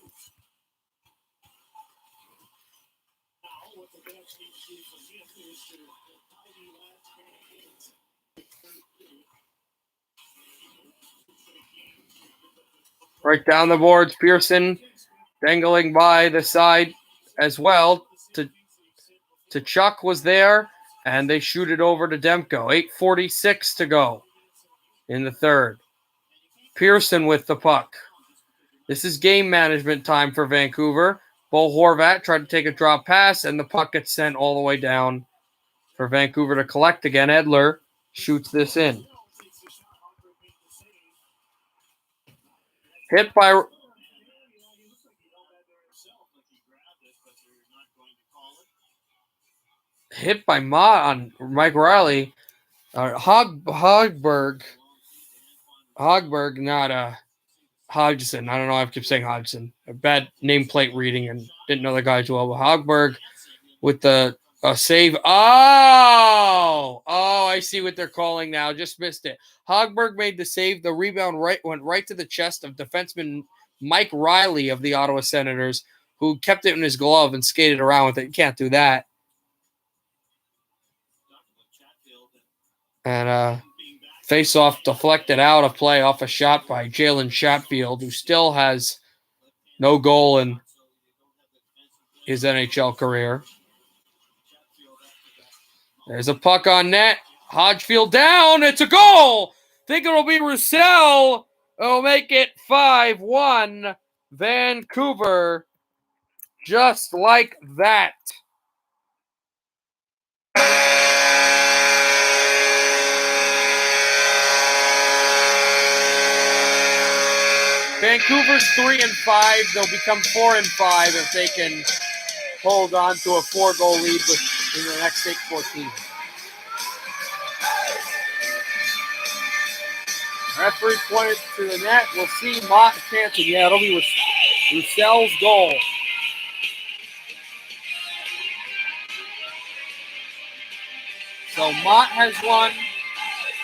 Now, what the Canucks need to do from him is to tidy that hands. Right down the boards, Pearson dangling by the side as well. To Chuck was there, and they shoot it over to Demko. 8:46 to go in the third. Pearson with the puck. This is game management time for Vancouver. Bo Horvat tried to take a drop pass, and the puck gets sent all the way down for Vancouver to collect again. Edler shoots this in. Hit by Mott on Mike Riley. Hogberg, not Hodgson. I don't know. I keep saying Hodgson. A bad nameplate reading and didn't know the guys well. But Hogberg with the save. Oh, I see what they're calling now. Just missed it. Hogberg made the save. The rebound went right to the chest of defenseman Mike Riley of the Ottawa Senators, who kept it in his glove and skated around with it. You can't do that. And face-off deflected out of play off a shot by Jalen Chatfield, who still has no goal in his NHL career. There's a puck on net. Hodgfield down. It's a goal. Think it'll be Roussel. It'll make it 5-1 Vancouver. Just like that. Vancouver's 3-5. They'll become 4-5 if they can hold on to a 4-goal lead in the next 8-14. Referee pointed to the net. We'll see Mott chancing. Yeah, it'll be Roussel's goal. So Mott has one.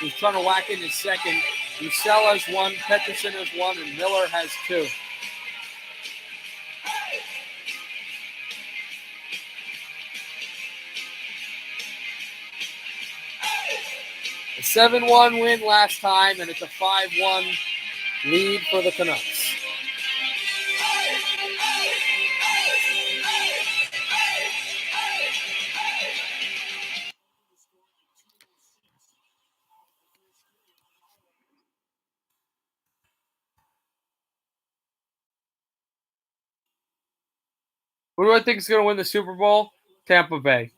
He's trying to whack in his second. Roussel has 1, Peterson has 1, and Miller has 2. A 7-1 win last time, and it's a 5-1 lead for the Canucks. Who do I think is going to win the Super Bowl? Tampa Bay.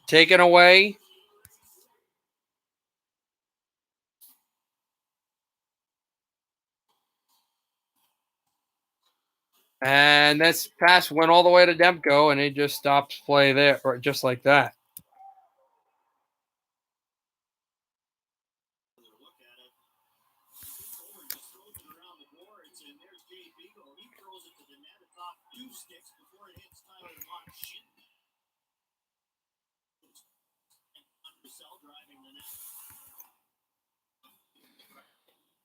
Taken away. And this pass went all the way to Demko, and he just stops play there, or just like that.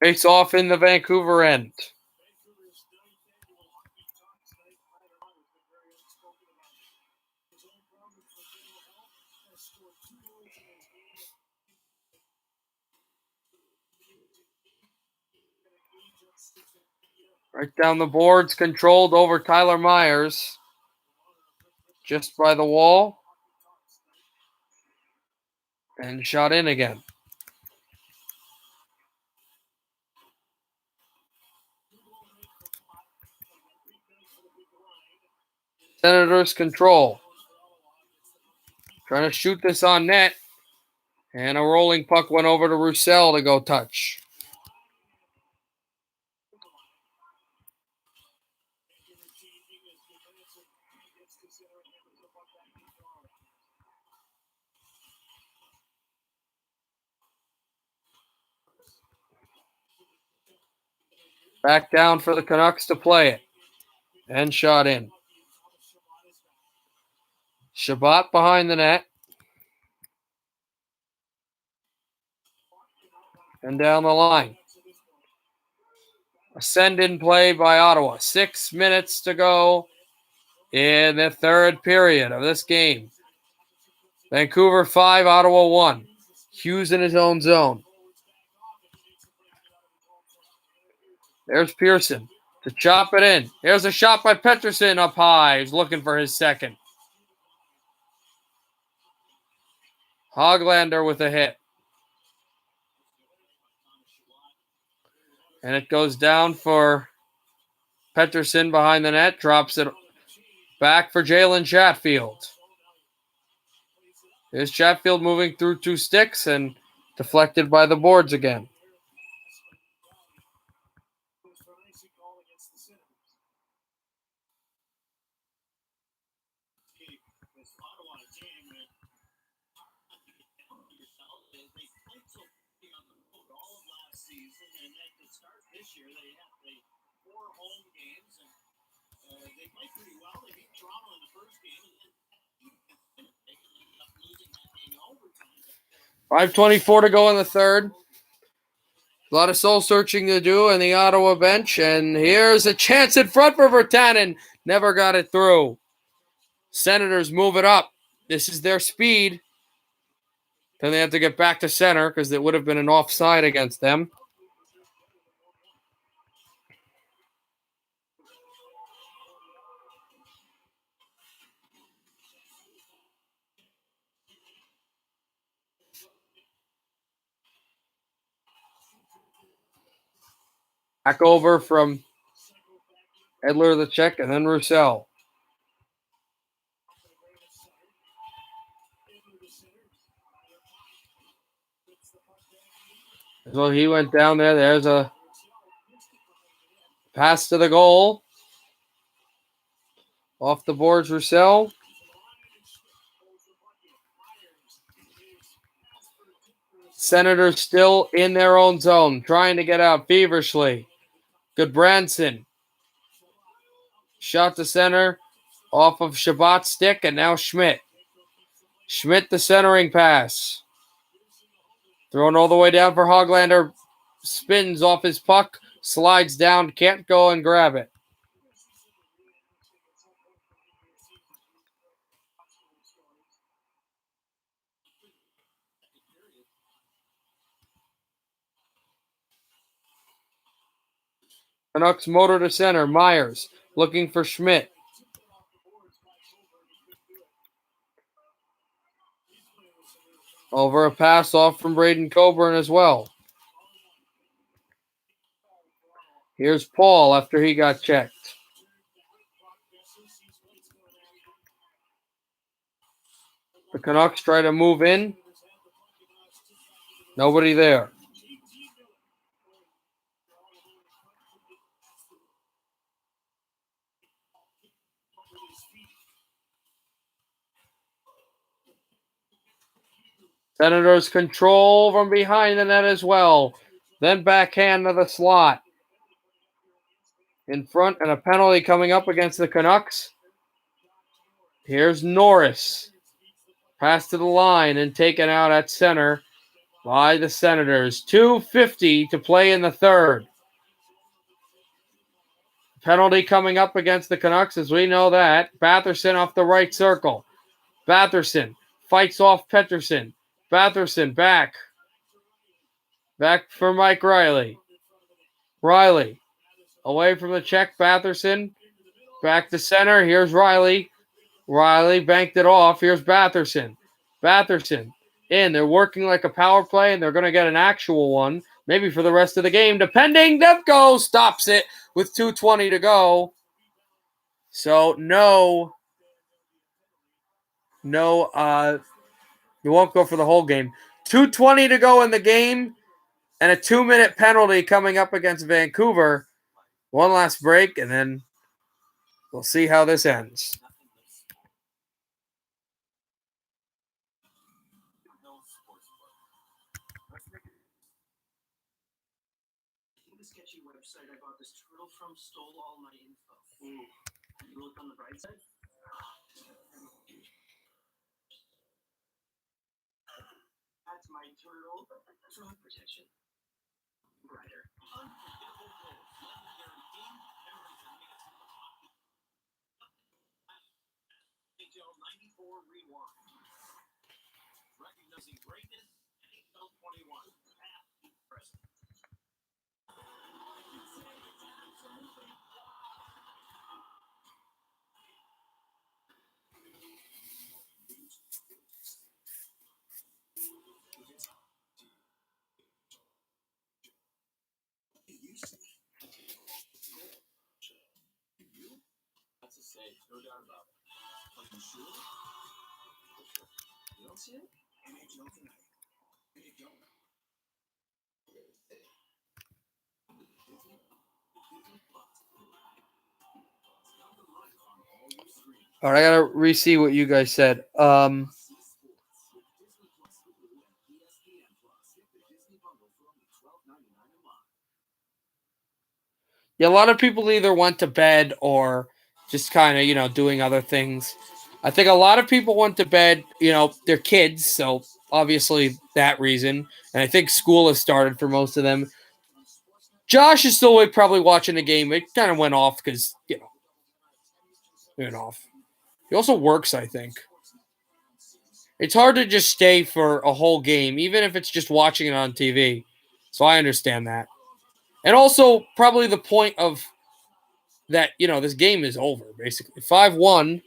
Face off in the Vancouver end. Right down the boards, controlled over Tyler Myers. Just by the wall. And shot in again. Senators control. Trying to shoot this on net. And a rolling puck went over to Roussel to go touch. Back down for the Canucks to play it. And shot in. Shabbat behind the net. And down the line. A send-in play by Ottawa. 6 minutes to go in the third period of this game. Vancouver 5, Ottawa 1. Hughes in his own zone. There's Pearson to chop it in. Here's a shot by Peterson up high. He's looking for his second. Hoglander with a hit. And it goes down for Peterson behind the net. Drops it back for Jalen Chatfield. Here's Chatfield moving through 2 sticks and deflected by the boards again. .5:24 to go in the third. A lot of soul searching to do in the Ottawa bench. And here's a chance in front for Virtanen. Never got it through. Senators move it up. This is their speed. Then they have to get back to center because it would have been an offside against them. Back over from Edler the check, and then Roussel. So he went down there. There's a Pass to the goal. Off the boards, Roussel. Senators still in their own zone, trying to get out feverishly. Good Branson. Shot to center. Off of Shabbat's stick, and now Schmidt. Schmidt, the centering pass. Thrown all the way down for Hoglander. Spins off his puck. Slides down. Can't go and grab it. Canucks motor to center. Myers looking for Schmidt. Over a pass off from Braden Coburn as well. Here's Paul after he got checked. The Canucks try to move in. Nobody there. Senators control from behind the net as well. Then backhand to the slot. In front, and a penalty coming up against the Canucks. Here's Norris. Pass to the line and taken out at center by the Senators. 2:50 to play in the third. Penalty coming up against the Canucks, as we know that. Batherson off the right circle. Batherson fights off Pettersson. Batherson back. Back for Mike Riley. Riley away from the check. Batherson back to center. Here's Riley. Riley banked it off. Here's Batherson. Batherson in. They're working like a power play, and they're going to get an actual one, maybe for the rest of the game, depending. Demko stops it with 2:20 to go. So no, you won't go for the whole game. 2:20 to go in the game, and a 2-minute penalty coming up against Vancouver. One last break, and then we'll see how this ends. Sketchy website I bought this turtle from stole all my info. You look on the bright side? That's my turtle. Fraud protection. Brighter. NHL 94 Rewind. Recognizing greatness, NHL 21. Present. That's a save, no doubt about it. Are you sure? You don't see it? NHL tonight. Hey, don't. All right, I gotta re-see what you guys said. Yeah, a lot of people either went to bed or just kind of, doing other things. I think a lot of people went to bed, they're kids, so obviously that reason. And I think school has started for most of them. Josh is still probably watching the game. It kind of went off because, went off. He also works, I think. It's hard to just stay for a whole game, even if it's just watching it on TV. So I understand that. And also, probably the point of that, this game is over, basically. 5-1,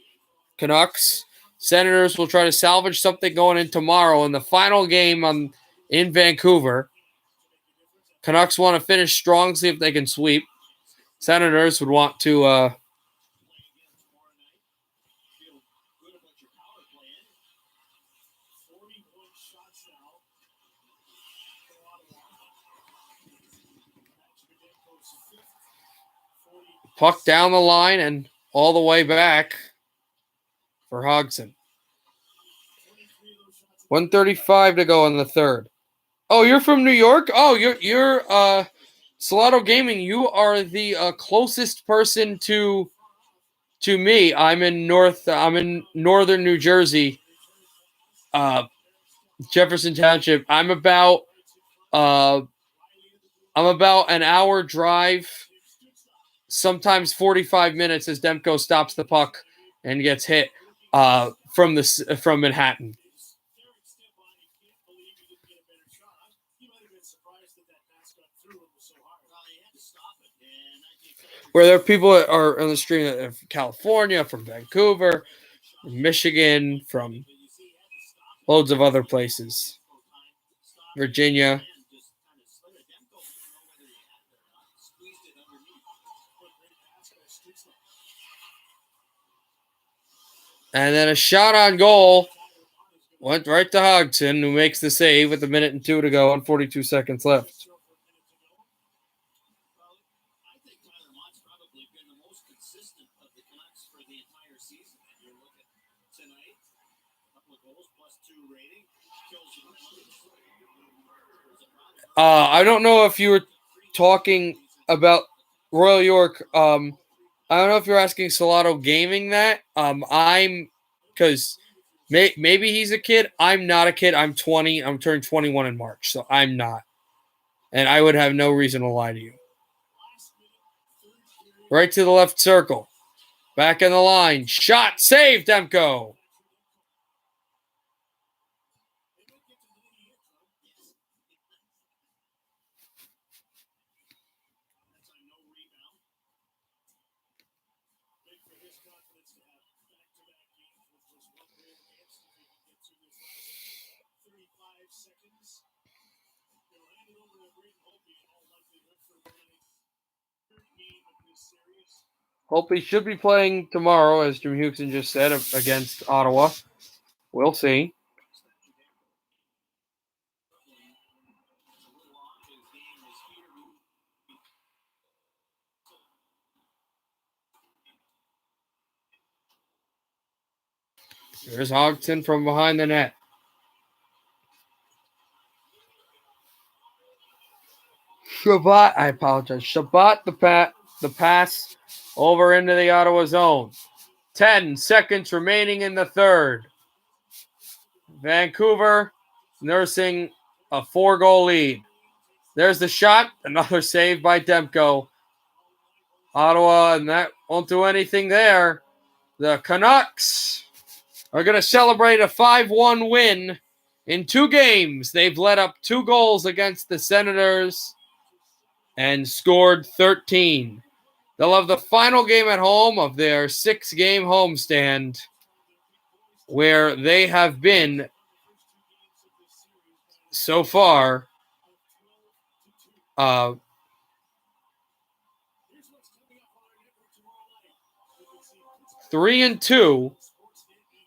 Canucks. Senators will try to salvage something going in tomorrow in the final game in Vancouver. Canucks want to finish strong, see if they can sweep. Senators would want to Puck down the line and all the way back for Hodgson. 1:35 to go in the third. Oh, you're from New York? Oh, you're Solado Gaming. You are the closest person to me. I'm in northern New Jersey. Jefferson Township. I'm about an hour drive, sometimes 45 minutes as Demko stops the puck and gets hit from Manhattan. Where there are people that are on the stream that are from California, from Vancouver, from Michigan, from loads of other places. Virginia. And then a shot on goal went right to Hodgson, who makes the save with 1:02 to go and 42 seconds left. I think Tyler Mott's probably been the most consistent of the Canucks for the entire season. And you look at tonight, a couple of goals, +2 rating, kills the I don't know if you were talking about Royal York. I don't know if you're asking Solado Gaming that. Because maybe he's a kid. I'm not a kid. I'm 20. I'm turning 21 in March, so I'm not. And I would have no reason to lie to you. Right to the left circle. Back in the line. Shot. Save, Demko. Holtby should be playing tomorrow, as Jim Houston just said, against Ottawa. We'll see. There's Hodgson from behind the net. Shabbat the pass over into the Ottawa zone. 10 seconds remaining in the third. Vancouver nursing a 4-goal lead. There's the shot. Another save by Demko. Ottawa, and that won't do anything there. The Canucks are going to celebrate a 5-1 win in 2 games. They've let up 2 goals against the Senators and scored 13. They'll have the final game at home of their 6-game homestand, where they have been so far 3-2,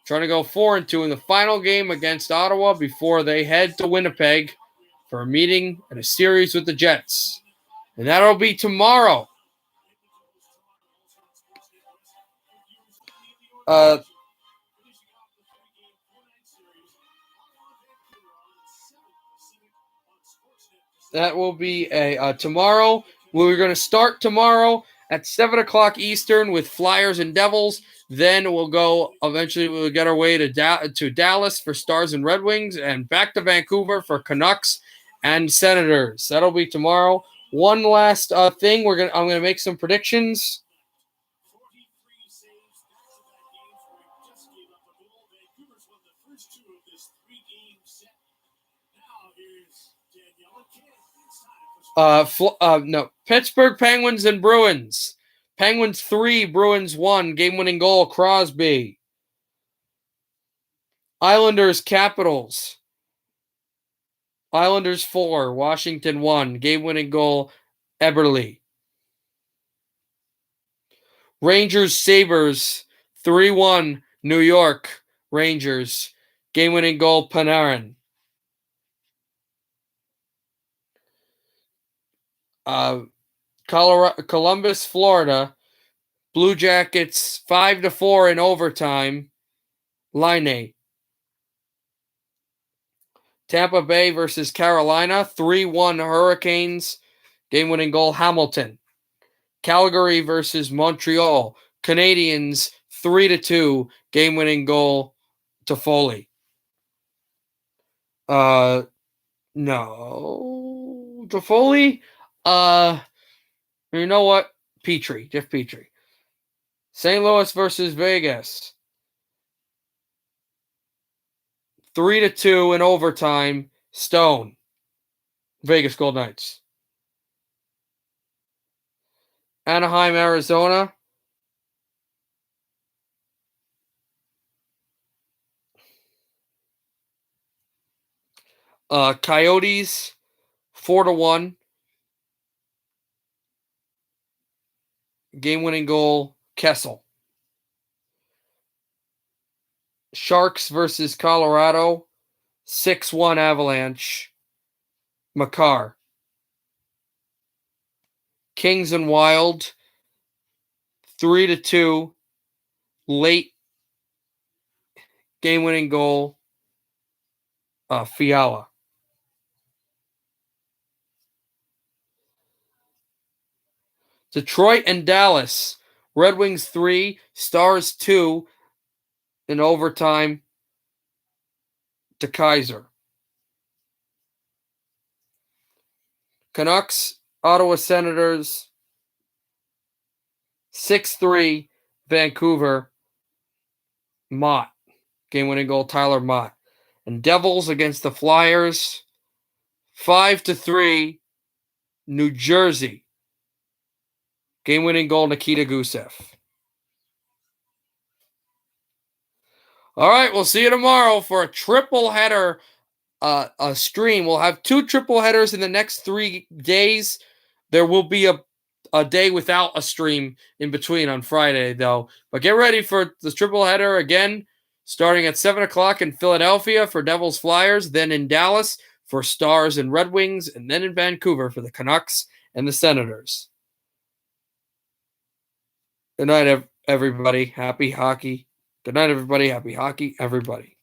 trying to go 4-2 in the final game against Ottawa before they head to Winnipeg for a meeting and a series with the Jets. And that'll be tomorrow. That will be tomorrow. We're going to start tomorrow at 7 o'clock Eastern with Flyers and Devils. Then eventually we'll get our way to Dallas for Stars and Red Wings, and back to Vancouver for Canucks and Senators. That'll be tomorrow. One last thing, I'm going to make some predictions. Pittsburgh Penguins and Bruins. Penguins 3, Bruins 1. Game-winning goal, Crosby. Islanders Capitals. Islanders 4, Washington 1. Game-winning goal, Eberle. Rangers Sabres 3-1, New York Rangers. Game-winning goal, Panarin. Columbus, Florida. Blue Jackets 5-4 in overtime. Line. Tampa Bay versus Carolina, 3-1 Hurricanes. Game-winning goal, Hamilton. Calgary versus Montreal. Canadiens, 3-2. Game-winning goal, Toffoli. No. Toffoli? You know what? Jeff Petrie. St. Louis versus Vegas. 3-2 in overtime. Stone. Vegas Golden Knights. Anaheim, Arizona. Coyotes 4-1. Game-winning goal, Kessel. Sharks versus Colorado, 6-1 Avalanche. Makar. Kings and Wild, 3-2. Late game-winning goal, Fiala. Detroit and Dallas, Red Wings 3, Stars 2 in overtime to Kaiser. Canucks, Ottawa Senators, 6-3 Vancouver. Mott. Game-winning goal, Tyler Mott. And Devils against the Flyers, 5-3 New Jersey. Game-winning goal, Nikita Gusev. All right, we'll see you tomorrow for a triple header a stream. We'll have 2 triple headers in the next 3 days. There will be a day without a stream in between on Friday, though. But get ready for the triple header again, starting at 7 o'clock in Philadelphia for Devils Flyers, then in Dallas for Stars and Red Wings, and then in Vancouver for the Canucks and the Senators. Good night, everybody. Happy hockey. Good night, everybody. Happy hockey, everybody.